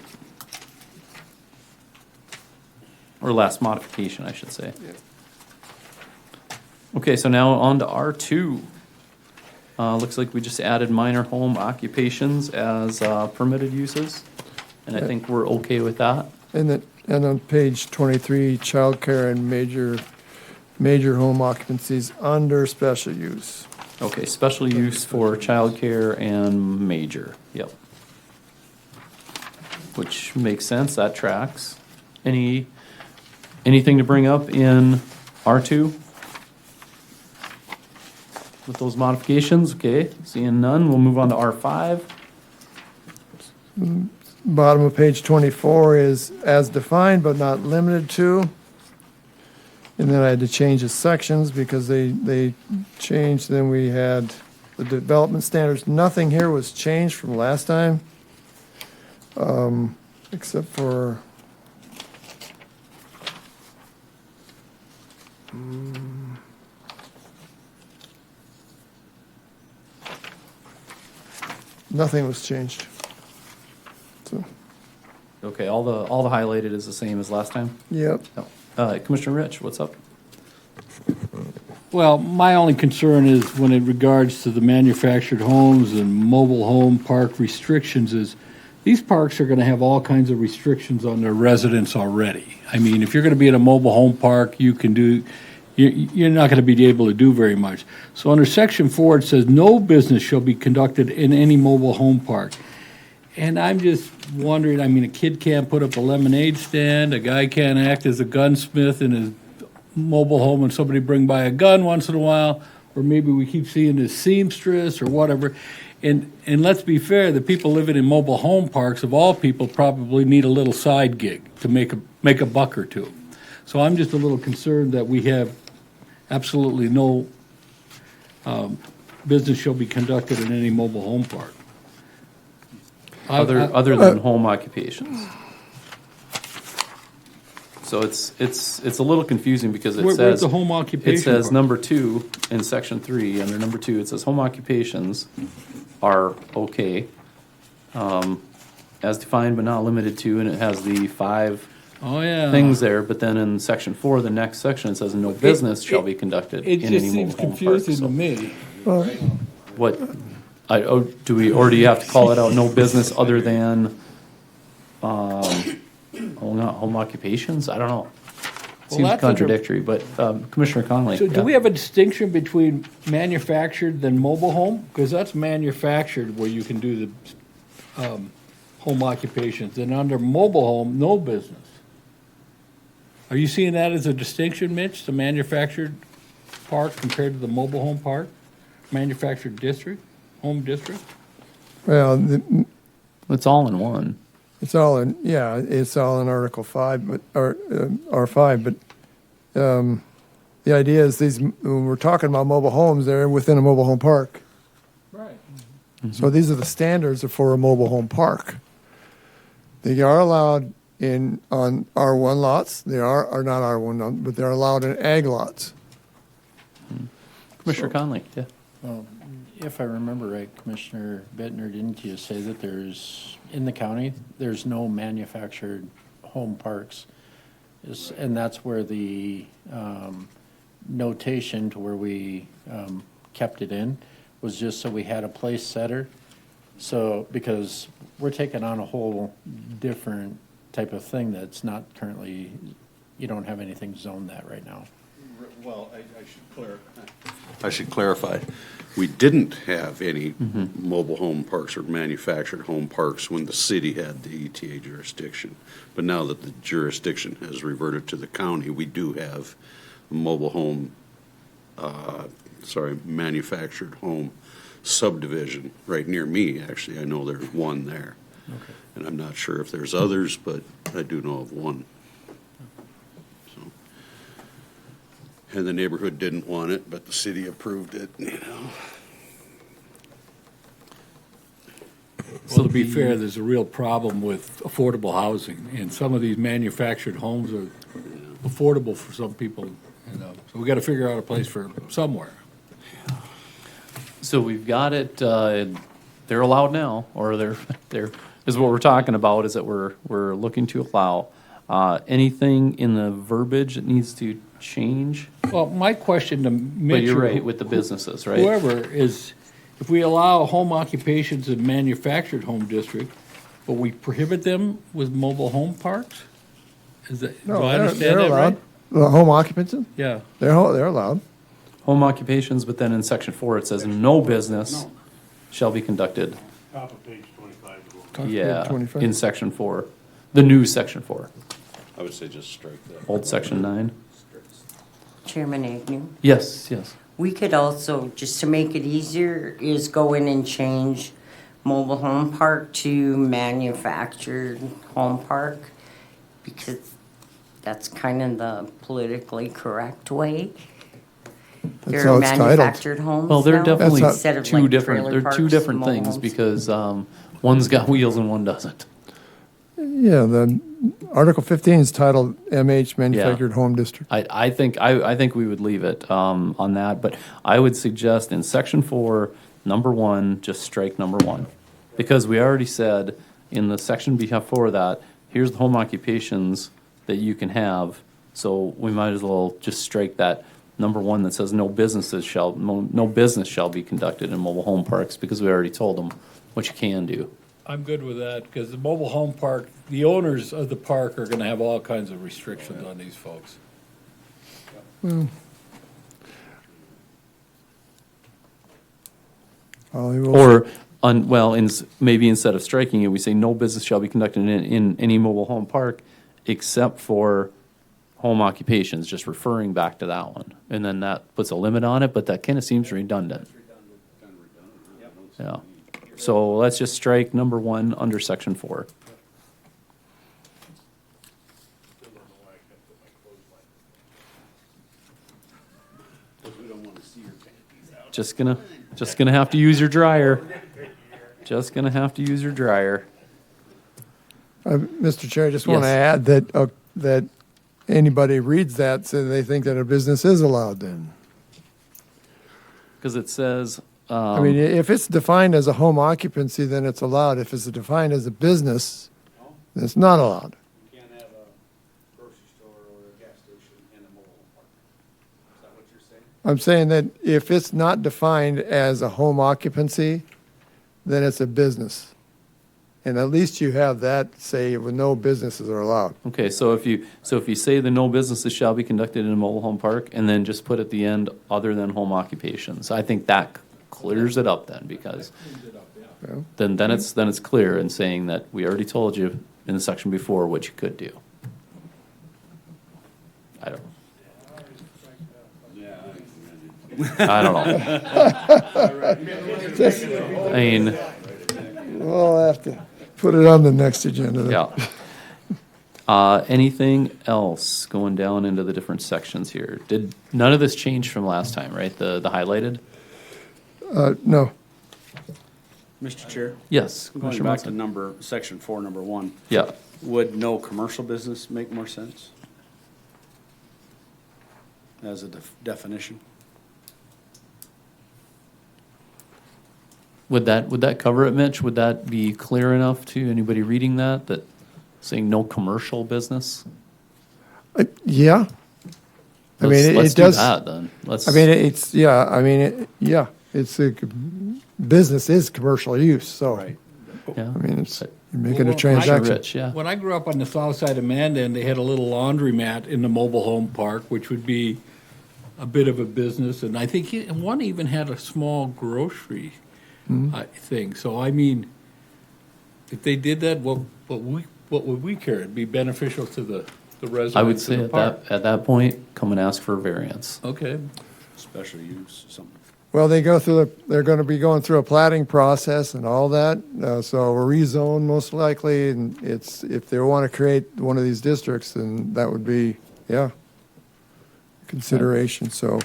Or last modification, I should say. Okay, so now on to R2. Looks like we just added minor home occupations as permitted uses, and I think we're okay with that. and on page 23, childcare and major home occupancies under special use. Okay, special use for childcare and major, yep. Which makes sense, that tracks. Anything to bring up in R2? With those modifications, okay, seeing none, we'll move on to R5. Bottom of page 24 is as defined but not limited to. And then I had to change the sections because they changed, then we had the development standards. Nothing here was changed from last time. Except for, nothing was changed. So, Okay, all the highlighted is the same as last time? yep. Commissioner Rich, what's up? Well, my only concern is when it regards to the manufactured homes and mobile home park restrictions is these parks are gonna have all kinds of restrictions on their residents already. I mean, if you're gonna be in a mobile home park, you're not gonna be able to do very much. So under section 4, it says, no business shall be conducted in any mobile home park. And I'm just wondering, I mean, a kid can't put up a lemonade stand, a guy can't act as a gunsmith in his mobile home and somebody bring by a gun once in a while, or maybe we keep seeing this seamstress or whatever. And let's be fair, the people living in mobile home parks, of all people, probably need a little side gig to make a buck or two. So I'm just a little concerned that we have absolutely no business shall be conducted in any mobile home park. Other than home occupations. So it's a little confusing because it Where's says. the home occupation It says part? number 2 in section 3, under number 2, it says home occupations are okay. As defined but not limited to, and it has the 5 Oh, yeah. things there, but then in section 4, the next section, it says no business shall be conducted It in just any seems mobile home park. confusing to So me. what, do you have to call it out, no business other than, not home occupations? I don't know. Seems that's under- contradictory, but, Commissioner Conley. So do yeah. we have a distinction between manufactured and mobile home? Because that's manufactured where you can do the home occupations. And under mobile home, no business. Are you seeing that as a distinction, Mitch, the manufactured park compared to the mobile home park? Manufactured district, home district? Well, It's all in one. it's all in, yeah, it's all in Article 5, but, or R5, but the idea is when we're talking about mobile homes, they're within a mobile home park. Right. So these are the standards for a mobile home park. They are allowed on R1 lots, they are not R1, but they're allowed in ag lots. Commissioner Conley, yeah. If I remember right, Commissioner Bittner, didn't you say that in the county, there's no manufactured home parks? And that's where the notation to where we kept it in was just so we had a place setter. So, because we're taking on a whole different type of thing that's not currently, you don't have anything zoned that right now. Well, I should clarify. We didn't have any mobile home parks or manufactured home parks when the city had the ETA jurisdiction. But now that the jurisdiction has reverted to the county, we do have a mobile home, manufactured home subdivision right near me, actually. I know there's one there. Okay. And I'm not sure if there's others, but I do know of one. So, and the neighborhood didn't want it, but the city approved it, you know. Well, to be fair, there's a real problem with affordable housing, and some of these manufactured homes are affordable for some people, you know. So we got to figure out a place for somewhere. So we've got it, they're allowed now, or they're, is what we're talking about, is that we're looking to allow. Anything in the verbiage that needs to change? Well, my question to Mitch. But you're or right, with the businesses, right? Whoever is, if we allow home occupations in manufactured home district, but we prohibit them with mobile home parks? Is that, do No, I they're understand that allowed. right? The home occupancy, Yeah. they're allowed. Home occupations, but then in section 4, it says no business shall be conducted. Top of page 25. Top of Yeah, 25. in section 4, the new section 4, I would say just strike that. old section 9. Chairman Agnew. Yes. We could also, just to make it easier, is go in and change mobile home park to manufactured home park, because that's kind of the politically correct way. That's They're how it's titled. manufactured homes Well, they're now, definitely That's instead of two like different, trailer they're parks, two different mobile things, homes. because one's got wheels and one doesn't. Yeah, the Article 15 is titled MH Manufactured Home District. I think we would leave it on that, but I would suggest in section 4, number 1, just strike number 1. Because we already said in the section before that, here's the home occupations that you can have, so we might as well just strike that number 1 that says no business shall be conducted in mobile home parks, because we already told them what you can do. I'm good with that, because the mobile home park, the owners of the park are gonna have all kinds of restrictions on these folks. Or, maybe instead of striking it, we say no business shall be conducted in any mobile home park except for home occupations, just referring back to that one. And then that puts a limit on it, but that kind of seems redundant. Yeah. So let's just strike number 1 under section 4. Just gonna have to use your dryer. Just gonna have to use your dryer. Mr. Chair, I just want to Yes. add that anybody reads that, so they think that a business is allowed then. Because it says, I mean, if it's defined as a home occupancy, then it's allowed. If it's defined as a business, then it's not allowed. You can't have a grocery store or a gas station in a mobile home park. Is that what you're saying? I'm saying that if it's not defined as a home occupancy, then it's a business. And at least you have that, say, with no businesses are allowed. okay, so if you say the no businesses shall be conducted in a mobile home park, and then just put at the end, other than home occupations, I think that clears it up then, because then it's clear in saying that we already told you in the section before what you could do. I don't know. I mean, We'll have to put it on the next agenda then. yeah. Anything else going down into the different sections here? Did none of this change from last time, right? The highlighted? No. Mr. Chair? Yes. Going Commissioner back to Munson. section 4, number 1. Yeah. Would no commercial business make more sense? As a definition? Would that cover it, Mitch? Would that be clear enough to anybody reading that saying no commercial business? Yeah. I mean, Let's it do does. that then. Let's. I mean, it's, yeah, I mean, it's a, business is commercial use, so. Right. Yeah. I mean, it's, you're making Well, a transaction. Rich, yeah. When I grew up on the south side of Mandan, they had a little laundromat in the mobile home park, which would be a bit of a business, and I think one even had a small grocery thing. So I mean, if they did that, what would we care? It'd be beneficial to the residents I would of say the park. at that point, come and ask for a variance. Okay. Special use, something. Well, they're going to be going through a plating process and all that, so a rezone most likely, and it's, if they want to create one of these districts, then that would be, yeah, consideration, so.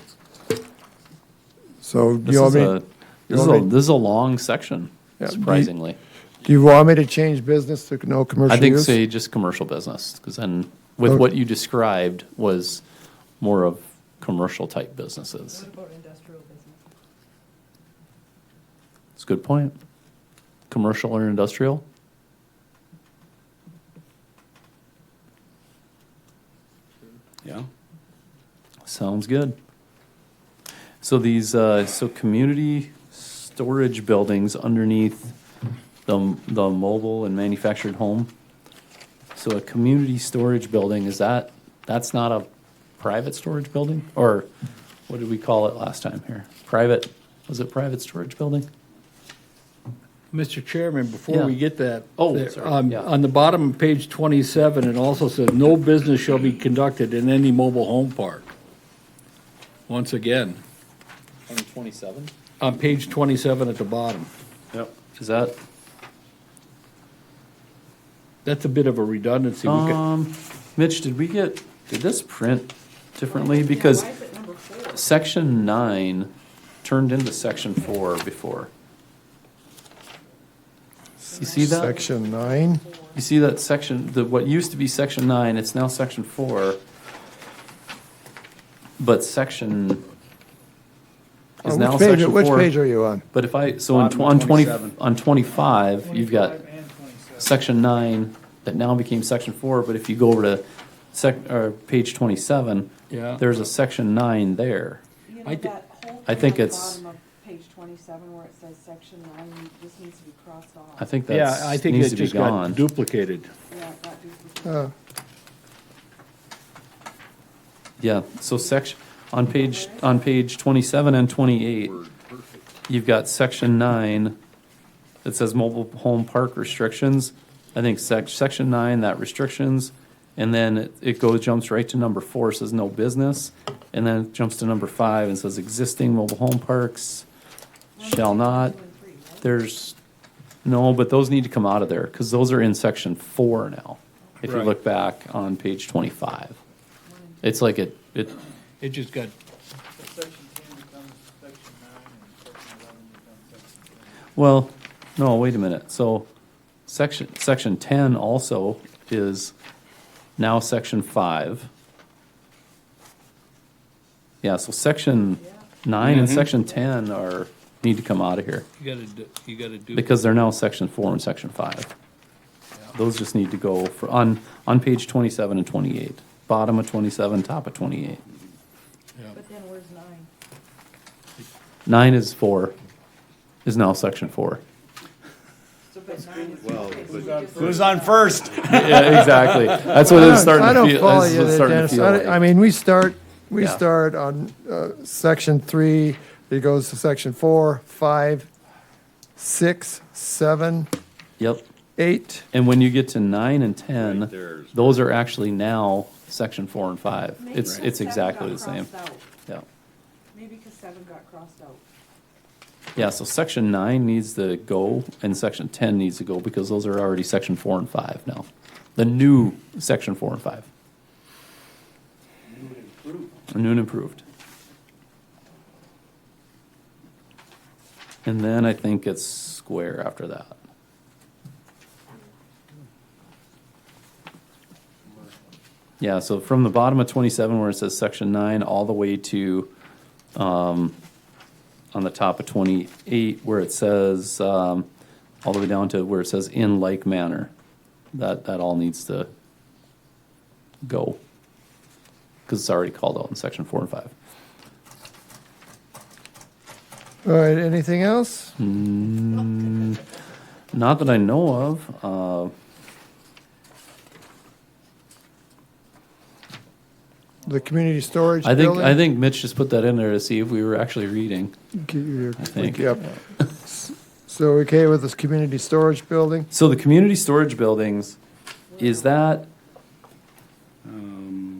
So, This you know is what I mean? this is a long section, Yeah, surprisingly. Do you want me to change business to no commercial I think use? say just commercial business, because then with Okay. what you described was more of commercial type businesses. What about industrial business? It's a good point. Commercial or industrial? Yeah? Sounds good. So these, so community storage buildings underneath the mobile and manufactured home. So a community storage building, that's not a private storage building? Or what did we call it last time here? Was it private storage building? Mr. Chairman, before we Yeah. get that. Oh, there, sorry, yeah. On the bottom of page 27, it also says, "No business shall be conducted in any mobile home park." Once again, On 27? on page 27 at the bottom. Yep. Is that? That's a bit of a redundancy. We could- Mitch, did this print differently? Because Why is it number 4? section 9 turned into section 4 before. You see that? Section 9? You see that section, what used to be section 9, it's now section 4. But section is now section 4. Which page are you on? But if on Bottom of 27. 25, you've got 25 and 27. section 9 that now became section 4, but if you go over to page 27, Yeah. there's a section 9 there. You know, I thi- that whole I thing think at the it's- bottom of page 27 where it says section 9, this needs to be crossed off. I think Yeah, that I think needs it to be just got gone. duplicated. Yeah, that duplicated. Yeah, so on page 27 and 28, you've got section 9 that says mobile home park restrictions. I think section 9, that restrictions, and then it jumps right to number 4, says no business, and then it jumps to number 5 and says existing mobile home parks shall not. There's No, but those need to come out of there, because those are in section 4 now. If you Right. look back on page 25. It's like it, It just got, Section 10 becomes section 9, and section 11 becomes section 10. well, no, wait a minute. So section 10 also is now section 5. Yeah, so section 9 and section 10 need to come out of here, you gotta do. because they're now section 4 and section 5. Those just need to go on page 27 and 28. Bottom of 27, top of 28. But then where's 9? 9 is now section 4. So but 9 is. Well, okay, so but- we just- Who's on first? Yeah, exactly. That's what it's starting I to don't feel. follow that's you what it's there, starting to Dennis. feel like. I mean, we start Yeah. on section 3, it goes to section 4, 5, 6, 7, Yep. 8. And when you get to 9 and 10, Right there's- those are actually now section 4 and 5. Maybe It's because 7 exactly got the same. crossed out. Yeah. Maybe because 7 got crossed out. Yeah, so section 9 needs to go and section 10 needs to go, because those are already section 4 and 5 now. The new section 4 and 5. New and improved. And then I think it's square after that. Yeah, so from the bottom of 27 where it says section 9 all the way to on the top of 28 where it says all the way down to where it says in like manner. That all needs to go, because it's already called out in section 4 and 5. All right, anything else? Not that I know of. The community storage I building? think Mitch just put that in there to see if we were actually reading. I think. Yep. So okay with this community storage building? So the community storage buildings, is that,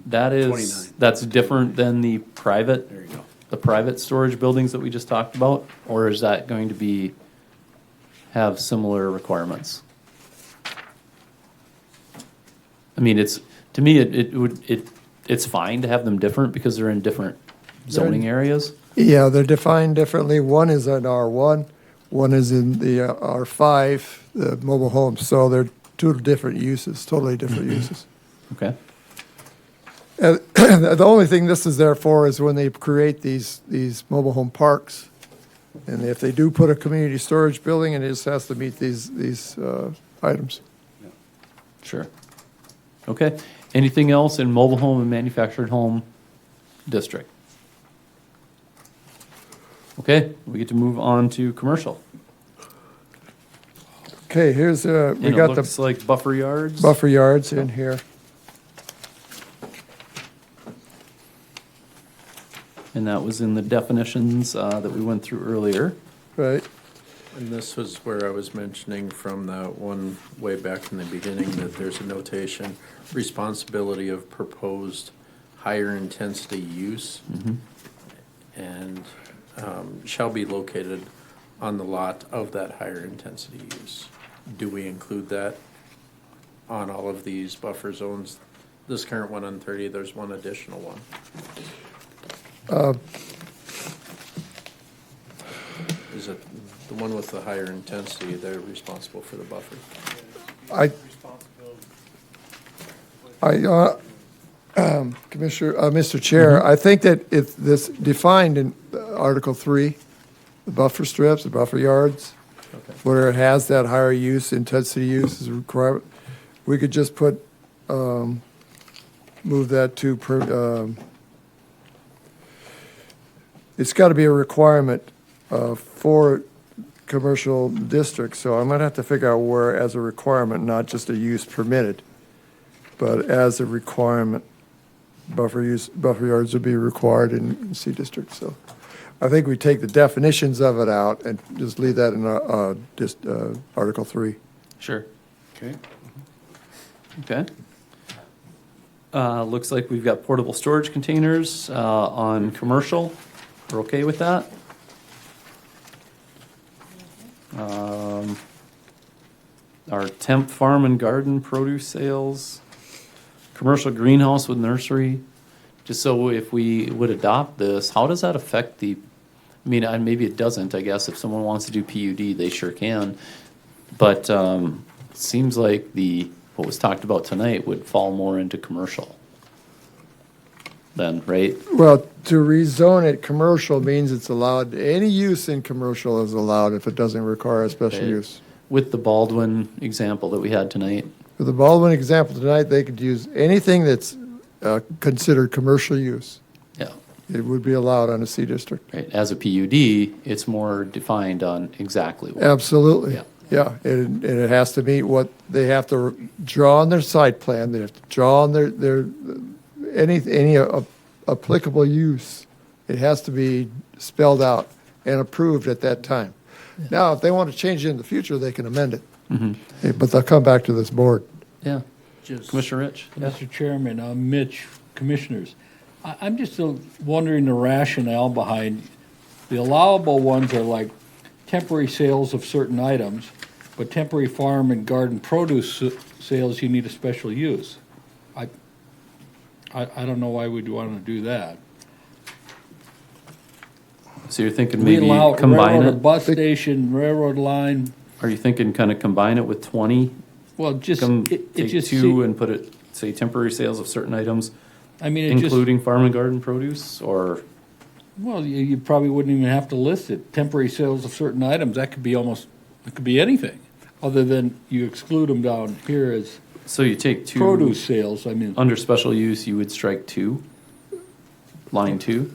that is, 29. that's different than the private, There you go. the private storage buildings that we just talked about? Or is that going to be, have similar requirements? I mean, to me, it's fine to have them different because they're in different zoning areas. Yeah, they're defined differently. One is an R1, one is in the R5, the mobile homes. So they're two different uses, totally different uses. Okay, And the only thing this is there for is when they create these mobile home parks. And if they do put a community storage building, and it just has to meet these items. sure. Okay, anything else in mobile home and manufactured home district? Okay, we get to move on to commercial. Okay, here's, we And it got looks the like buffer yards. buffer yards in here. And that was in the definitions that we went through earlier. Right, And this was where I was mentioning from that one way back in the beginning that there's a notation, responsibility of proposed higher intensity use and shall be located on the lot of that higher intensity use. Do we include that on all of these buffer zones? This current one on 30, there's one additional one. Is it the one with the higher intensity, they're responsible for the buffer? Commissioner, Mr. Chair, I think that if this defined in Article 3, the buffer strips, the buffer yards, where it has that higher use, intensity use is a requirement, we could just put, move that to, it's got to be a requirement for commercial districts, so I'm going to have to figure out where as a requirement, not just a use permitted, but as a requirement, buffer yards would be required in C districts, so. I think we take the definitions of it out and just leave that in just Article 3. Sure. Okay. Okay. Looks like we've got portable storage containers on commercial. We're okay with that? our temp farm and garden produce sales, commercial greenhouse with nursery. Just so if we would adopt this, how does that affect the, I mean, maybe it doesn't, I guess. If someone wants to do PUD, they sure can. But seems like what was talked about tonight would fall more into commercial then, right? Well, to rezone it commercial means it's allowed, any use in commercial is allowed if it doesn't require a special Right. use. With the Baldwin example that we had tonight. For the Baldwin example tonight, they could use anything that's considered commercial use. Yeah, It would be allowed on a C district. right. As a PUD, it's more defined on exactly what. Absolutely. Yeah. Yeah, and it has to meet what they have to draw on their site plan. They have to draw on their any applicable use. It has to be spelled out and approved at that time. Now, if they want to change it in the future, they can amend it. But they'll come back to this board. Yeah. Just- Commissioner Rich? Yeah. Mr. Chairman, Mitch, Commissioners, I'm just still wondering the rationale behind, the allowable ones are like temporary sales of certain items, but temporary farm and garden produce sales, you need a special use. I don't know why we'd want to do that. So you're thinking We maybe allow combine railroad, a it? bus station, railroad line, Are you thinking kind of combine it with 20? well, just, Come it take just, two and put it, say, temporary sales of certain items, I mean, it just, including farm and garden produce, or? well, you probably wouldn't even have to list it. Temporary sales of certain items, that could be almost, it could be anything, other than you exclude them down here as So you take two. produce sales, I mean. Under special use, you would strike 2, line 2.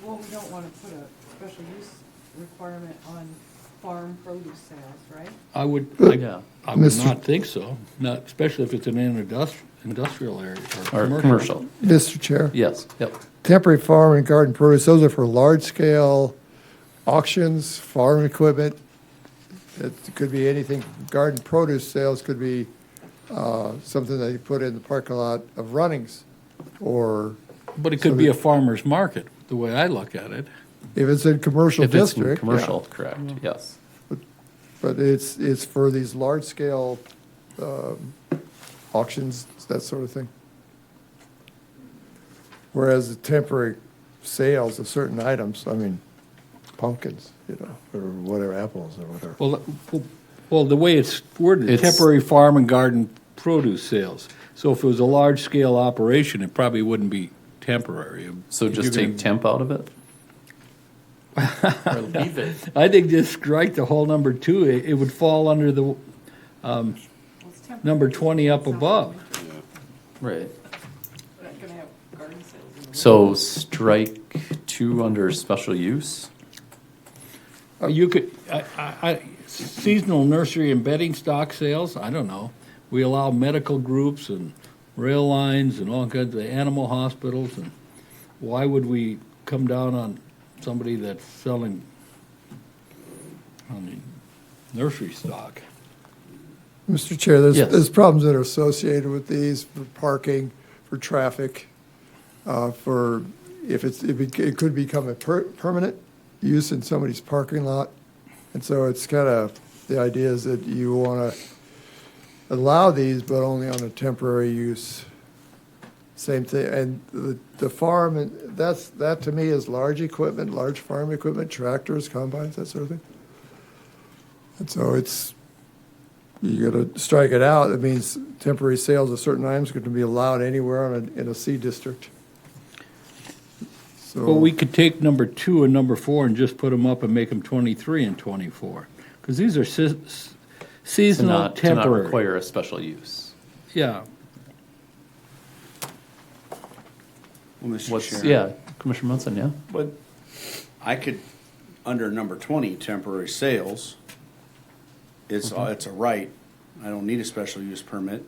Well, we don't want to put a special use requirement on farm produce sales, right? I would, Yeah. I would Mr. not think so, not, especially if it's in an industrial area Or or commercial. Mr. Chair, Yes, yep. temporary farm and garden produce, those are for large-scale auctions, farm equipment. It could be anything. Garden produce sales could be something that you put in the parking lot of Runnings, or But it could be a farmer's market, the way I look at it. if it's in commercial If it's in district. yeah. commercial, correct, yes. But it's for these large-scale auctions, that sort of thing. Whereas the temporary sales of certain items, I mean, pumpkins, or whatever, apples or whatever. Well, the way it's worded, It's- temporary farm and garden produce sales. So if it was a large-scale operation, it probably wouldn't be temporary. So If just you're take temp out of it? Or leave it? I think just strike the whole number 2. It would fall under the number 20 up above. Right. We're not going to have garden sales in the So strike 2 under special use? You could, seasonal nursery and bedding stock sales, I don't know. We allow medical groups and rail lines and all kinds of animal hospitals, and why would we come down on somebody that's selling, nursery stock? Mr. Chair, Yes. there's problems that are associated with these, for parking, for traffic, for, it could become a permanent use in somebody's parking lot. And so it's kind of, the idea is that you want to allow these, but only on a temporary use. Same thing, and the farm, and that to me is large equipment, large farm equipment, tractors, combines, that sort of thing. And so you gotta strike it out. It means temporary sales of certain items could be allowed anywhere in a C district. So. Well, we could take number 2 and number 4 and just put them up and make them 23 and 24. Because these are To seasonal, not temporary. require a special use. Yeah. Well, Mr. What's, Chair. yeah, Commissioner Munson, yeah? But I could, under number 20, temporary sales, it's a right. I don't need a special use permit.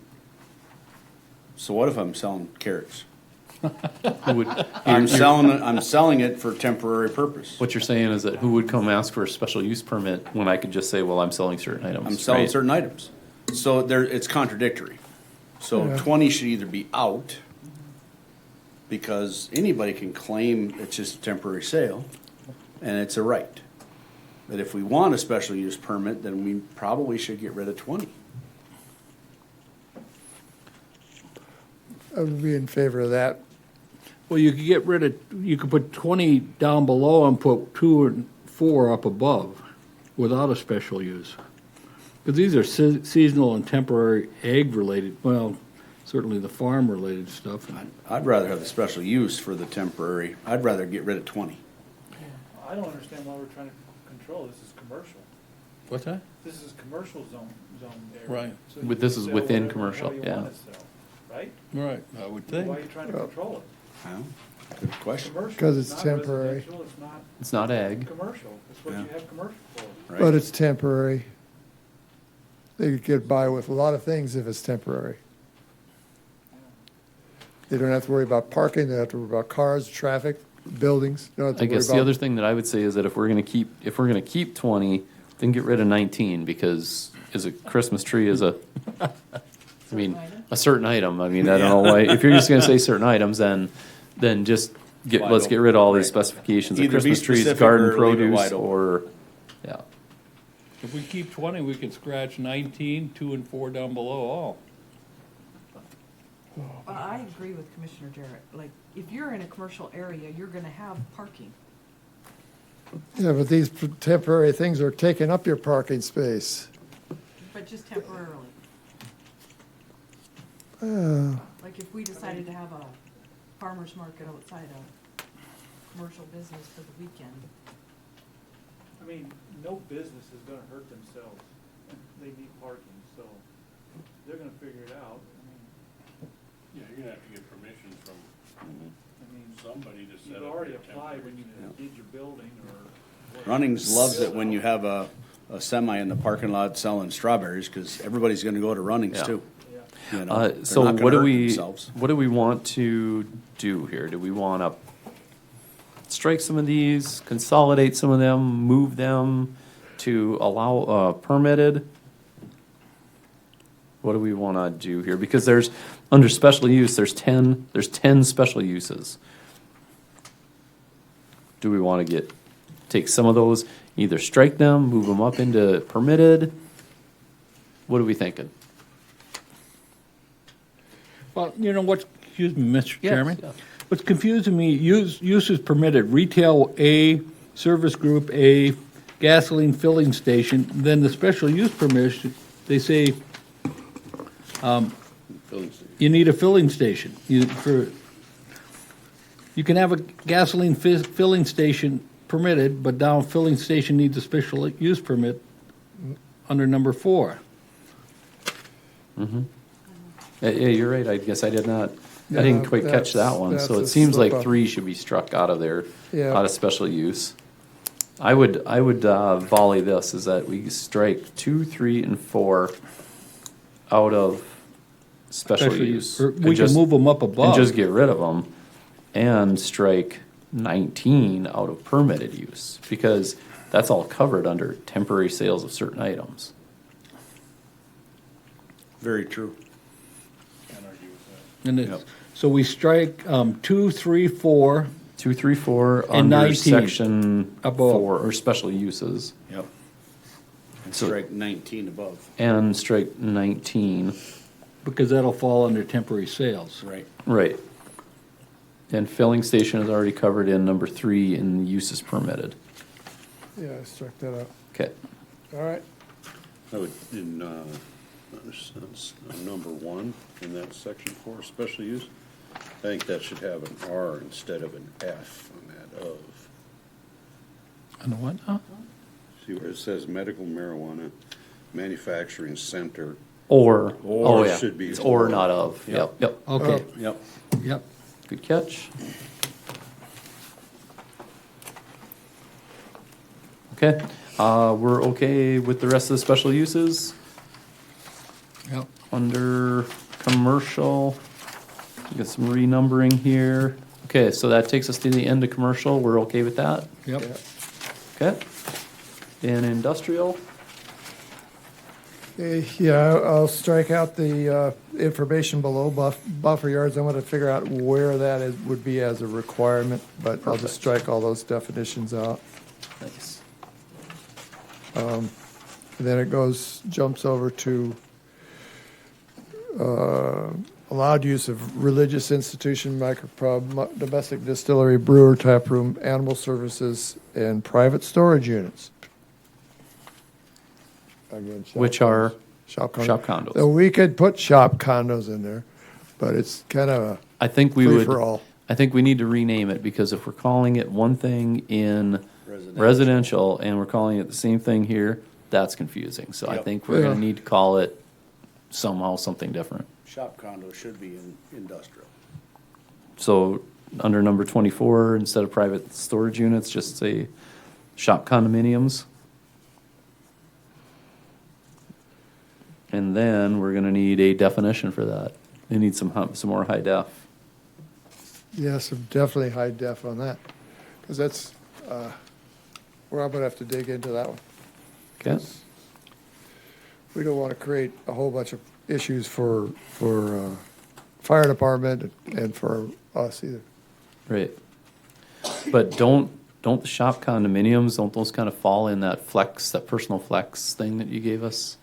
So what if I'm selling carrots? Who would, I'm selling it for temporary purpose. what you're saying is that who would come ask for a special use permit when I could just say, well, I'm selling certain items? I'm selling right? certain items. So it's contradictory. So Yeah. 20 should either be out, because anybody can claim it's just a temporary sale, and it's a right. But if we want a special use permit, then we probably should get rid of 20. I would be in favor of that. Well, you could get rid of, you could put 20 down below and put 2 and 4 up above without a special use. Because these are seasonal and temporary ag-related, well, certainly the farm-related stuff. I'd rather have the special use for the temporary. I'd rather get rid of 20. I don't understand why we're trying to control, this is commercial. What's that? This is commercial zone area. Right. So With- you this can is sell within whatever the hell commercial, you yeah. wanna sell, Right? Right, I would Why are think. you trying to control it? Well, good question. Commercial 'Cause is it's not temporary. residential, It's not It's not ag. commercial, it's what Yeah. you have commercial for. Right. But it's temporary. They could get by with a lot of things if it's temporary. They don't have to worry about parking, they don't have to worry about cars, traffic, buildings. They don't have to I worry guess the about- other thing that I would say is that if we're gonna keep 20, then get rid of 19, because is a Christmas tree is a, I mean, a certain item. I mean, I don't know why, if you're just gonna say certain items, then just Wide let's get open. rid of all these Right. specifications of Either be Christmas trees, specific garden or leave it produce, wide open. or, yeah. If we keep 20, we can scratch 19, 2 and 4 down below all. But I agree with Commissioner Jarrett. Like, if you're in a commercial area, you're gonna have parking. Yeah, but these temporary things are taking up your parking space. But just temporarily. Like if we decided to have a farmer's market outside a commercial business for the weekend. I mean, no business is gonna hurt themselves, they need parking, so they're gonna figure it out. Yeah, you're gonna have to get permission from I mean, somebody to set up. you've already your applied when you did your building or. whatever. Runnings loves it when you have a semi in the parking lot selling strawberries, because everybody's gonna go to Runnings Yeah. too. Yeah. You know, they're So not gonna what do hurt we, themselves. what do we want to do here? Do we want to strike some of these, consolidate some of them, move them to allow permitted? What do we want to do here? Because there's, under special use, there's 10 special uses. Do we want to take some of those, either strike them, move them up into permitted? What are we thinking? Well, you know what's, excuse me, Mr. Yes, Chairman? yeah. What's confusing me, uses permitted, retail A, service group A, gasoline filling station, then the special use permission, they say, you need a filling station. You can have a gasoline filling station permitted, but now a filling station needs a special use permit under number 4. Yeah, you're right. I guess I didn't quite catch that one. So it that's a seems like slip up. 3 should be struck out of there, Yeah. out of special use. I would volley this, is that we strike 2, 3, and 4 out of special use. Or and we can just- move them up And above. just get rid of them, and strike 19 out of permitted use, because that's all covered under temporary sales of certain items. Very true. Can't argue with And Yep. it's, so we strike 2, 3, 4, 2, 3, 4 And under 19 section above. 4, or special uses. Yep. And So- strike 19 above. And strike 19, because that'll fall under temporary sales. Right. right. And filling station is already covered in number 3 in uses permitted. Yeah, I struck that out. Okay. All right. I would, in, number 1, in that section 4, special use, I think that should have an R instead of an F on that of. And what now? See where it says medical marijuana manufacturing center. Or, Or oh yeah, should be it's or, or. not of. Yep, yep. Okay, Yep. yep. Good catch. Okay, we're okay with the rest of the special uses Yep. under commercial. Get some renumbering here. Okay, so that takes us to the end of commercial. We're okay with that? Yep. Okay. In industrial, Yeah, I'll strike out the information below buffer yards. I'm going to figure out where that would be as a requirement, but I'll just strike all those definitions out. nice. And then it jumps over to allowed use of religious institution, micropub, domestic distillery, brewer, tap room, animal services, and private storage units. Again, shop Which are condos. Shop condos. shop condos. So we could put shop condos in there, but it's kind of a I think we free would, for all. I think we need to rename it, because if we're calling it one thing in Residential. residential and we're calling it the same thing here, that's confusing. So I Yep. think we're gonna Yeah. need to call it somehow something different. Shop condo should be in industrial. So under number 24, instead of private storage units, just say shop condominiums. And then we're gonna need a definition for that. We need some more high def. Yeah, some definitely high def on that, because that's, we're going to have to dig into that one. Okay? We don't want to create a whole bunch of issues for fire department and for us either. Right. But don't the shop condominiums, don't those kind of fall in that flex, that personal flex thing that you gave us?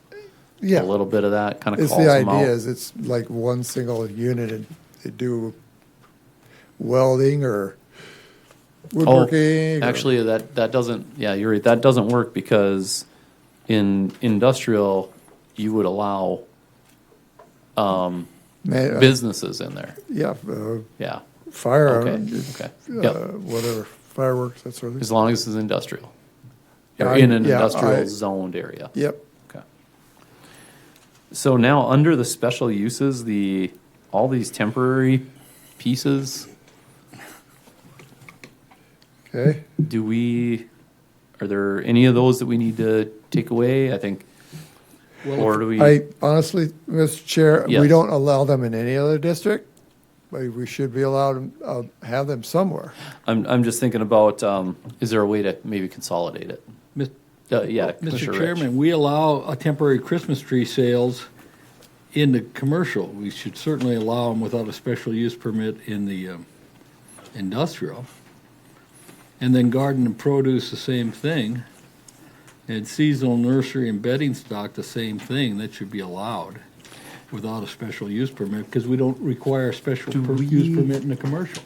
Yeah. A little bit of that kind of It's calls the them idea out. is it's like one single unit and they do welding or woodworking. or- Actually, that doesn't, yeah, you're right, that doesn't work, because in industrial, you would allow businesses in there. Yeah, Yeah, fire, okay, okay. Yep, whatever, fireworks, that sort of as thing. long as it's industrial. Yeah, Or in an yeah, industrial zoned area. Yep. Okay. So now, under the special uses, all these temporary pieces, Okay. are there any of those that we need to take away? I think, or do we? I honestly, Mr. Chair, Yes. we don't allow them in any other district, but we should be allowed to have them somewhere. I'm just thinking about, is there a way to maybe consolidate it? Mis- Yeah, Mr. Commissioner Rich. Chairman, we allow a temporary Christmas tree sales in the commercial. We should certainly allow them without a special use permit in the industrial. And then garden and produce, the same thing. And seasonal nursery and bedding stock, the same thing. That should be allowed without a special use permit, because we don't require a special use permit in the commercial.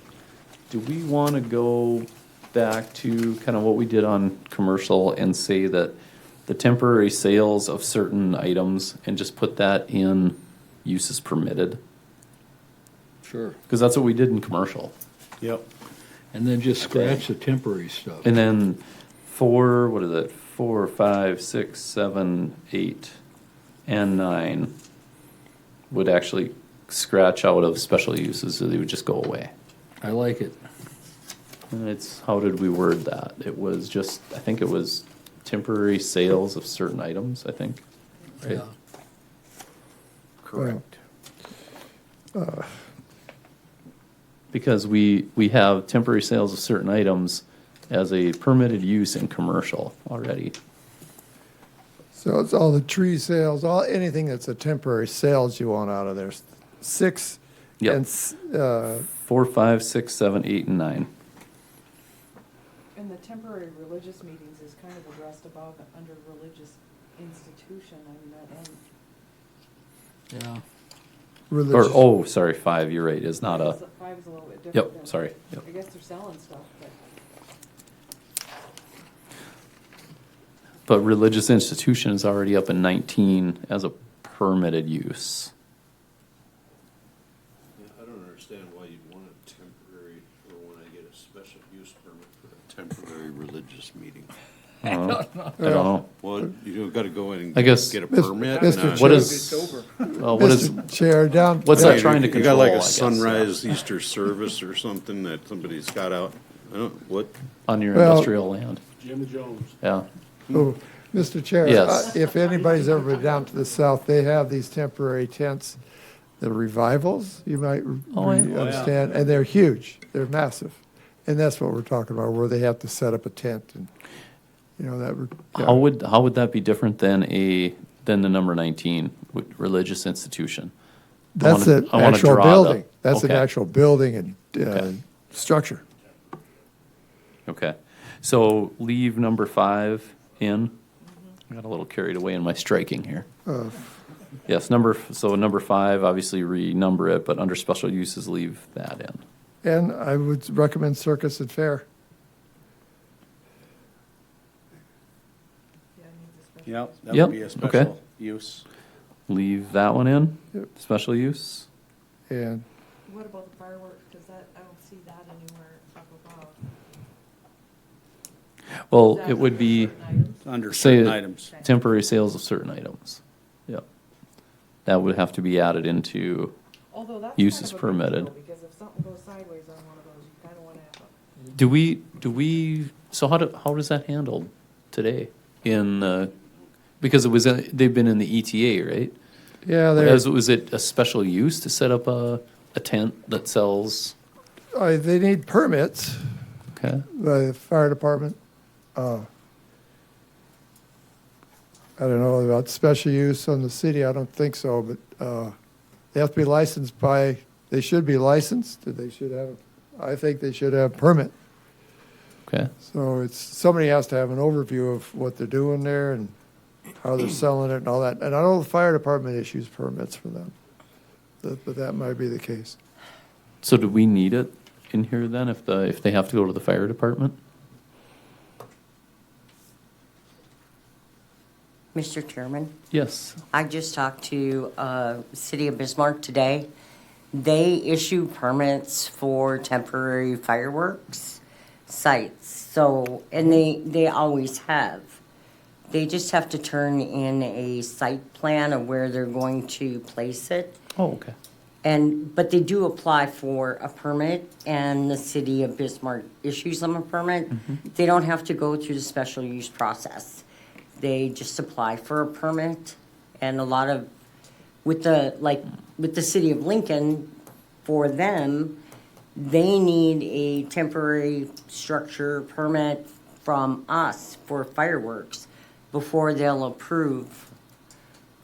Do we want to go back to kind of what we did on commercial and say that the temporary sales of certain items, and just put that in uses permitted? Sure. Because that's what we did in commercial. Yep. And then just scratch the temporary stuff. And then 4, 5, 6, 7, 8, and 9 would actually scratch out of special uses, so they would just go away. I like it. And it's, how did we word that? It was just, I think it was temporary sales of certain items, I think. Right? Yeah. Correct. Because we have temporary sales of certain items as a permitted use in commercial already. So it's all the tree sales, anything that's a temporary sales you want out of there. 6 Yep. and 4, 5, 6, 7, 8, and 9. And the temporary religious meetings is kind of addressed above under religious institution, I mean, Yeah. Or, religious. oh, sorry, 5, you're right, is not a, 5 is a little bit different. yep, than- sorry. Yep. I guess they're selling stuff, but. But religious institution is already up in 19 as a permitted use. I don't understand why you'd want a temporary, or want to get a special use permit for a temporary religious meeting. I don't know. Well, you've got to go in and I guess- get a Mr. permit. Mr. and, What Chair. is, what is, Mr. Chair, down. what's down- that trying to You control, got like I a guess, sunrise Easter service or something that somebody's got out, I don't, what? on your Well- industrial land? Jim Jones. Yeah. Oh, Mr. Chair, Yes. if anybody's ever been down to the south, they have these temporary tents, the revivals, you might Oh, yeah. understand, and they're huge, they're massive. And that's what we're talking about, where they have to set up a tent and, yeah. How would that be different than the number 19, with religious institution? That's wanna- an I wanna actual draw the- building. That's an okay. actual building and Okay. structure. Okay, so leave number 5 in. I got a little carried away in my striking here. Yes, so number 5, obviously renumber it, but under special uses, leave that in. And I would recommend circus and fair. Yep, that Yep, would be a okay. special use. Leave that one in, Yep. special use. And What about the fireworks? Because that, I don't see that anywhere up above. Well, it would be, Under say, certain items. temporary sales of certain items. Yep. That would have to be added into, Although that's Use kind is of a big permitted. deal, because if something goes sideways on one of those, you kind of want to have a. do we, so how does that handled today? Because they've been in the ETA, right? yeah, Was it a special use to set up a tent that sells? they need permits, Okay, the fire department. I don't know about special use on the city, I don't think so, but they have to be licensed they should be licensed, I think they should have permit. okay. So somebody has to have an overview of what they're doing there and how they're selling it and all that. And I know the fire department issues permits for them, but that might be the case. So do we need it in here then if they have to go to the fire department? Mr. Chairman, Yes. I just talked to City of Bismarck today. They issue permits for temporary fireworks sites, so, and they always have. They just have to turn in a site plan of where they're going to place it. Oh, okay. But they do apply for a permit, and the City of Bismarck issues them a permit. They don't have to go through the special use process. They just apply for a permit, and a lot of, with the City of Lincoln, for them, they need a temporary structure permit from us for fireworks before they'll approve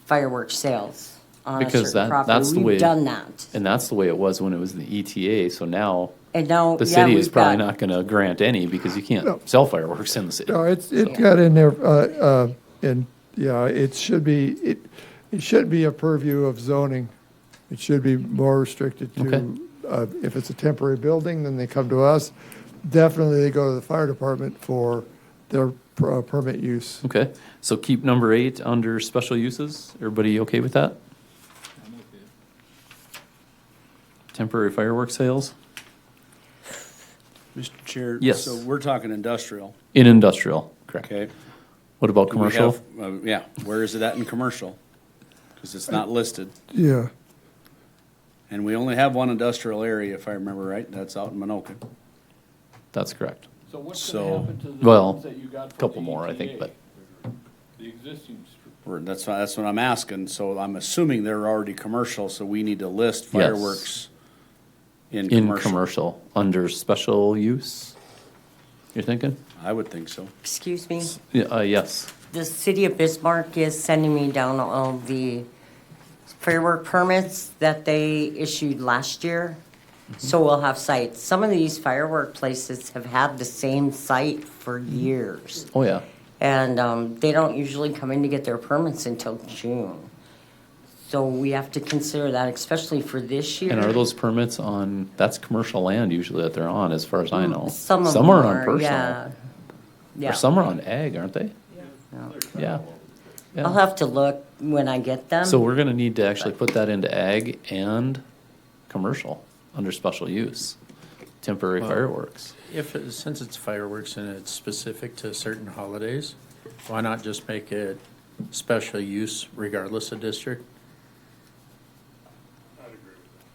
fireworks sales on a Because certain property. that's the way. We've done that. And that's the way it was when it was the ETA, so now And now, the yeah, city is we've probably got, not gonna grant any because you No. can't sell fireworks in the city. No, it got in there, and, yeah, it should be a purview of zoning. It should be more restricted to, if it's a temporary building, then they come to us. Definitely they go to the fire department for their permit use. Okay, so keep number 8 under special uses. Everybody okay with that? Temporary fireworks sales Mr. Chair? Yes. So we're talking industrial, in industrial, correct. okay? What about Do we commercial? have- Yeah, where is it at in commercial? Because it's not listed. Yeah, And we only have one industrial area, if I remember right, that's out in Minoka. That's correct. So what's So- gonna happen to the Well, ones that you got from couple the more, I think, ETA? but- The existing, That's what I'm asking, so I'm assuming they're already commercial, so we need to list Yes. fireworks in In commercial. commercial, under special use, you're thinking? I would think so. excuse me, Yeah, yes. the City of Bismarck is sending me down all the firework permits that they issued last year. So we'll have sites. Some of these firework places have had the same site for years. Oh, yeah. And they don't usually come in to get their permits until June. So we have to consider that, especially for this year. And are those permits on, that's commercial land usually that they're on, as far as I know. Some of Some them are on personal. yeah. Yeah. Or some are on ag, aren't they? Yeah. I'll Yeah. have to look when I get them. So we're gonna need to actually put that into ag and commercial, under special use, temporary fireworks. Since it's fireworks and it's specific to certain holidays, why not just make it special use regardless of district?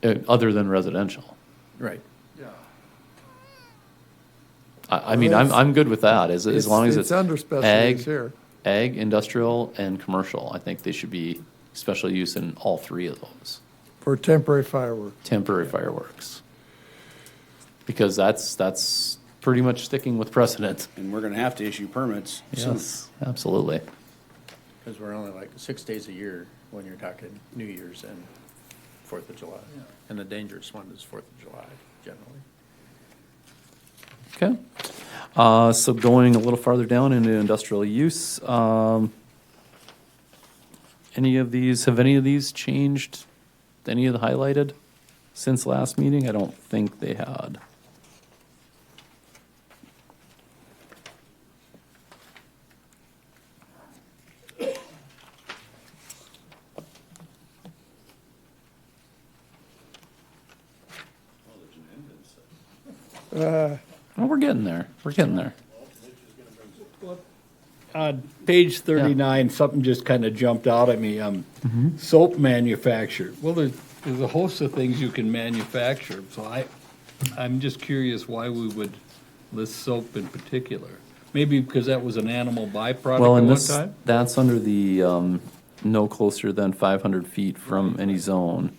Other than residential. Right. I mean, I'm good with that, as long as it's under special ag, use here. ag, industrial, and commercial. I think they should be special use in all 3 of those, For temporary fireworks. temporary fireworks. Because that's pretty much sticking with precedent. And we're gonna have to issue permits soon. Yes, absolutely. Because we're only like 6 days a year when you're talking New Year's and 4th of July. And the dangerous one is 4th of July, generally. Okay. So going a little farther down into industrial use, have any of these changed? Any of the highlighted since last meeting? I don't think they had. Well, we're getting there. We're getting there. On page 39, something just kind of jumped out at me. Soap manufacture. Well, there's a host of things you can manufacture, so I'm just curious why we would list soap in particular. Maybe because that was an animal byproduct Well, at and one this, time? that's under the, no closer than 500 feet from any zone.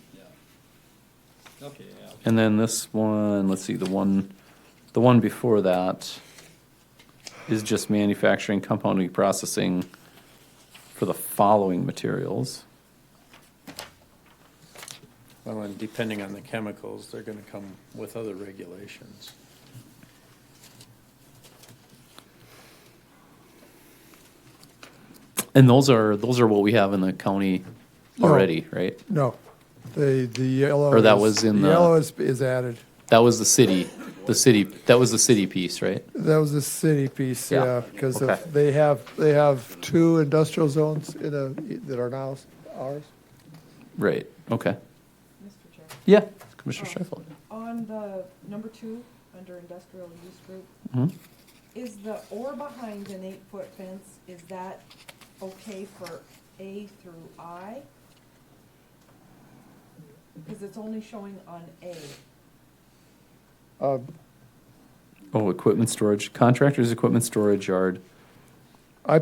Okay, yeah. And then this one, let's see, the one before that is just manufacturing, compounding, processing for the following materials. Well, and depending on the chemicals, they're gonna come with other regulations. And those are what we have in the county already, right? No, the yellow. Or that is- was in the the- yellow is added. That was the city, that was the city piece, right? That was the city piece, Yeah. yeah, because Okay. they have two industrial zones that are now ours. Right, okay. Mr. Chair. Yeah, Commissioner Streifel. On the number 2, under industrial use group, Mhm. is the or behind an 8-foot fence, is that okay for A through I? Because it's only showing on A. Oh, equipment storage, contractors' equipment storage yard. Yeah,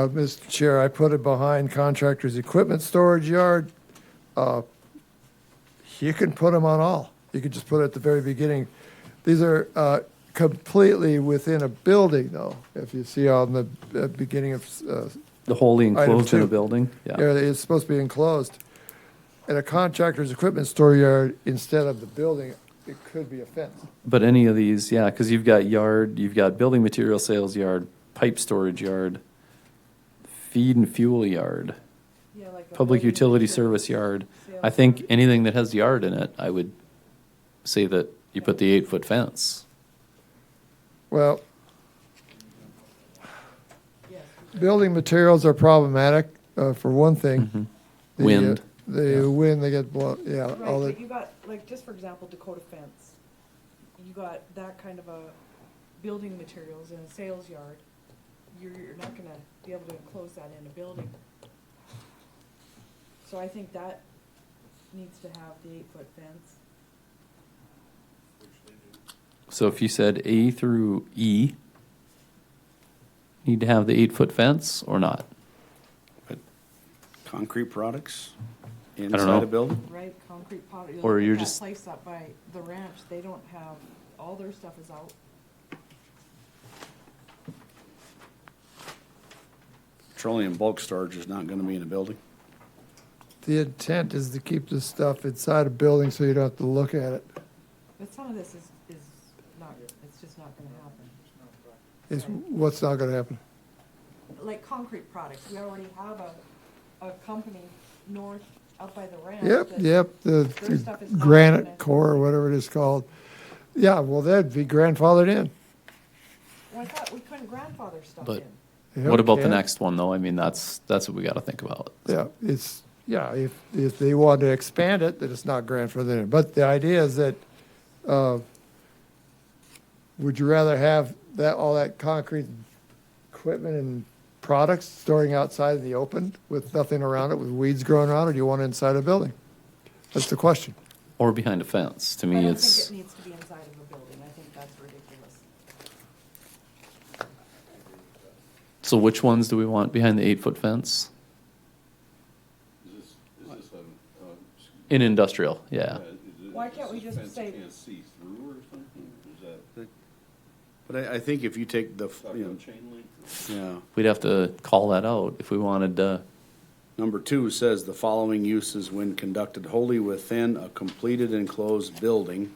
Mr. Chair, I put it behind contractors' equipment storage yard. You can put them on all. You could just put it at the very beginning. These are completely within a building, though. If you see on the beginning of, The wholly Item enclosed in a two. building, yeah, yeah. it's supposed to be enclosed. And a contractor's equipment storage yard, instead of the building, it could be a fence. But any of these, yeah, because you've got yard, you've got building material sales yard, pipe storage yard, feed and fuel yard, Yeah, like a public building utility materials service yard. sales I think anything that has yard in it, I would say that you put the 8-foot fence. Well, Yes. building materials are problematic, for one thing. The, Wind. The wind, they get blown, yeah, Right, all but that. you got, like, just for example, Dakota fence. You got that kind of a building materials in a sales yard. You're not gonna be able to enclose that in a building. So I think that needs to have the 8-foot fence. So if you said A through E, need to have the 8-foot fence or not? Concrete products know. inside a building? Right, concrete pot, you Or look at you're that just- place up by the ranch, they don't have, all their stuff is out. Petroleum bulk storage is not gonna be in a building? The intent is to keep this stuff inside a building so you don't have to look at it. But some of this is not, it's just not gonna happen. Is what's not gonna happen. Like concrete products, we already have a company north, up by the ranch. Yep, that- yep, their the stuff is not granite gonna- core, or whatever it is called. Yeah, well, that'd be grandfathered in. Well, I thought we couldn't grandfather stuff But- in. Yeah, What about the can. next one, though? I mean, that's what we gotta think about. Yeah, if they want to expand it, then it's not grandfathered in. But the idea is that, would you rather have all that concrete equipment and products storing outside in the open with nothing around it, with weeds growing around, or do you want it inside a building? That's the question. Or behind a fence. To I me, don't it's, think it needs to be inside of a building, I think that's ridiculous. so which ones do we want behind the 8-foot fence? Is this In industrial, yeah. Why can't we just say- Can't see through or something? Is that, But I think if you take the, talking you know, about chain link? yeah. We'd have to call that out if we wanted to. Number 2 says the following uses when conducted wholly within a completed enclosed building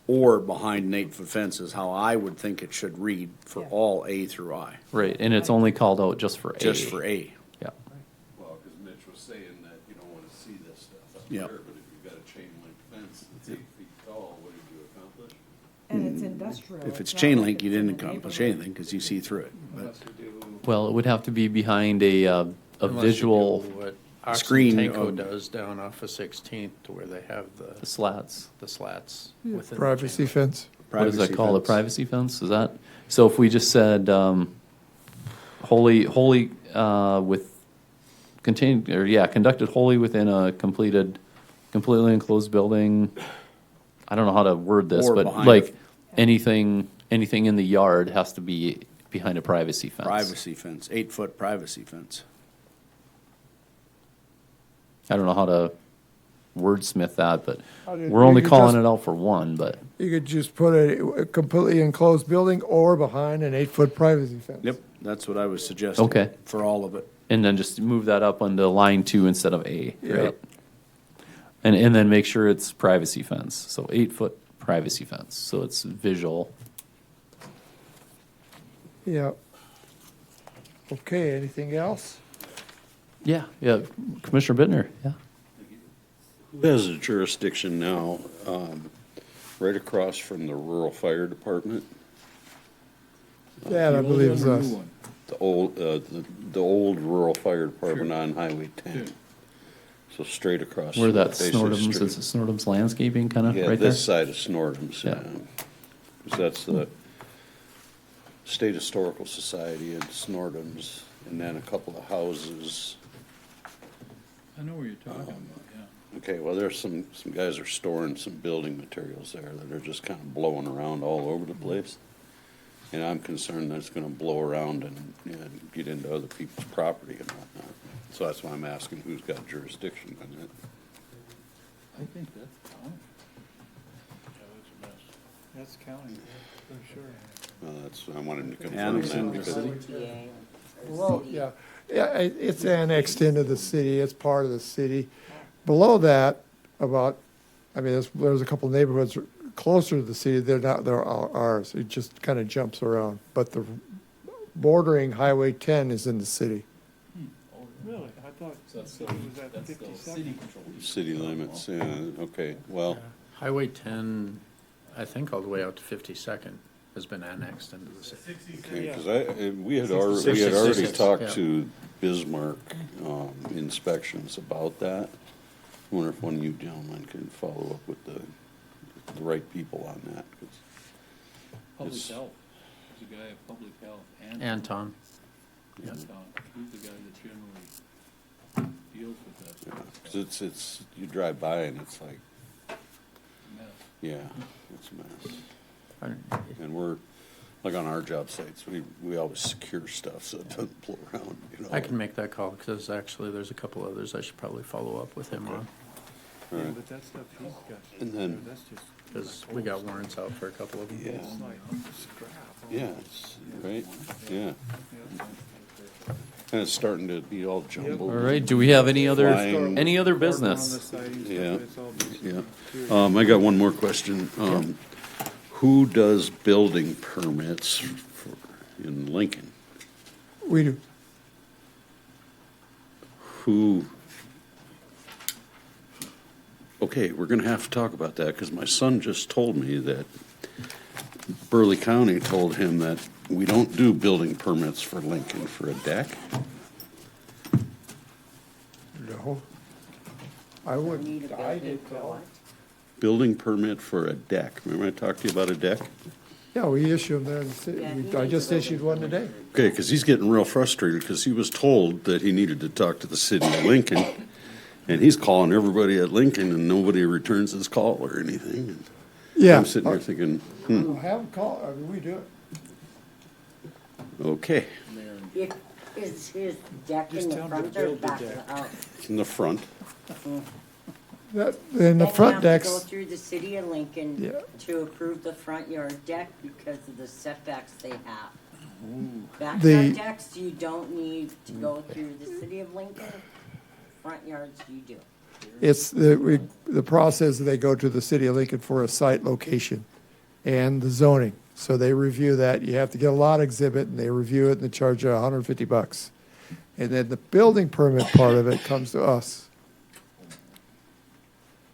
or behind an 8-foot fence is how I would think it should read for Yeah. all A through I, Right, and it's only called out just for A. just for A. Yeah. Well, because Yeah. But if you've got a chain link fence that's 8 feet tall, what did you accomplish? And it's industrial. If it's not chain like link, you it's in didn't the accomplish neighborhood. anything, because you see through it. But Unless you do. Well, it would have to be behind a unless you visual, do What Screen Oxentenko of- does down off of 16th to where they have the slats. the slats within the Privacy chain. fence. What is that privacy called, a fence. privacy fence? Is that, so if we just said, wholly, with, contained, or yeah, conducted wholly within a completely enclosed building, I don't know how to word this, Or but behind like, anything in the yard has to be behind a privacy fence. Privacy fence, 8-foot privacy fence. I don't know how to wordsmith that, but did- we're only you could calling just- it out for one, but, You could just put a completely enclosed building or behind an 8-foot privacy fence. Yep, that's what I was suggesting. Okay. For all of it. and then just move that up onto line 2 instead of A, Yeah. right? And then make sure it's privacy fence, so 8-foot privacy fence, so it's visual. Yeah. Okay, anything else? Yeah, Commissioner Bittner, yeah. Who has a jurisdiction now, right across from the rural fire department? That, I believe, is us. The old rural fire department on Highway 10. So straight across. Where from that the face of the Snordom's, street. is it Snordom's landscaping kind of Yeah, right there? this side of Snordom's, Yeah. yeah. 'Cause that's the State Historical Society and Snordom's, and then a couple of houses. I know what you're talking about, yeah. Okay, well, there's some guys are storing some building materials there that are just kind of blowing around all over the place. And I'm concerned that it's gonna blow around and get into other people's property and whatnot. So that's why I'm asking who's got jurisdiction on it. I think that's county. That's county, for sure. Well, that's, I wanted to confirm Annexed that into the because. city? Well, yeah, it's annexed into the city, it's part of the city. Below that, there's a couple of neighborhoods closer to the city, they're ours, it just kind of jumps around. But the bordering Highway 10 is in the city. Really? I thought the city was at 52nd. City limits, yeah, okay, well, Highway 10, I think all the way out to 52nd has been annexed into the city. okay, because we had already 66, talked yeah. to Bismarck inspections about that. I wonder if one of you gentlemen can follow up with the right people on that. 'Cause Public It's- health, there's a guy at public health and. Anton, He's the guy that generally deals with that yeah, sort of 'cause stuff. it's, you drive by and it's like, Mess. yeah, it's a mess. And we're, like on our job sites, we always secure stuff so it doesn't blow around, you know. I can make that call, because actually there's a couple others I should probably follow up with him on, All right. But that stuff he's got, And then- that's just. because we got warrants out for a couple of them. Yeah, It's like scrap. yeah, it's, right, yeah. And it's starting to be all jumbled. All right, do we have any other Flying. business? Yeah, yeah. I got one more question. Who does building permits in Lincoln? We do. Who? Okay, we're gonna have to talk about that, because my son just told me that Burleigh County told him that we don't do building permits for Lincoln for a deck. No. I wouldn't. Need a building for what? Building permit for a deck. Remember I talked to you about a deck? Yeah, we issue them there in the city. Yeah, he I needs just a issued one today. Okay, because he's getting real frustrated, because he was told that he needed to talk to the city of Lincoln, and he's calling everybody at Lincoln, and nobody returns his call or anything. And Yeah. I'm sitting there thinking, We'll have them call, we do it. okay, Is his deck Just in the tell him to front or build the back of deck. the house? in the front. In the front They decks, have to go through the city of Lincoln Yeah. to approve the front yard deck because of the setbacks they have. The- Backyard decks, you don't need to go through the city of Lincoln. Front yards, you do. it's the process, they go to the city of Lincoln for a site location and the zoning. So they review that. You have to get a lot exhibit, and they review it, and they charge you $150. And then the building permit part of it comes to us.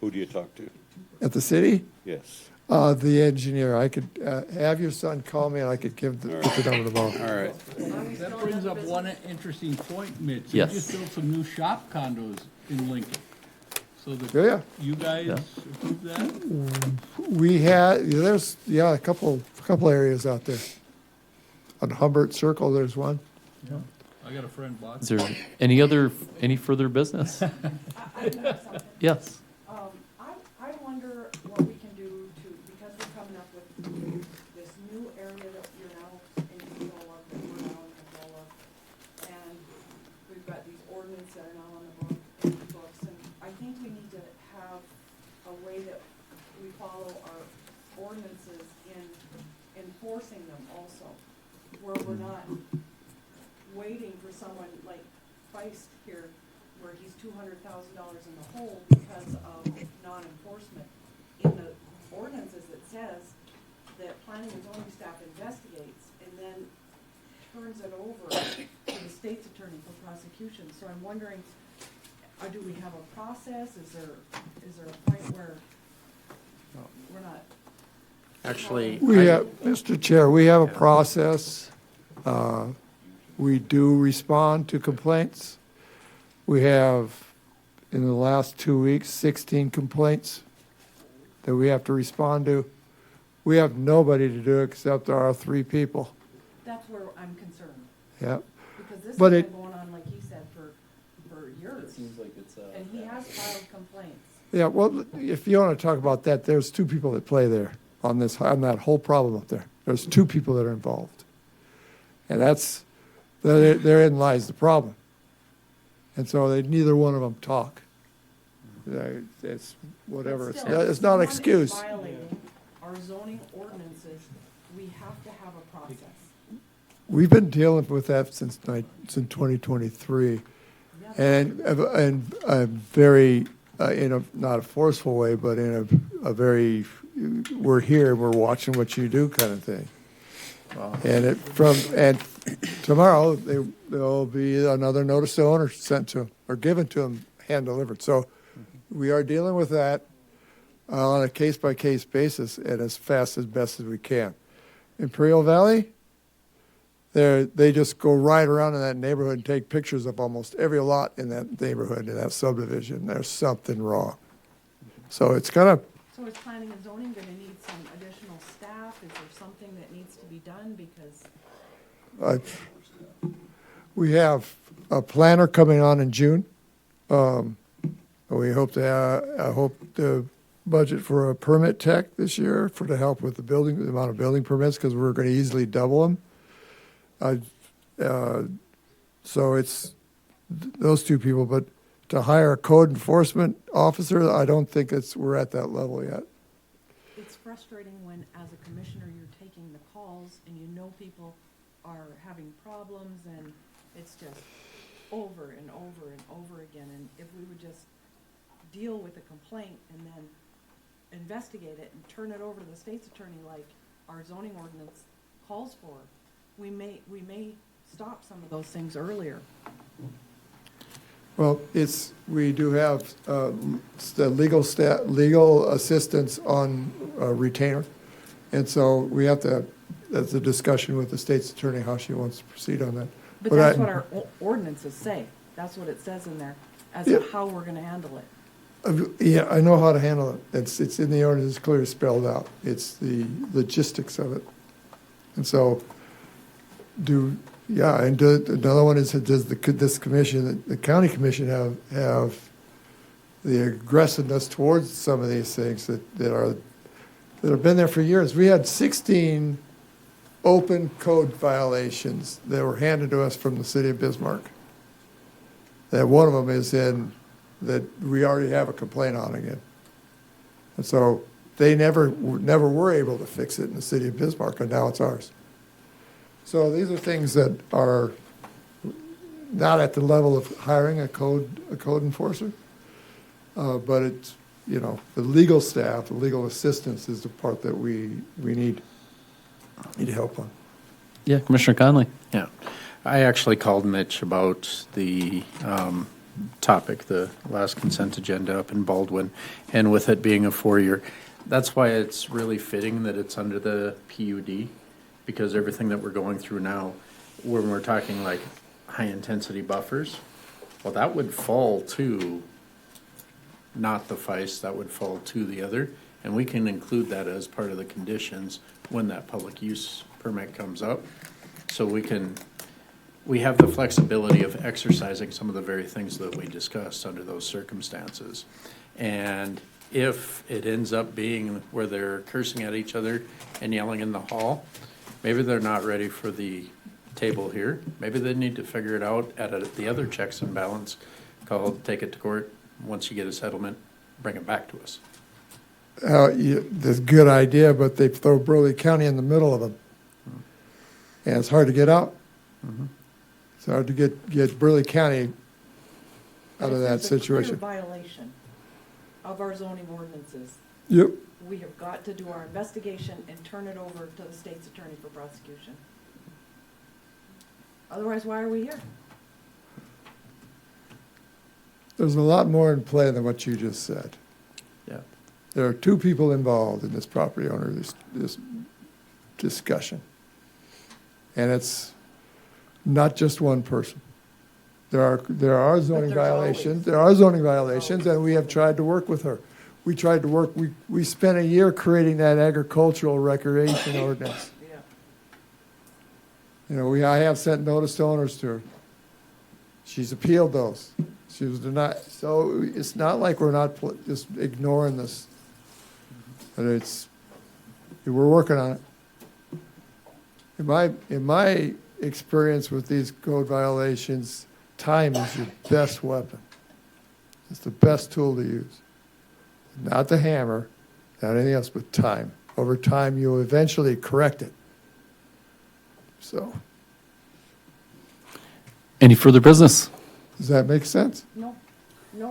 Who do you talk to? At the city? Yes. The engineer. I could have your son call me and I could give the number tomorrow. All right. That brings up one interesting point, Mitch. Yes. You just built some new shop condos in Lincoln. So Yeah. you guys Yeah. approved that? We had, there's, a couple areas out there. On Humbert Circle, there's one. I got a friend bought. Is there any further business? I have something. Yes. I wonder what we can do to, because we're coming up with this new area that you're now in control of, that we're now in control of. And we've got these ordinances that are now on the books, and I think we need to have a way that we follow our ordinances in enforcing them also, where we're not waiting for someone like Feist here, where he's $200,000 in the hole because of non-enforcement. In the ordinances, it says that planning and zoning staff investigates and then turns it over to the state's attorney for prosecution. So I'm wondering, do we have a process? Is there a point where we're not? Actually, We have, Mr. Chair, we have a process. We do respond to complaints. We have, in the last 2 weeks, 16 complaints that we have to respond to. We have nobody to do it except our 3 people. That's where I'm concerned, Yeah. because this has But been it- going on, like he said, for years. like it's And he has filed complaints. Yeah, well, if you want to talk about that, there's 2 people that play there on that whole problem up there. There's 2 people that are involved. And therein lies the problem. And so neither one of them talk. It's whatever, But it's still, not, if it's not an someone is excuse. violating our zoning ordinances, we have to have a process. We've been dealing with that since 2023. And very, in a, not a forceful way, but in a very, we're here, we're watching what you do kind of thing. And tomorrow, there'll be another notice to owner sent to them, or given to them, hand delivered. So we are dealing with that on a case-by-case basis and as fast as best as we can. Imperial Valley, they just go right around in that neighborhood and take pictures of almost every lot in that neighborhood, in that subdivision. There's something wrong. So it's kind of, So is planning and zoning gonna need some additional staff? Is there something that needs to be done? Because we have a planner coming on in June. We hope to budget for a permit tech this year to help with the amount of building permits, because we're going to easily double them. So it's those 2 people, but to hire a code enforcement officer, I don't think we're at that level yet. it's frustrating when, as a commissioner, you're taking the calls and you know people are having problems, and it's just over and over and over again. And if we would just deal with the complaint and then investigate it and turn it over to the state's attorney like our zoning ordinance calls for, we may stop some of those things earlier. Well, we do have the legal assistance on retainer. And so we have to, that's a discussion with the state's attorney, how she wants to proceed on that. But that's what our ordinances say. That's what it says in there, as to how we're gonna handle it. Yeah, I know how to handle it. It's in the ordinance, it's clearly spelled out. It's the logistics of it. And so, another one is, does this commission, the county commission have the aggressiveness towards some of these things that have been there for years? We had 16 open code violations that were handed to us from the city of Bismarck. That one of them is in that we already have a complaint on again. And so they never were able to fix it in the city of Bismarck, and now it's ours. So these are things that are not at the level of hiring a code enforcer, but it's, the legal staff, the legal assistance is the part that we need help on. Yeah, Commissioner Conley. Yeah. I actually called Mitch about the topic, the last consent agenda up in Baldwin, and with it being a 4-year, that's why it's really fitting that it's under the PUD, because everything that we're going through now, when we're talking like high-intensity buffers, well, that would fall to not the feist, that would fall to the other, and we can include that as part of the conditions when that public use permit comes up. So we have the flexibility of exercising some of the very things that we discussed under those circumstances. And if it ends up being where they're cursing at each other and yelling in the hall, maybe they're not ready for the table here. Maybe they need to figure it out at the other checks and balance called take it to court. Once you get a settlement, bring it back to us. That's a good idea, but they throw Burleigh County in the middle of them. And it's hard to get out. It's hard to get Burleigh County out of that This is a clear situation. violation of our zoning ordinances. Yep. We have got to do our investigation and turn it over to the state's attorney for prosecution. Otherwise, why are we here? There's a lot more in play than what you just said. Yeah. There are two people involved in this property owner, this discussion. And it's not just one person. There are zoning there's violations. always- There are zoning violations, and we have tried to work with her. We tried to work, we spent a year creating that agricultural recreation ordinance. Yeah. You know, I have sent notice to owners to her. She's appealed those. She was denied. So it's not like we're not just ignoring this. But we're working on it. In my experience with these code violations, time is your best weapon. It's the best tool to use. Not the hammer, not anything else, but time. Over time, you'll eventually correct it. So, Any further business? does that make sense? No,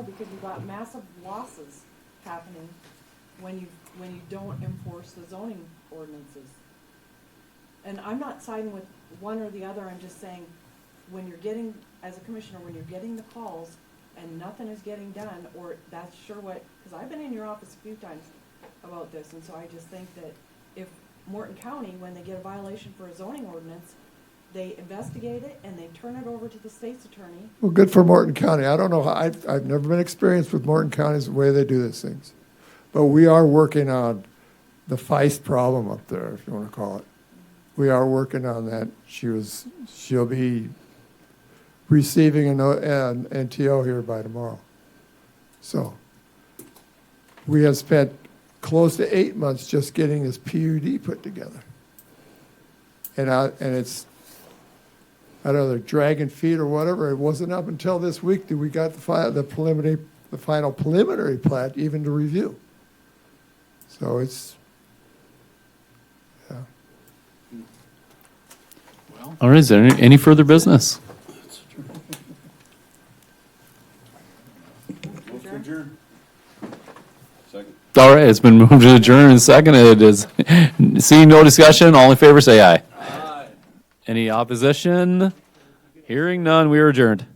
because you've got massive losses happening when you don't enforce the zoning ordinances. And I'm not siding with one or the other, I'm just saying, when you're getting, as a commissioner, when you're getting the calls and nothing is getting done, or that's sure what, because I've been in your office a few times about this, and so I just think that if Morton County, when they get a violation for a zoning ordinance, they investigate it and they turn it over to the state's attorney. Well, good for Morton County. I don't know how, I've never been experienced with Morton County's the way they do these things. But we are working on the feist problem up there, if you want to call it. We are working on that. She'll be receiving an NTO here by tomorrow. So we have spent close to 8 months just getting this PUD put together. And it's, I don't know, they're dragging feet or whatever. It wasn't up until this week that we got the final preliminary plat even to review. So it's, yeah. All right, is there any further business? Second. All right, it's been moved to adjourn and seconded. Seeing no discussion, all in favor say aye. Aye. Any opposition? Hearing none, we are adjourned.